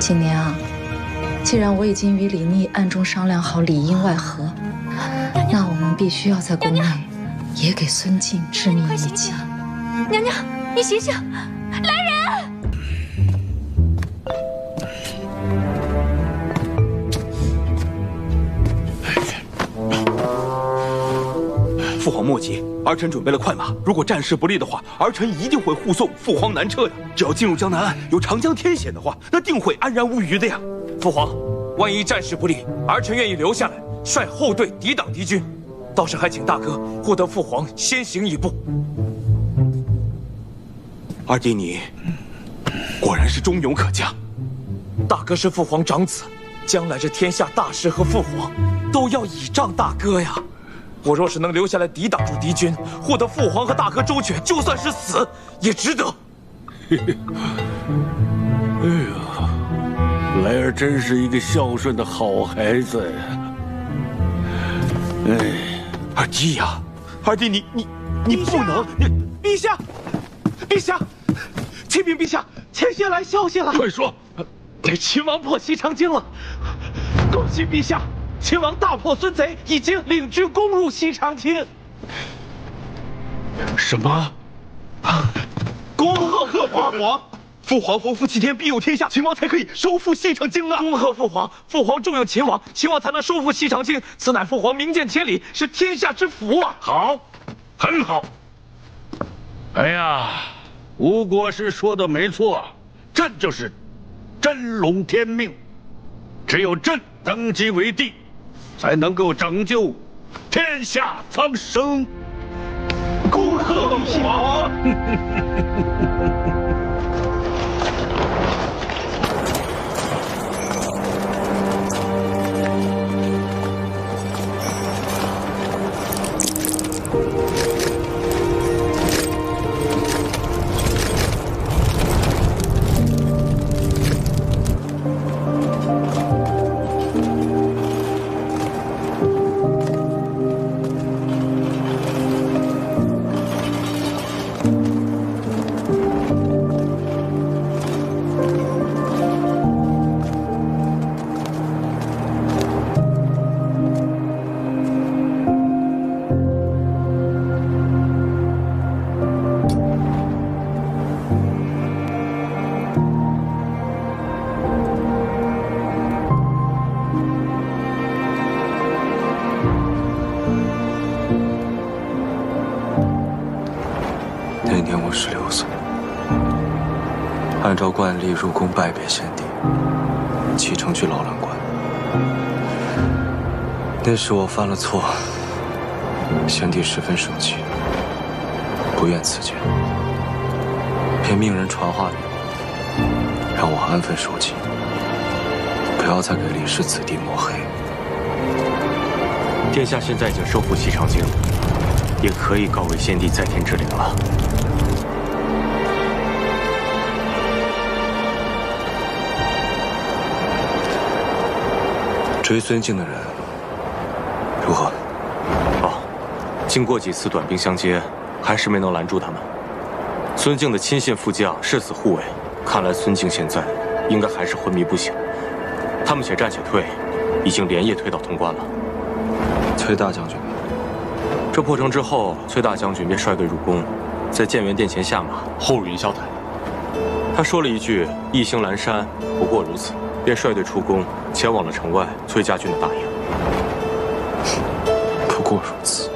锦年啊，既然我已经与李逆暗中商量好里应外合，那我们必须要在宫内也给孙静致命一击。娘娘，你醒醒，来人！父皇莫急，儿臣准备了快马，如果战事不利的话，儿臣一定会护送父皇南撤的。只要进入江南岸，有长江天险的话，那定会安然无虞的呀。父皇，万一战事不利，儿臣愿意留下来，率后队抵挡敌军。到时还请大哥护得父皇先行一步。二弟你果然是忠勇可嘉，大哥是父皇长子，将来这天下大事和父皇都要倚仗大哥呀。我若是能留下来抵挡住敌军，护得父皇和大哥周全，就算是死也值得。哎呀，莱儿真是一个孝顺的好孩子呀！哎，二弟呀，二弟你不能，陛下，陛下，启禀陛下，前线来消息了。快说，秦王破西长京了，恭喜陛下！秦王大破孙贼，已经领军攻入西长京。什么？恭贺父皇！父皇洪福齐天，必有天下，秦王才可以收复西长京啊！恭贺父皇！父皇重用秦王，秦王才能收复西长京，此乃父皇名见千里，是天下之福啊！好，很好。哎呀，吴国师说的没错，朕就是真龙天命，只有朕登基为帝，才能够拯救天下苍生。恭贺父皇！按照惯例入宫拜别先帝，启程去劳兰关。那时我犯了错，先帝十分生气，不愿赐剑，便命人传话于我，让我安分守己，不要再给李氏子弟抹黑。殿下现在已经收复西长京，也可以告慰先帝在天之灵了。追孙敬的人如何？经过几次短兵相接，还是没能拦住他们。孙敬的亲信副将誓死护卫，看来孙敬现在应该还是昏迷不醒。他们且战且退，已经连夜推到潼关了。崔大将军，这破城之后，崔大将军便率队入宫，在建元殿前下马，后入云霄台。他说了一句“一行阑珊，不过如此”，便率队出宫，前往了城外崔家军的大营。不过如此，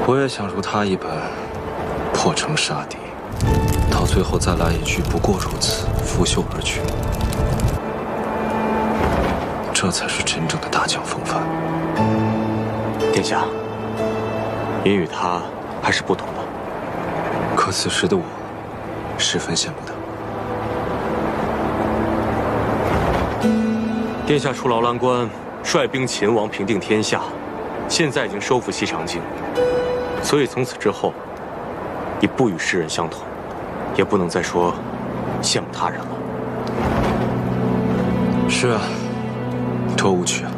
我也想如他一般，破城杀敌，到最后再来一句“不过如此”，拂袖而去。这才是真正的大将风范。殿下，您与他还是不同的。可此时的我，十分羡慕他。殿下出劳兰关，率兵勤王，平定天下，现在已经收复西长京，所以从此之后，已不与世人相同，也不能再说羡慕他人了。是啊，多无趣啊！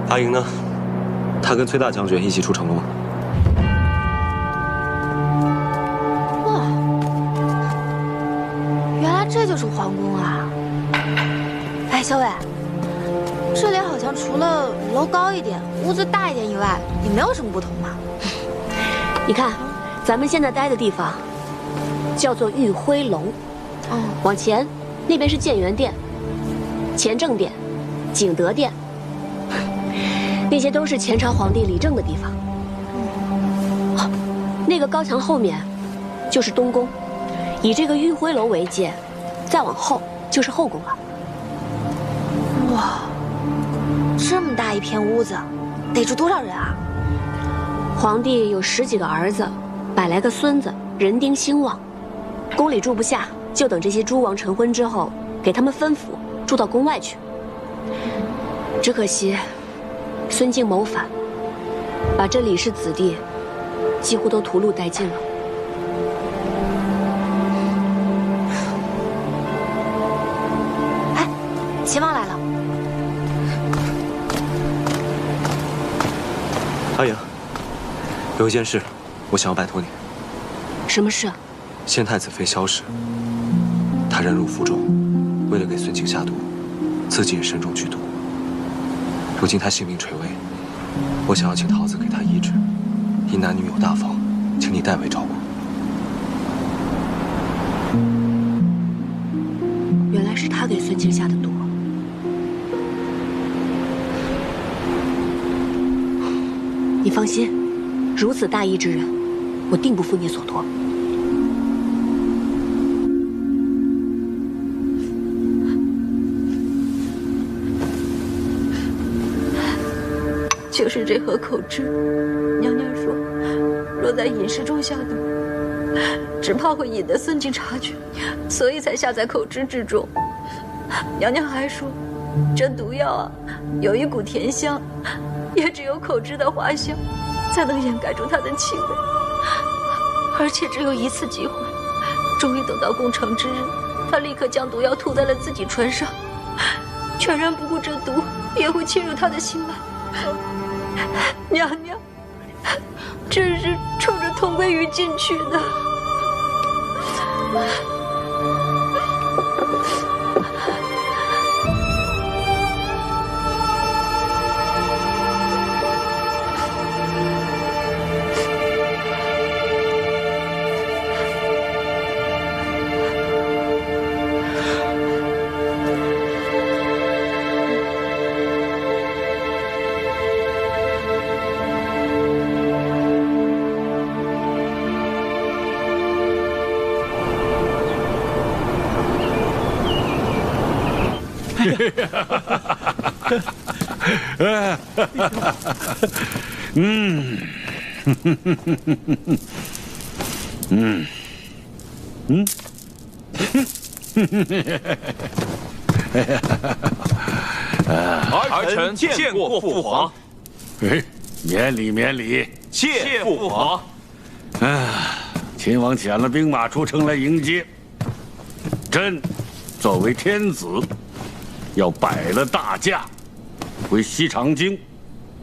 阿莹呢？他跟崔大将军一起出城了吗？哇，原来这就是皇宫啊！哎，小伟，这里好像除了楼高一点、屋子大一点以外，也没有什么不同嘛。你看，咱们现在待的地方叫做玉辉楼。往前，那边是建元殿、乾正殿、景德殿，那些都是前朝皇帝理政的地方。那个高墙后面就是东宫，以这个玉辉楼为界，再往后就是后宫了。哇，这么大一片屋子，得住多少人啊？皇帝有10几个儿子，100来个孙子，人丁兴旺，宫里住不下。就等这些诸王成婚之后，给他们分府，住到宫外去。只可惜，孙敬谋反，把这李氏子弟几乎都屠戮殆尽了。哎，齐王来了。阿莹，有一件事，我想要拜托你。什么事？现太子妃萧氏。他忍辱负重，为了给孙敬下毒，自己也身中剧毒。如今他性命垂危，我想要请桃子给他医治，因男女有大方，请你代为照顾。原来是他给孙敬下的毒。你放心，如此大义之人，我定不负你所托。就是这盒口汁，娘娘说，若在饮食中下毒，只怕会引得孙敬察觉，所以才下在口汁之中。娘娘还说，这毒药啊，有一股甜香，也只有口汁的花香，才能掩盖住它的气味。而且只有一次机会，终于等到攻城之日，他立刻将毒药涂在了自己唇上，全然不顾这毒也会侵入他的心脉。娘娘，这是冲着佟归于进去的。儿臣见过父皇。免礼免礼，谢父皇。秦王遣了兵马出城来迎接。朕作为天子，要摆了大驾，回西长京，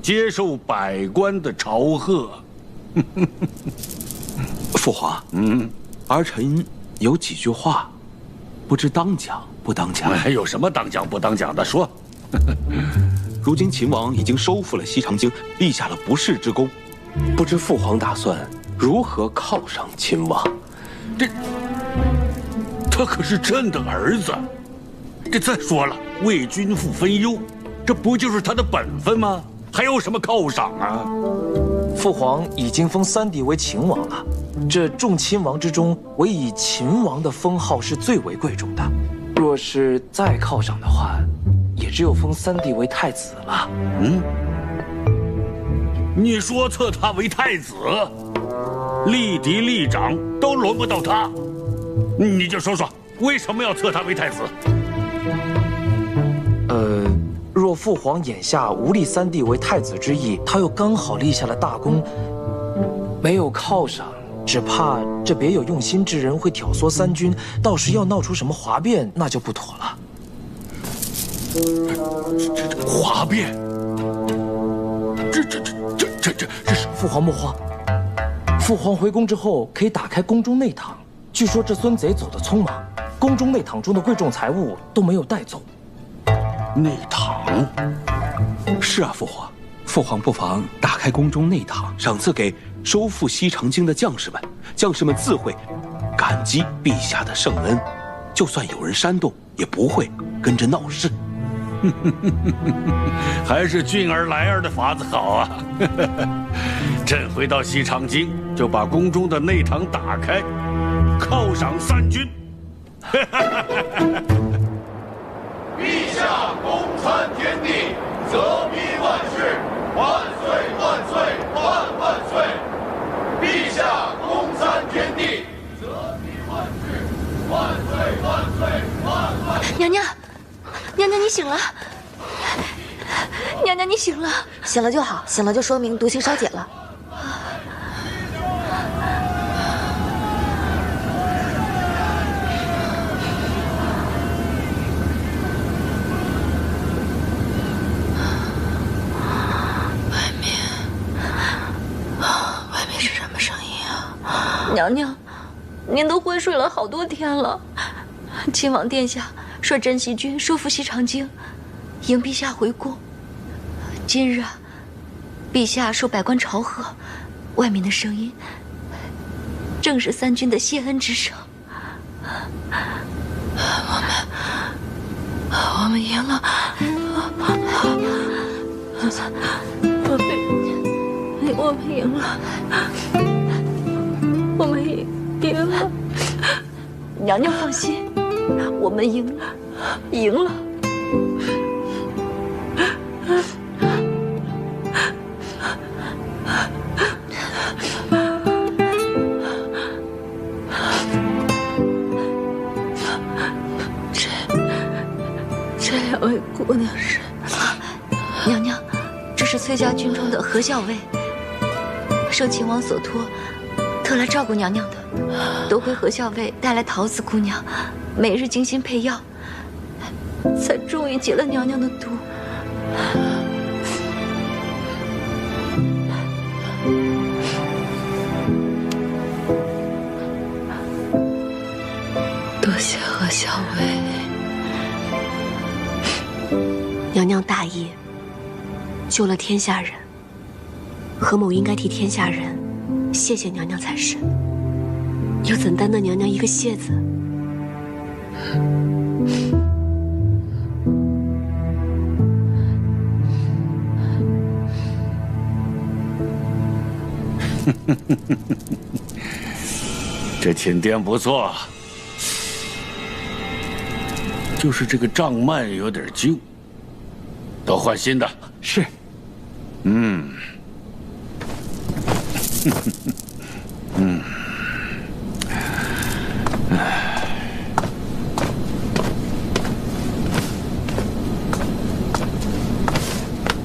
接受百官的朝贺。父皇，儿臣有几句话，不知当讲不当讲。有什么当讲不当讲的？说。如今秦王已经收复了西长京，立下了不世之功，不知父皇打算如何犒赏秦王？他可是朕的儿子。再说了，为君父分忧，这不就是他的本分吗？还有什么犒赏啊？父皇已经封三弟为秦王了，这众亲王之中，唯以秦王的封号是最为贵重的。若是再犒赏的话，也只有封三弟为太子了。你说册他为太子，立嫡立长都轮不到他，你就说说为什么要册他为太子？若父皇眼下无立三弟为太子之意，他又刚好立下了大功，没有犒赏，只怕这别有用心之人会挑唆三军，到时要闹出什么哗变，那就不妥了。哗变？这是父皇莫慌，父皇回宫之后可以打开宫中内堂，据说这孙贼走得匆忙，宫中内堂中的贵重财物都没有带走。内堂？是啊，父皇，父皇不妨打开宫中内堂，赏赐给收复西长京的将士们，将士们自会感激陛下的圣恩，就算有人煽动，也不会跟着闹事。还是俊儿来儿的法子好啊！朕回到西长京，就把宫中的内堂打开，犒赏三军。陛下公参天地，泽披万世，万岁万岁万万岁！陛下公参天地，泽披万世，万岁万岁万万岁！娘娘，娘娘你醒了，娘娘你醒了，醒了就好，醒了就说明毒性消解了。娘娘，您都昏睡了好多天了。亲王殿下率镇西军收复西长京，迎陛下回宫。今日啊，陛下受百官朝贺，外面的声音正是三军的谢恩之声。我们赢了，我们赢了。我们赢了，娘娘放心，我们赢了，赢了。这两位姑娘是？娘娘，这是崔家军中的何校尉，受秦王所托。特来照顾娘娘的，多亏何校尉带来桃子姑娘，每日精心配药，才终于解了娘娘的毒。多谢何校尉，娘娘大义，救了天下人，何某应该替天下人谢谢娘娘才是，又怎担得娘娘一个谢字？这寝殿不错，就是这个帐幔有点旧，都换新的。是。嗯。嗯。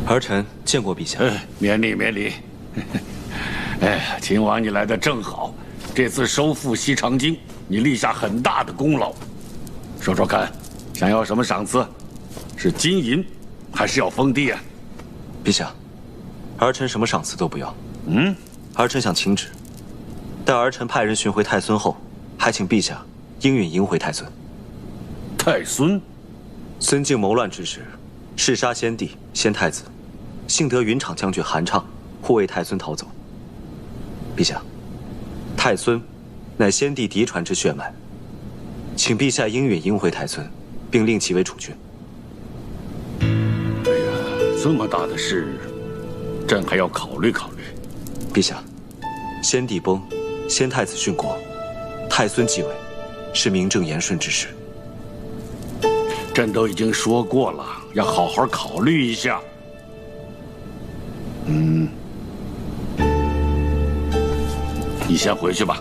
儿臣见过陛下。免礼免礼。哎，秦王你来的正好，这次收复西长京，你立下很大的功劳。说说看，想要什么赏赐？是金银，还是要封地啊？陛下，儿臣什么赏赐都不要。嗯，儿臣想请旨，待儿臣派人寻回太孙后，还请陛下应允迎回太孙。太孙，孙敬谋乱之时，弑杀先帝、先太子，幸得云长将军韩畅护卫太孙逃走。陛下，太孙乃先帝嫡传之血脉，请陛下应允迎回太孙，并令其为储君。哎呀，这么大的事，朕还要考虑考虑。陛下，先帝崩，先太子殉国，太孙继位，是名正言顺之事。朕都已经说过了，要好好考虑一下。嗯，你先回去吧。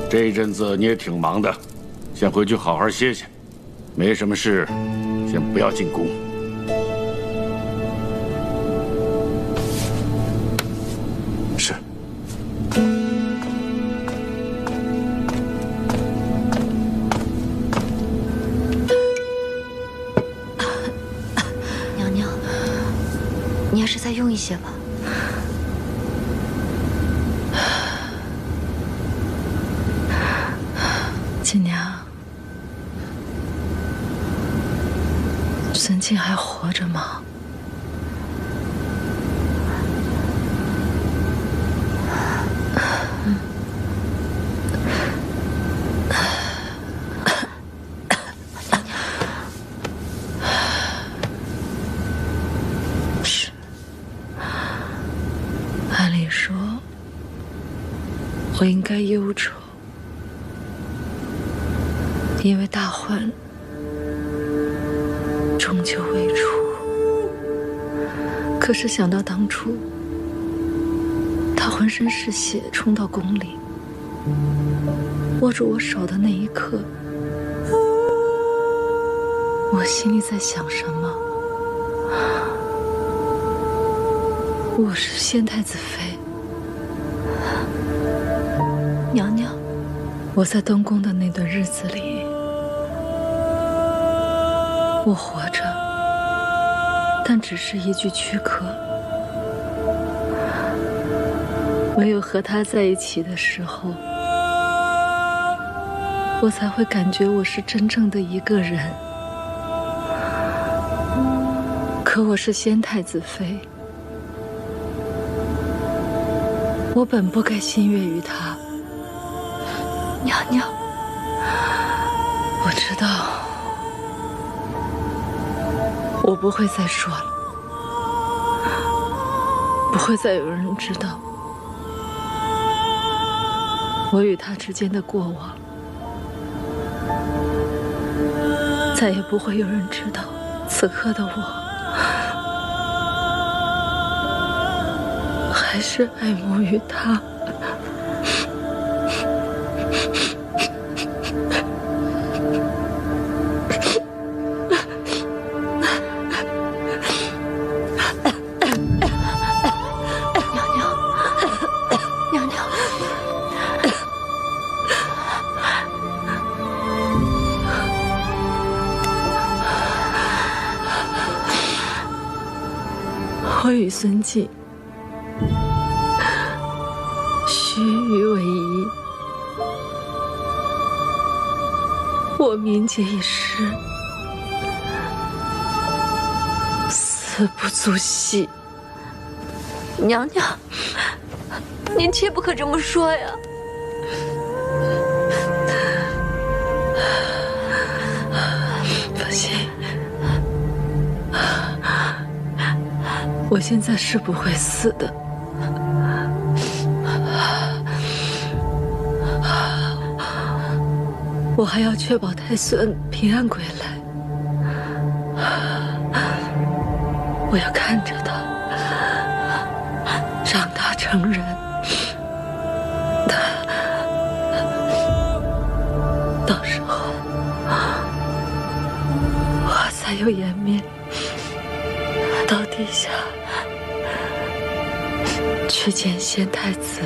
这一阵子你也挺忙的，先回去好好歇歇。没什么事，先不要进宫。是。娘娘，你要是再用一些吧。锦娘，孙敬还活着吗？是。按理说，我应该忧愁。因为大患终究未除，可是想到当初他浑身是血冲到宫里，握住我手的那一刻，我心里在想什么？我是先太子妃，娘娘，我在东宫的那段日子里。我活着，但只是一具躯壳。唯有和他在一起的时候，我才会感觉我是真正的一个人。可我是先太子妃，我本不该心悦于他。娘娘，我知道。我不会再说了，不会再有人知道我与他之间的过往，再也不会有人知道此刻的我还是爱慕于他。我与孙敬须臾为一，我冥结一失，死不足惜。娘娘，您切不可这么说呀！放心，我现在是不会死的。我还要确保太孙平安归来。我要看着他长大成人，到时候花才有颜面到地下去见仙太子。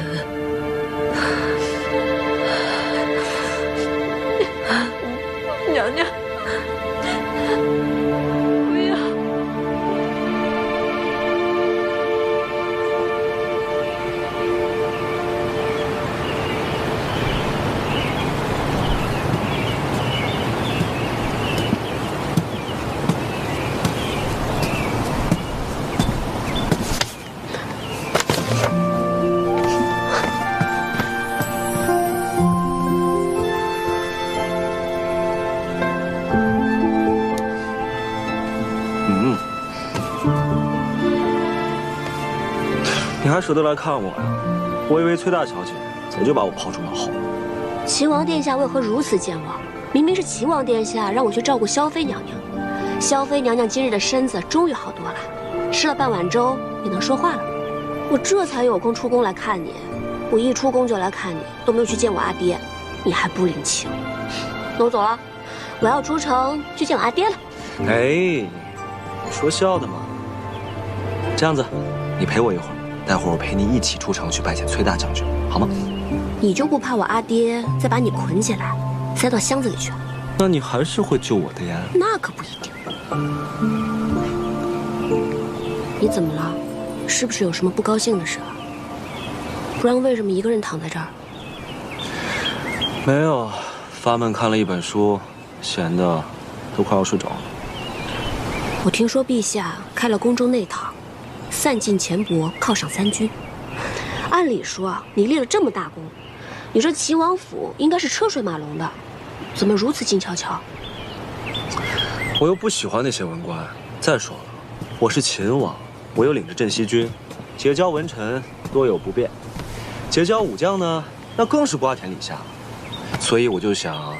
娘娘，不要！你还舍得来看我呀？我以为崔大小姐早就把我抛诸脑后了。齐王殿下为何如此健忘？明明是齐王殿下让我去照顾萧妃娘娘。萧妃娘娘今日的身子终于好多了，吃了半碗粥也能说话了。我这才有空出宫来看你。我一出宫就来看你，都没有去见我阿爹，你还不领情？那我走了，我要出城去见我阿爹了。哎，说笑的嘛。这样子，你陪我一会儿。待会儿我陪你一起出城去拜见崔大将军，好吗？你就不怕我阿爹再把你捆起来，塞到箱子里去？那你还是会救我的呀。那可不一定。你怎么了？是不是有什么不高兴的事啊？不然为什么一个人躺在这儿？没有，发闷看了一本书，闲的都快要睡着了。我听说陛下开了宫中内堂。散尽钱帛，犒赏三军。按理说啊，你立了这么大功，你这齐王府应该是车水马龙的，怎么如此静悄悄？我又不喜欢那些文官。再说了，我是秦王，我又领着镇西军，结交文臣多有不便；结交武将呢，那更是瓜田李下。所以我就想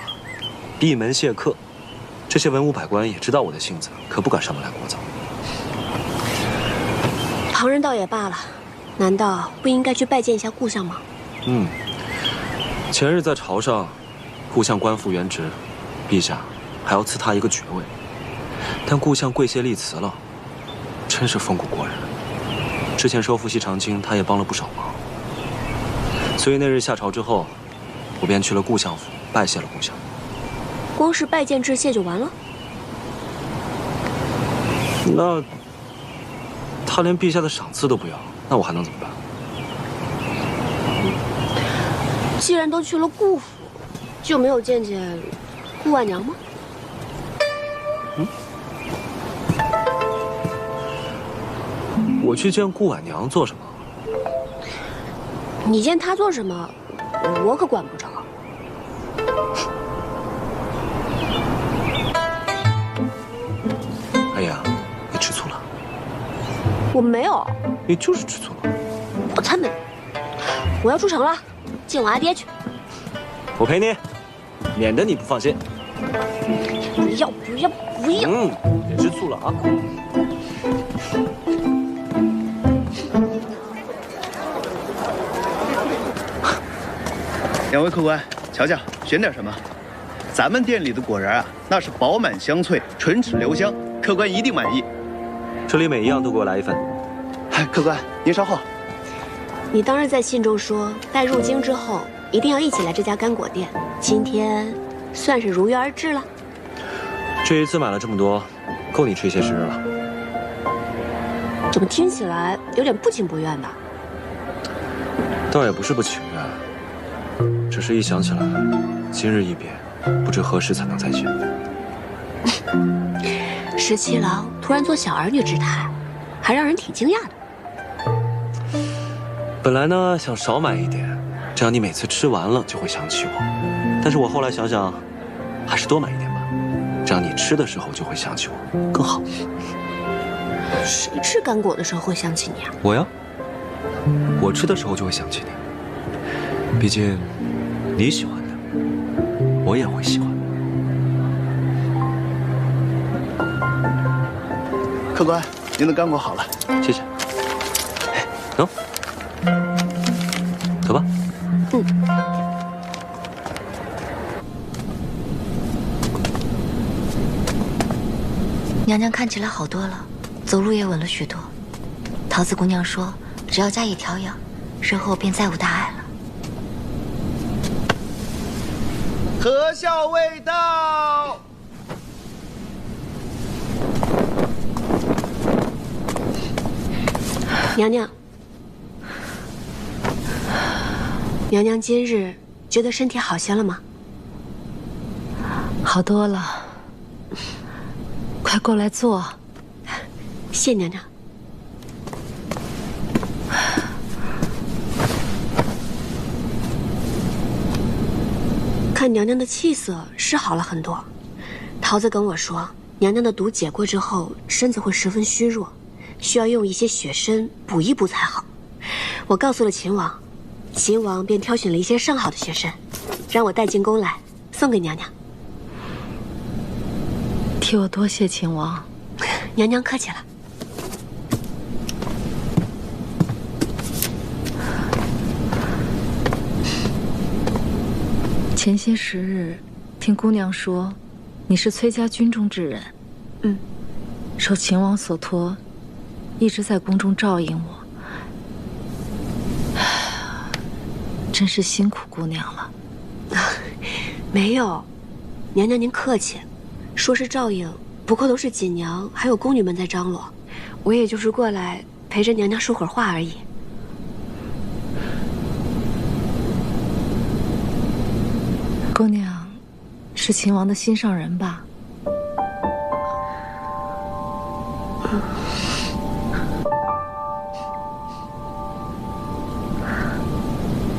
闭门谢客。这些文武百官也知道我的性子，可不敢上门来聒噪。旁人倒也罢了，难道不应该去拜见一下故乡吗？前日在朝上，故乡官复原职，陛下还要赐他一个爵位，但故乡跪谢立辞了，真是风骨过人。之前收复西长京，他也帮了不少忙，所以那日下朝之后，我便去了故乡府拜谢了故乡。光是拜见致谢就完了？那他连陛下的赏赐都不要，那我还能怎么办？既然都去了顾府，就没有见见顾婉娘吗？我去见顾婉娘做什么？你见她做什么，我可管不着。哎呀，你吃醋了？我没有。你就是吃醋了。我才没。我要出城了，见我阿爹去。我陪你，免得你不放心。不要不要不要！别吃醋了啊！两位客官，瞧瞧，选点什么？咱们店里的果然啊，那是饱满香脆，唇齿留香，客官一定满意。这里每一样都给我来一份。客官，您稍后。你当日在信中说，待入京之后一定要一起来这家干果店，今天算是如约而至了。这一次买了这么多，够你吃一些时日了。怎么听起来有点不情不愿的？倒也不是不情愿，只是一想起来，今日一别，不知何时才能再见。17郎突然做小儿女之态，还让人挺惊讶的。本来呢想少买一点，这样你每次吃完了就会想起我。但是我后来想想，还是多买一点吧，这样你吃的时候就会想起我，更好。谁吃干果的时候会想起你啊？我呀，我吃的时候就会想起你。毕竟，你喜欢的，我也会喜欢。客官，您的干果好了，谢谢。喏，走吧。娘娘看起来好多了，走路也稳了许多。桃子姑娘说，只要加以调养，日后便再无大碍了。和校未到。娘娘，娘娘今日觉得身体好些了吗？好多了，快过来坐。谢娘娘。看娘娘的气色是好了很多，桃子跟我说，娘娘的毒解过之后，身子会十分虚弱，需要用一些血参补一补才好。我告诉了秦王，秦王便挑选了一些上好的血参，让我带进宫来送给娘娘。替我多谢秦王。娘娘客气了。前些时日，听姑娘说，你是崔家军中之人。受秦王所托，一直在宫中照应我。真是辛苦姑娘了。没有，娘娘您客气，说是照应，不过都是锦娘还有宫女们在张罗，我也就是过来陪着娘娘说会儿话而已。姑娘，是秦王的心上人吧？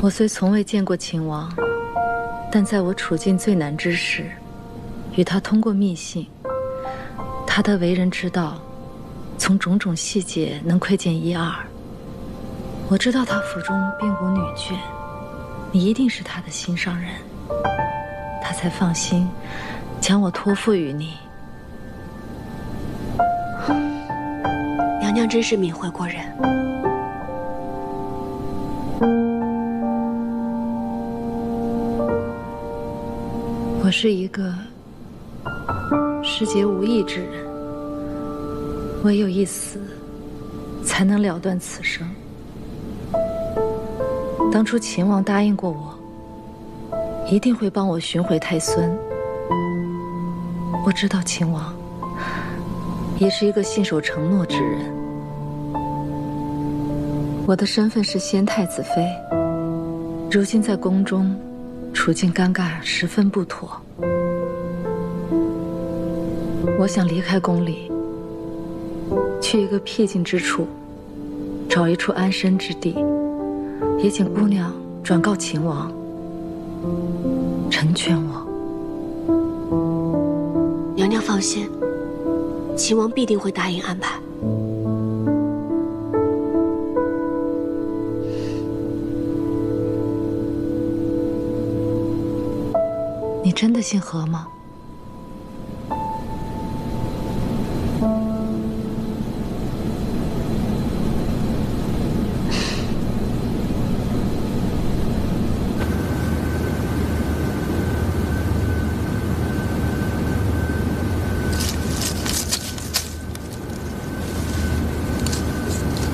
我虽从未见过秦王，但在我处境最难之时，与他通过密信，他的为人之道，从种种细节能窥见一二。我知道他府中并无女眷，你一定是他的心上人。他才放心将我托付于你。娘娘真是敏慧过人。我是一个世节无益之人，唯有一死，才能了断此生。当初秦王答应过我，一定会帮我寻回太孙。我知道秦王也是一个信守承诺之人。我的身份是先太子妃，如今在宫中处境尴尬，十分不妥。我想离开宫里，去一个僻静之处，找一处安身之地，也请姑娘转告秦王，成全我。娘娘放心，秦王必定会答应安排。你真的姓何吗？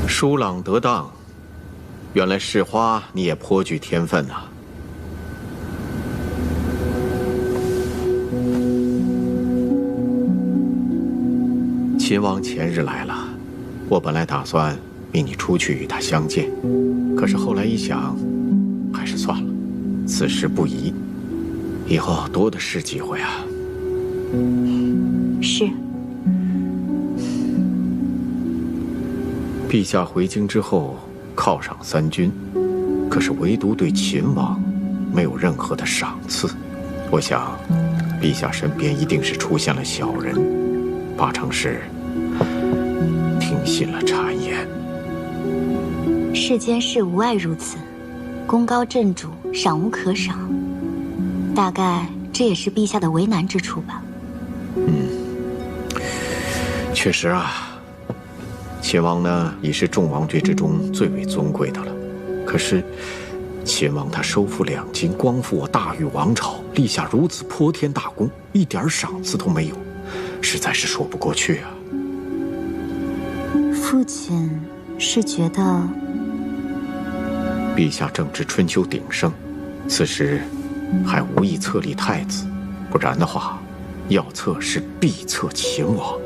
疏朗得当，原来世花你也颇具天分呐。秦王前日来了，我本来打算命你出去与他相见，可是后来一想，还是算了，此事不宜，以后多的是机会啊。是。陛下回京之后犒赏三军，可是唯独对秦王没有任何的赏赐。我想，陛下身边一定是出现了小人，八成是听信了谗言。世间事无碍如此，功高震主，赏无可赏。大概这也是陛下的为难之处吧。确实啊。秦王呢，已是众王爵之中最为尊贵的了。可是，秦王他收复两京，光复我大禹王朝，立下如此泼天大功，一点赏赐都没有，实在是说不过去啊。父亲是觉得，陛下正值春秋鼎盛，此时还无意册立太子，不然的话，要册是必册秦王。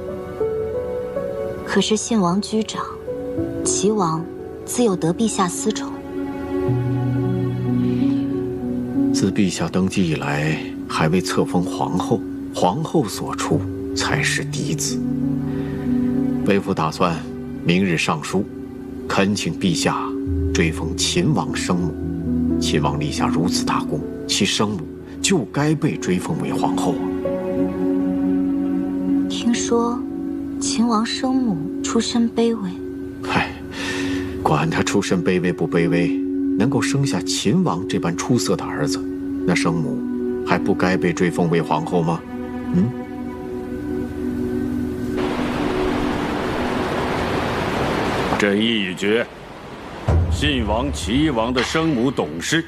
可是信王居长，齐王自有得陛下私宠。自陛下登基以来，还未册封皇后，皇后所出才是嫡子。微服打算明日上书，恳请陛下追封秦王生母。秦王立下如此大功，其生母就该被追封为皇后啊。听说秦王生母出身卑微，嗨，管他出身卑微不卑微，能够生下秦王这般出色的儿子，那生母还不该被追封为皇后吗？朕意已决，信王齐王的生母董氏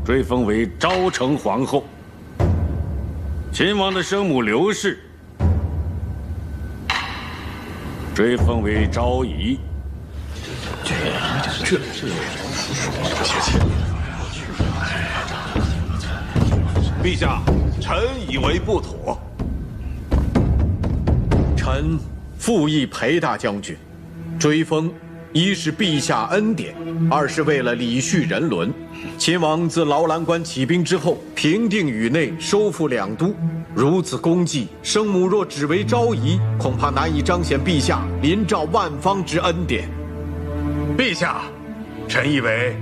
追封为昭成皇后，秦王的生母刘氏追封为昭仪。陛下，臣以为不妥。臣复议裴大将军，追封一是陛下恩典，二是为了礼序人伦。秦王自劳兰关起兵之后，平定宇内，收复两都，如此功绩，生母若只为昭仪，恐怕难以彰显陛下临照万方之恩典。陛下，臣以为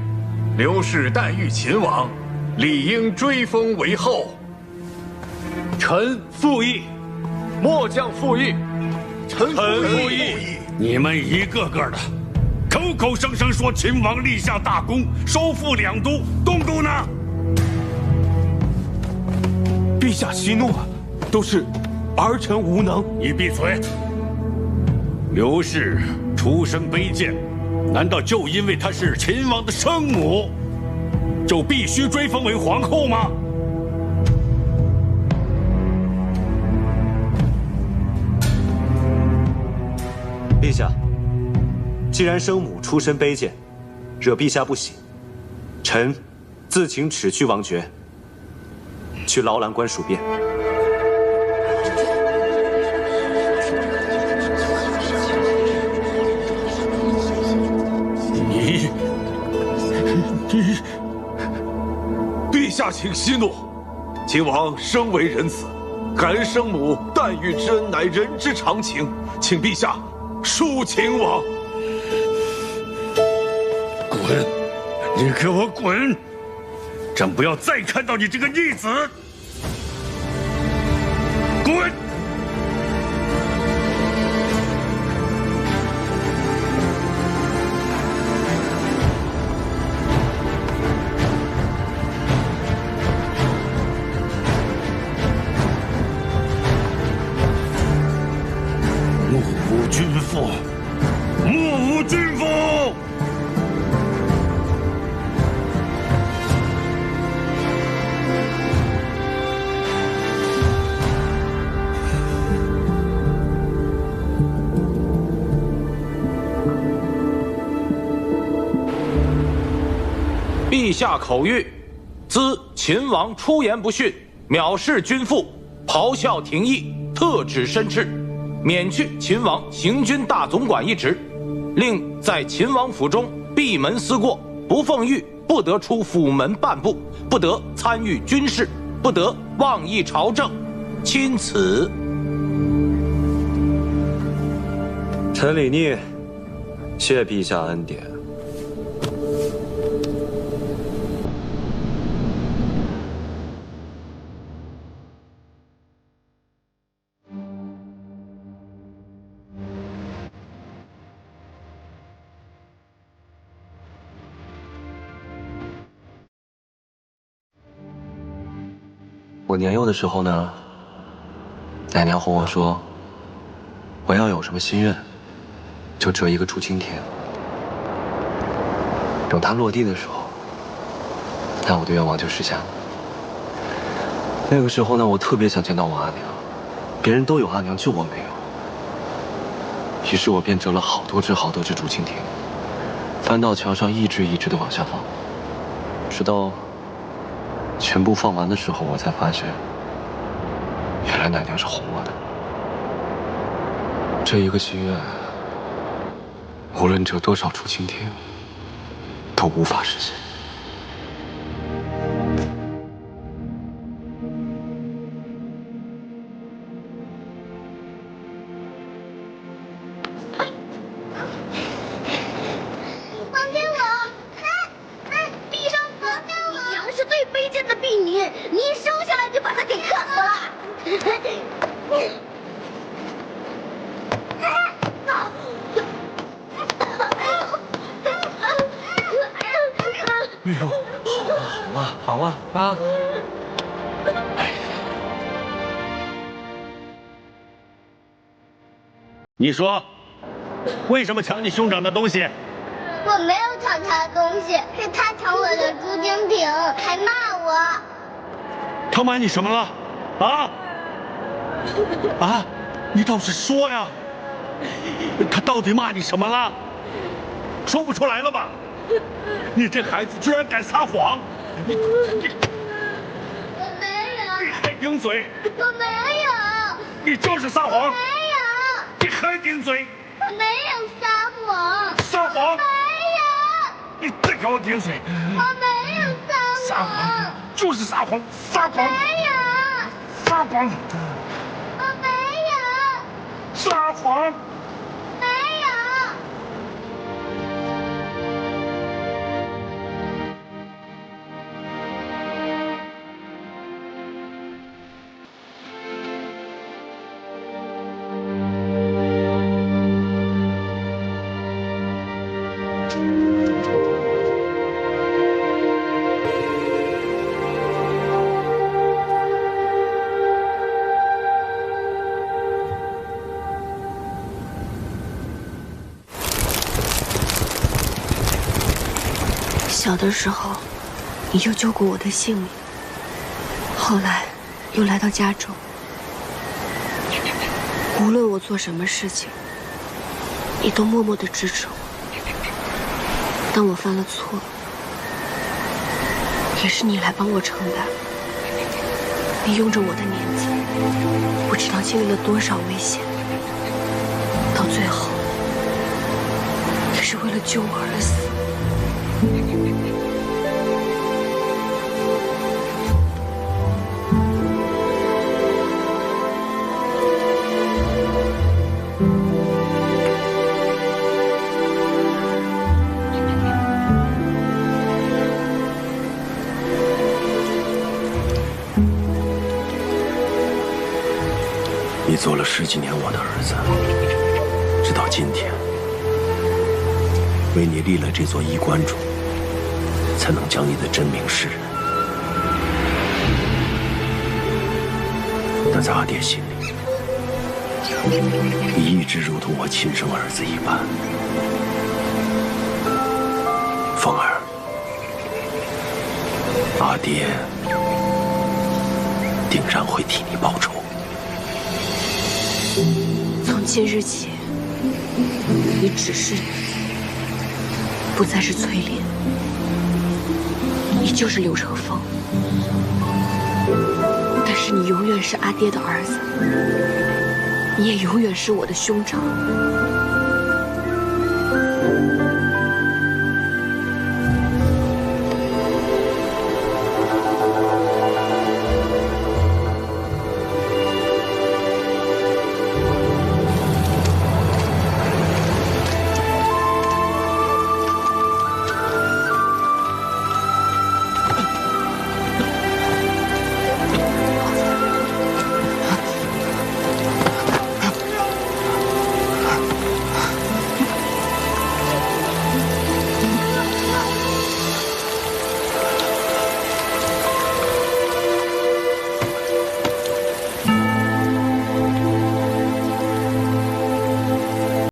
刘氏诞育秦王，理应追封为后。臣复议，末将复议。臣复议。你们一个个的，口口声声说秦王立下大功，收复两都，东都呢？陛下息怒啊，都是儿臣无能。你闭嘴！刘氏出身卑贱，难道就因为她是秦王的生母，就必须追封为皇后吗？陛下，既然生母出身卑贱，惹陛下不喜，臣自请褫去王爵，去劳兰关属变。你，陛下请息怒，秦王生为人子，感恩生母诞育之恩乃人之常情，请陛下恕秦王。滚！你给我滚！朕不要再看到你这个逆子！滚！目无君父！目无君父！陛下口谕：兹秦王出言不逊，藐视君父，咆哮廷议，特指申斥，免去秦王行军大总管一职，令在秦王府中闭门思过，不奉谕，不得出府门半步，不得参与军事，不得妄议朝政。钦此。臣李逆，谢陛下恩典。我年幼的时候呢，奶娘哄我说，我要有什么心愿，就折一个竹蜻蜓。等它落地的时候，那我的愿望就实现了。那个时候呢，我特别想见到我阿娘，别人都有阿娘，就我没有。于是我便折了好多只竹蜻蜓，翻到墙上一只一只的往下放，直到全部放完的时候，我才发现，原来奶娘是哄我的。这一个心愿，无论折多少竹蜻蜓，都无法实现。哎呦，好啊！你说，为什么抢你兄长的东西？我没有抢他的东西，是他抢我的竹蜻蜓，还骂我。他骂你什么了？啊？你倒是说呀！他到底骂你什么了？说不出来了吧？你这孩子居然敢撒谎！我没有。你还顶嘴！我没有。你就是撒谎！我没有。你还顶嘴！我没有撒谎。撒谎！没有。你再给我顶嘴！我没有撒谎。撒谎！就是撒谎！撒谎！没有。撒谎！我没有。撒谎！没有。小的时候，你就救过我的性命，后来又来到家中。无论我做什么事情，你都默默地支持我。当我犯了错，也是你来帮我承担。你用着我的年纪，不知道经历了多少危险，到最后，也是为了救我而死。你做了10几年我的儿子，直到今天，为你立了这座衣冠冢，才能将你的真名示人。但在阿爹心里，你一直如同我亲生儿子一般。凤儿，阿爹定然会替你报仇。从今日起，你只是你，不再是翠莲，你就是刘成风。但是你永远是阿爹的儿子，你也永远是我的兄长。